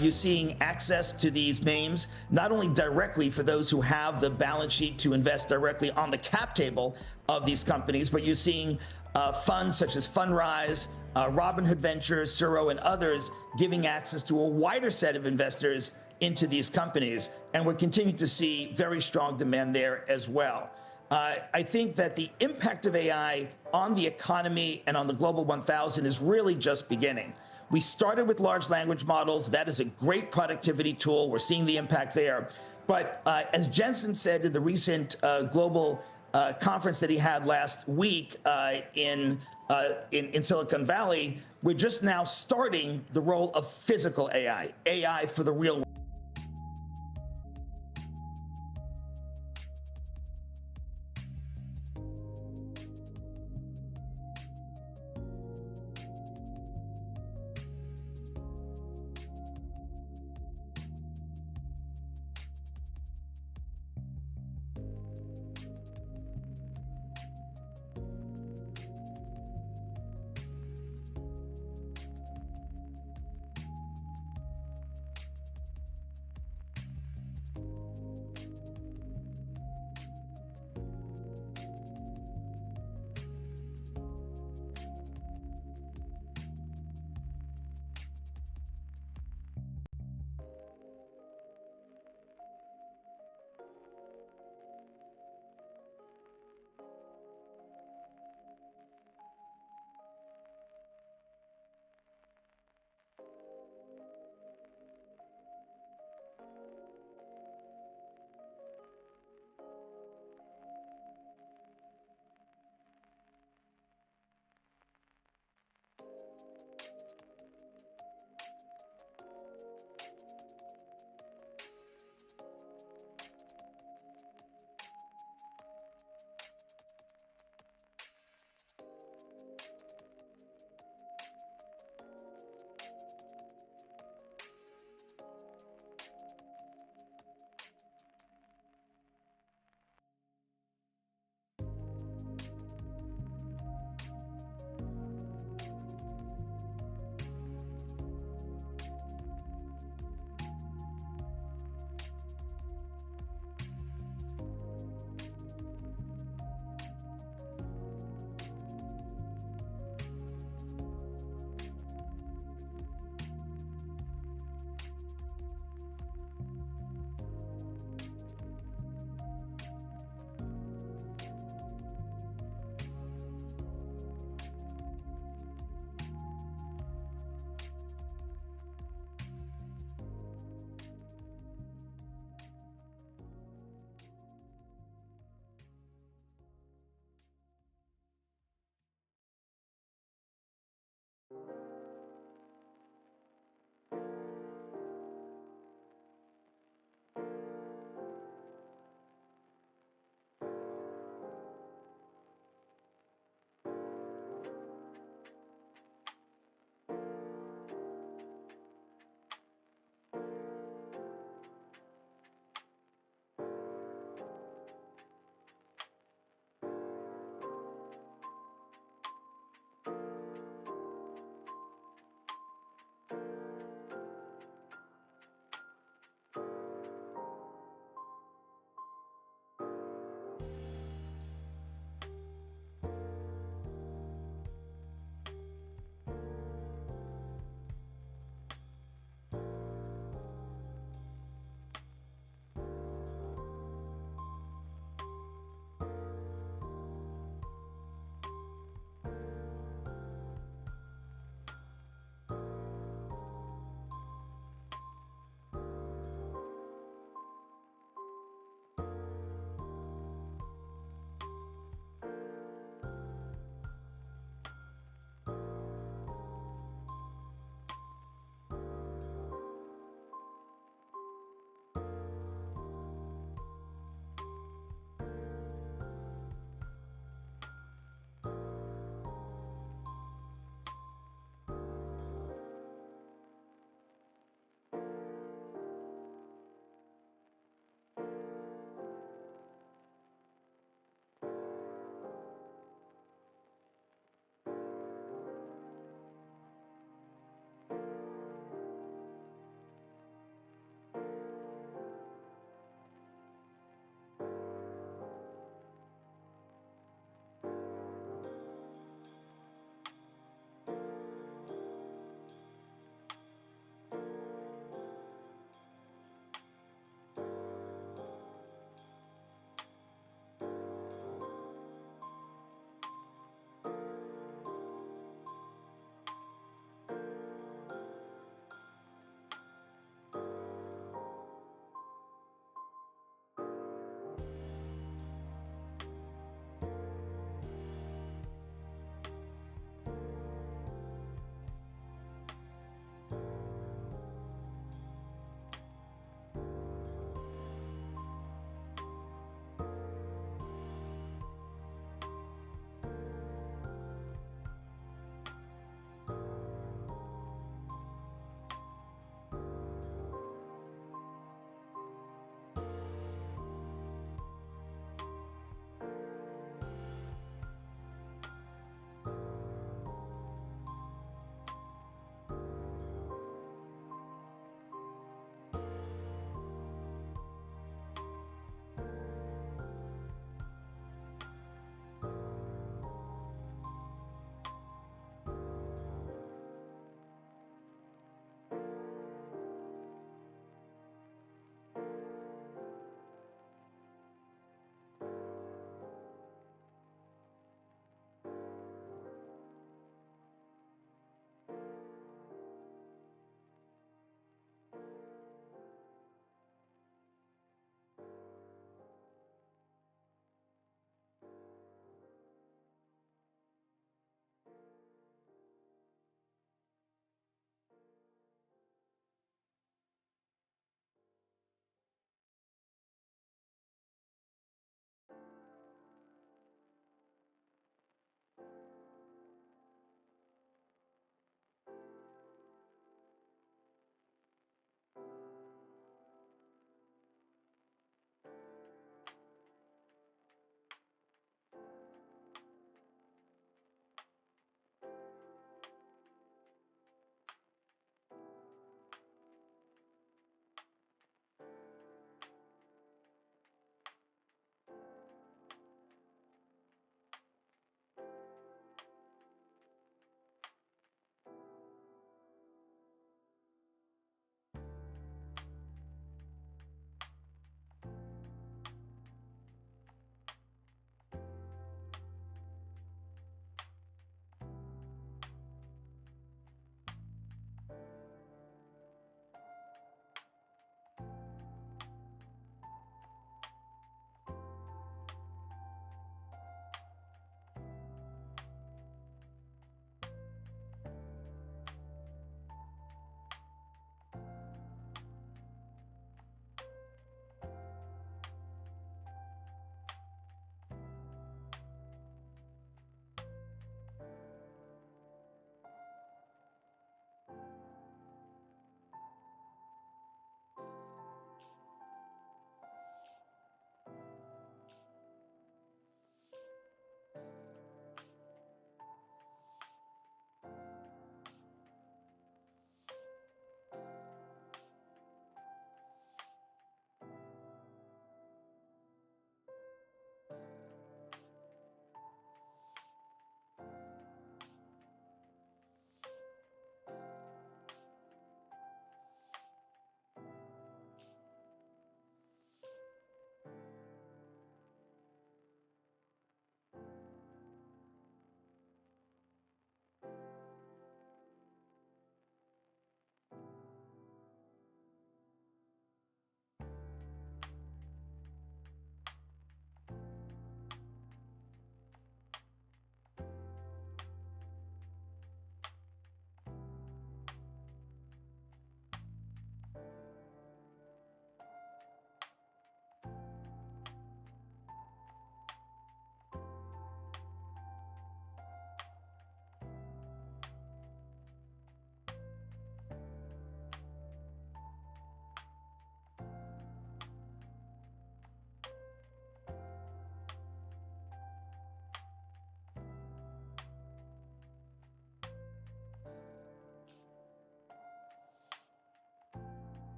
You're seeing access to these names, not only directly for those who have the balance sheet to invest directly on the cap table of these companies, but you're seeing funds such as Fundrise, Robinhood Ventures, Suro, and others giving access to a wider set of investors into these companies. And we're continuing to see very strong demand there as well. I think that the impact of AI on the economy and on the Global 1000 is really just beginning. We started with large language models. That is a great productivity tool. We're seeing the impact there. But as Jensen said in the recent global conference that he had last week in Silicon Valley, we're just now starting the role of physical AI, AI for the real world.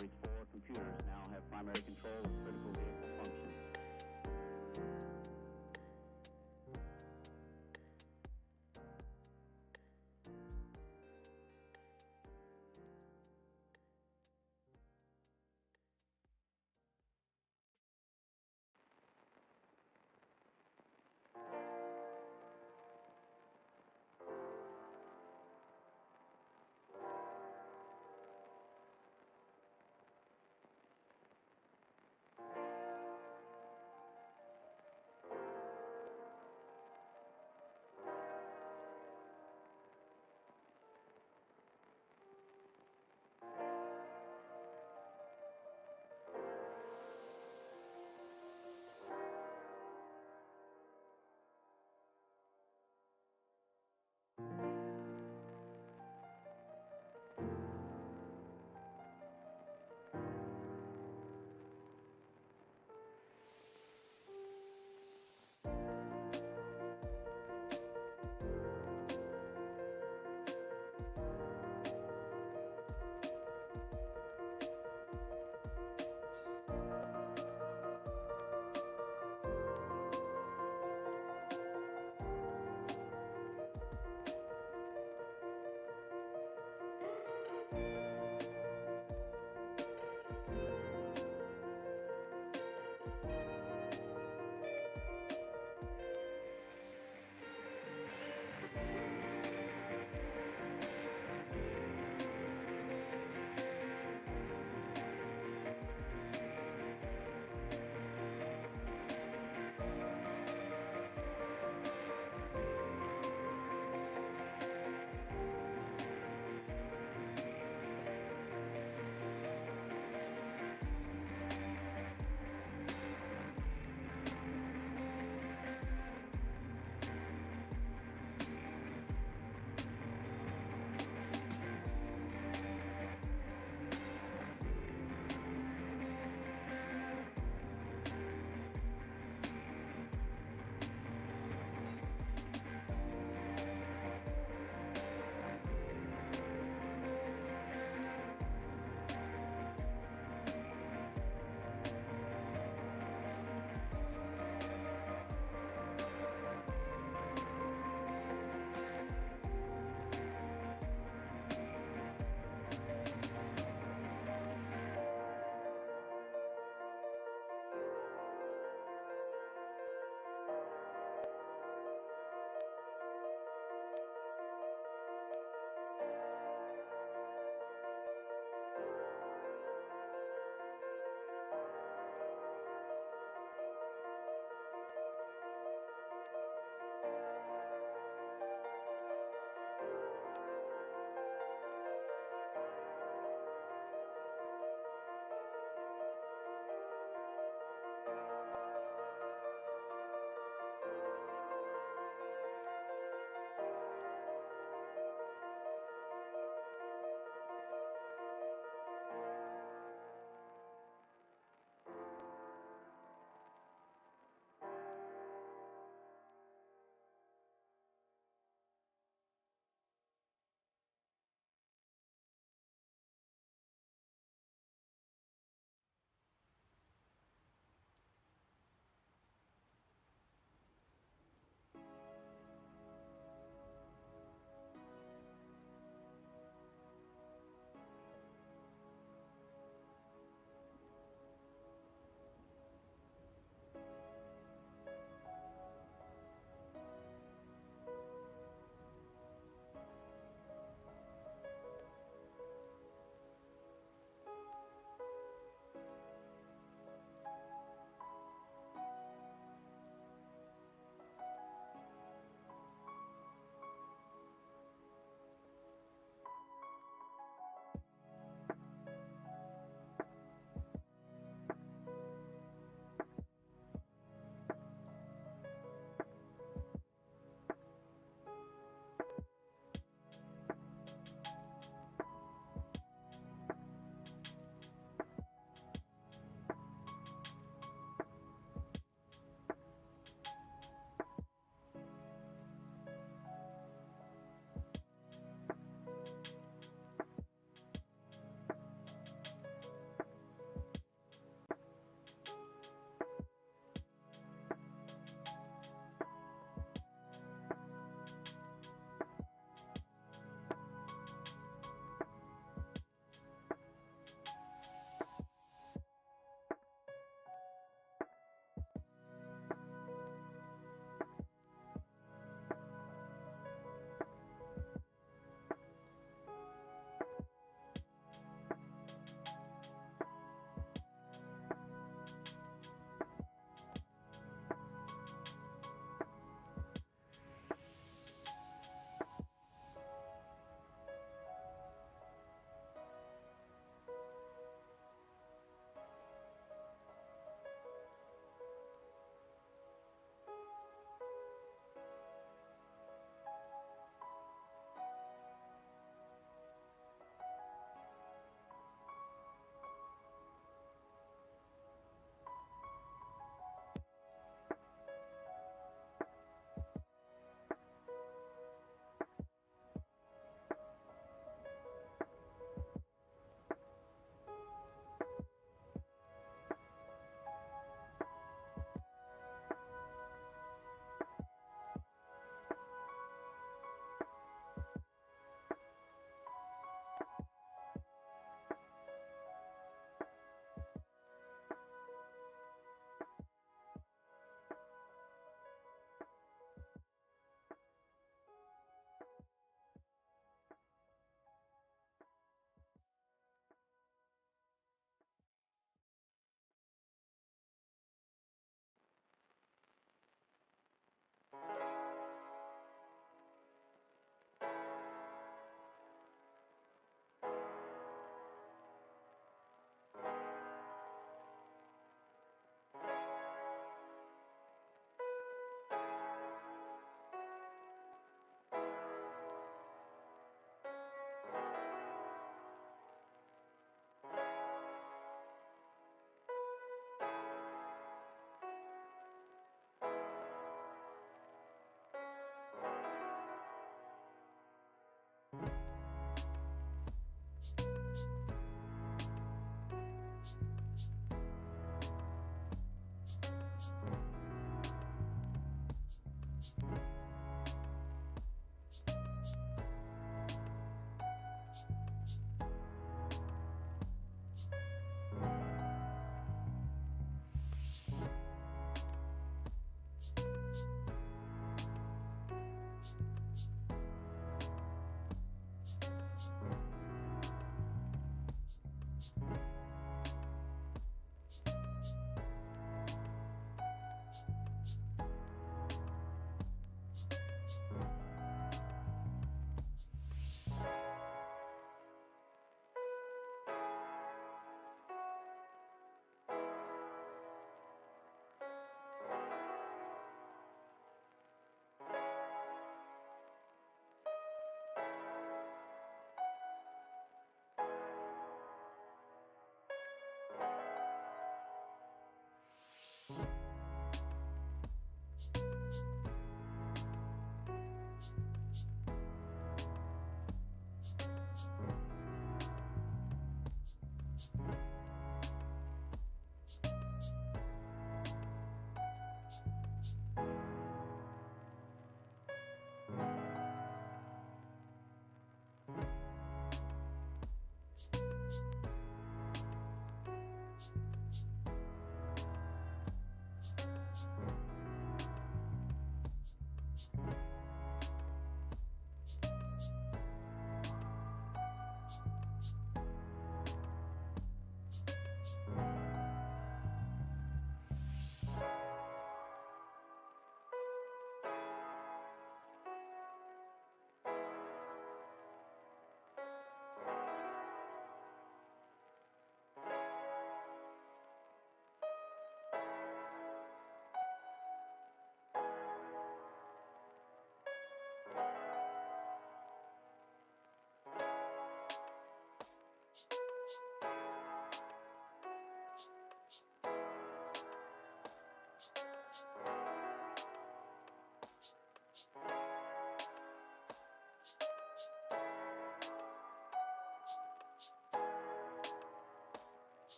every 4 computers now have primary control of critical vehicle functions.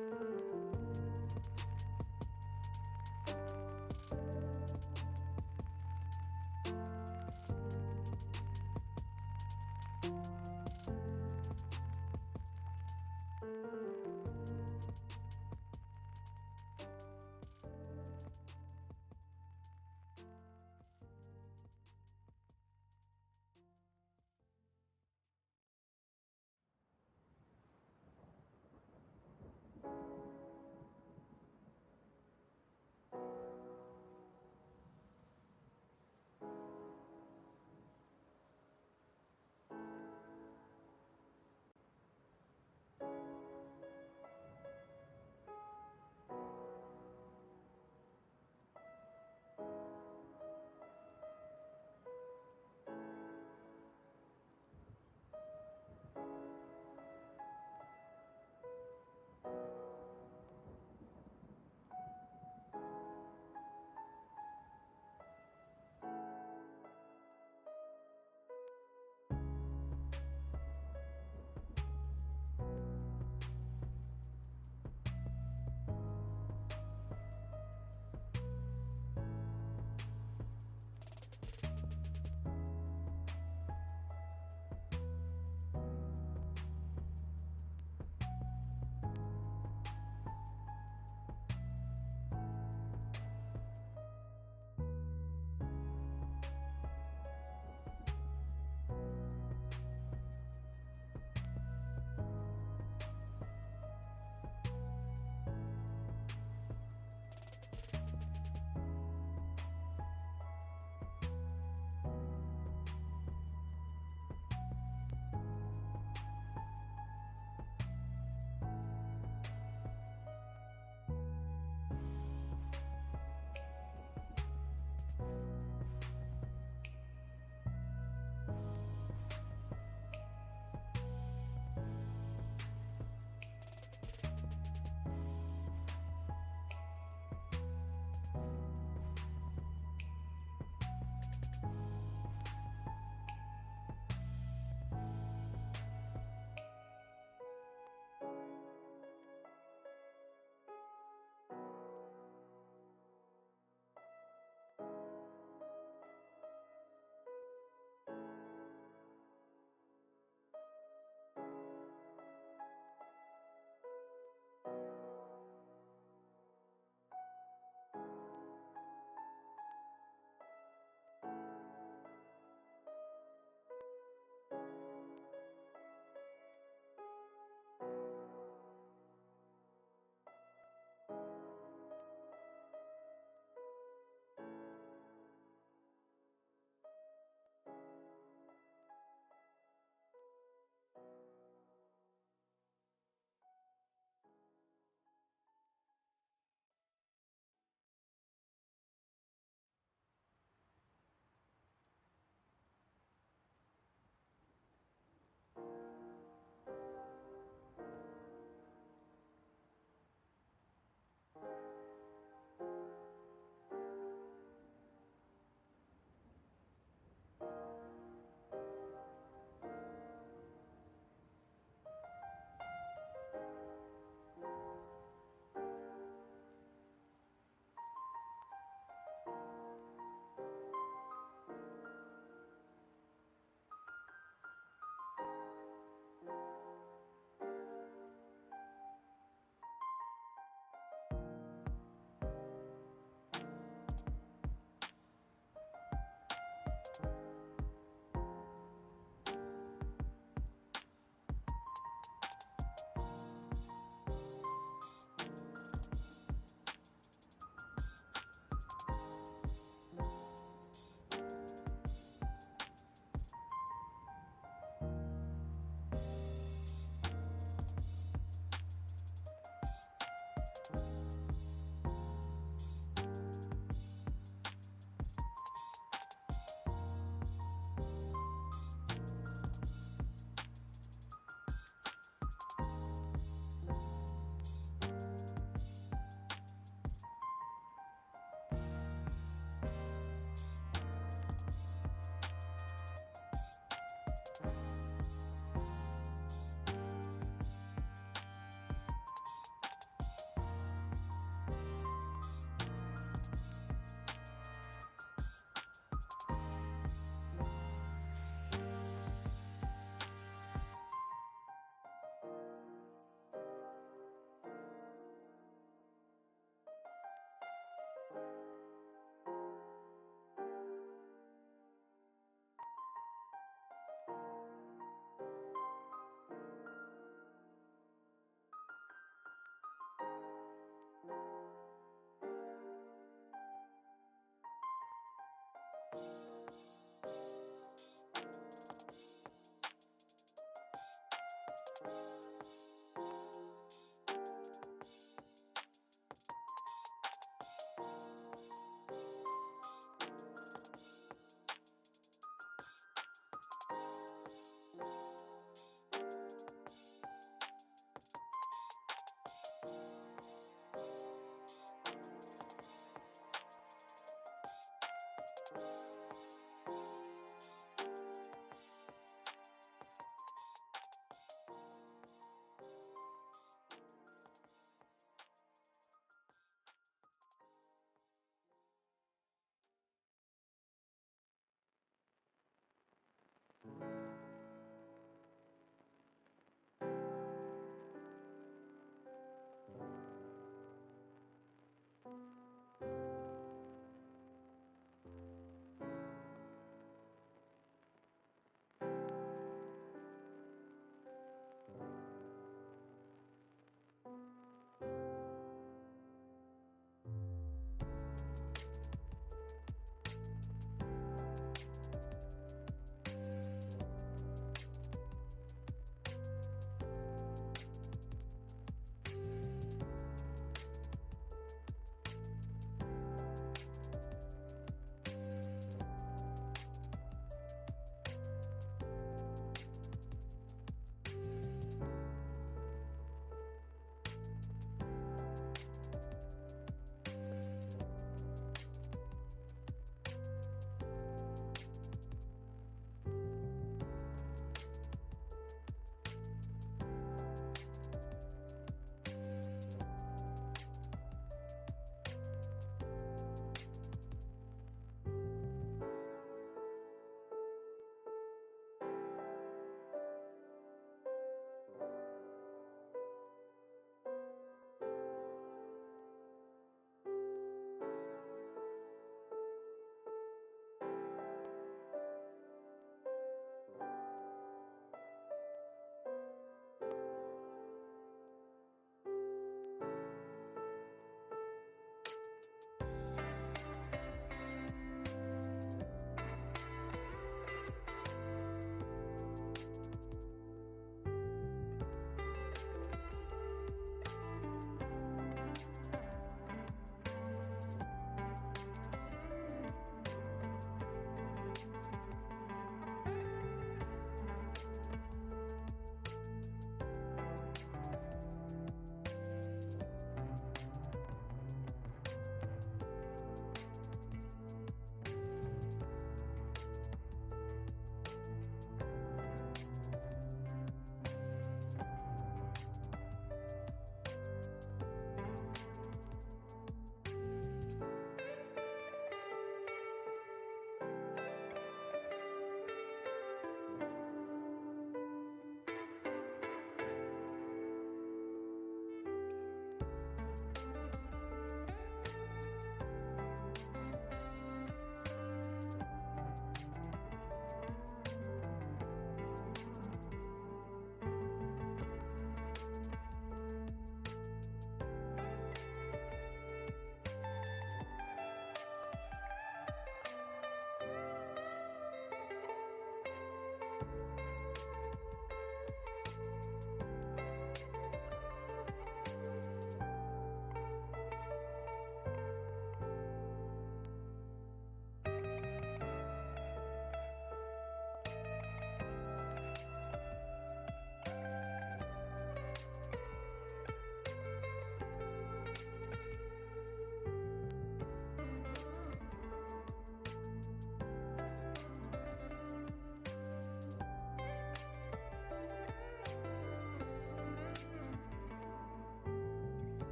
you.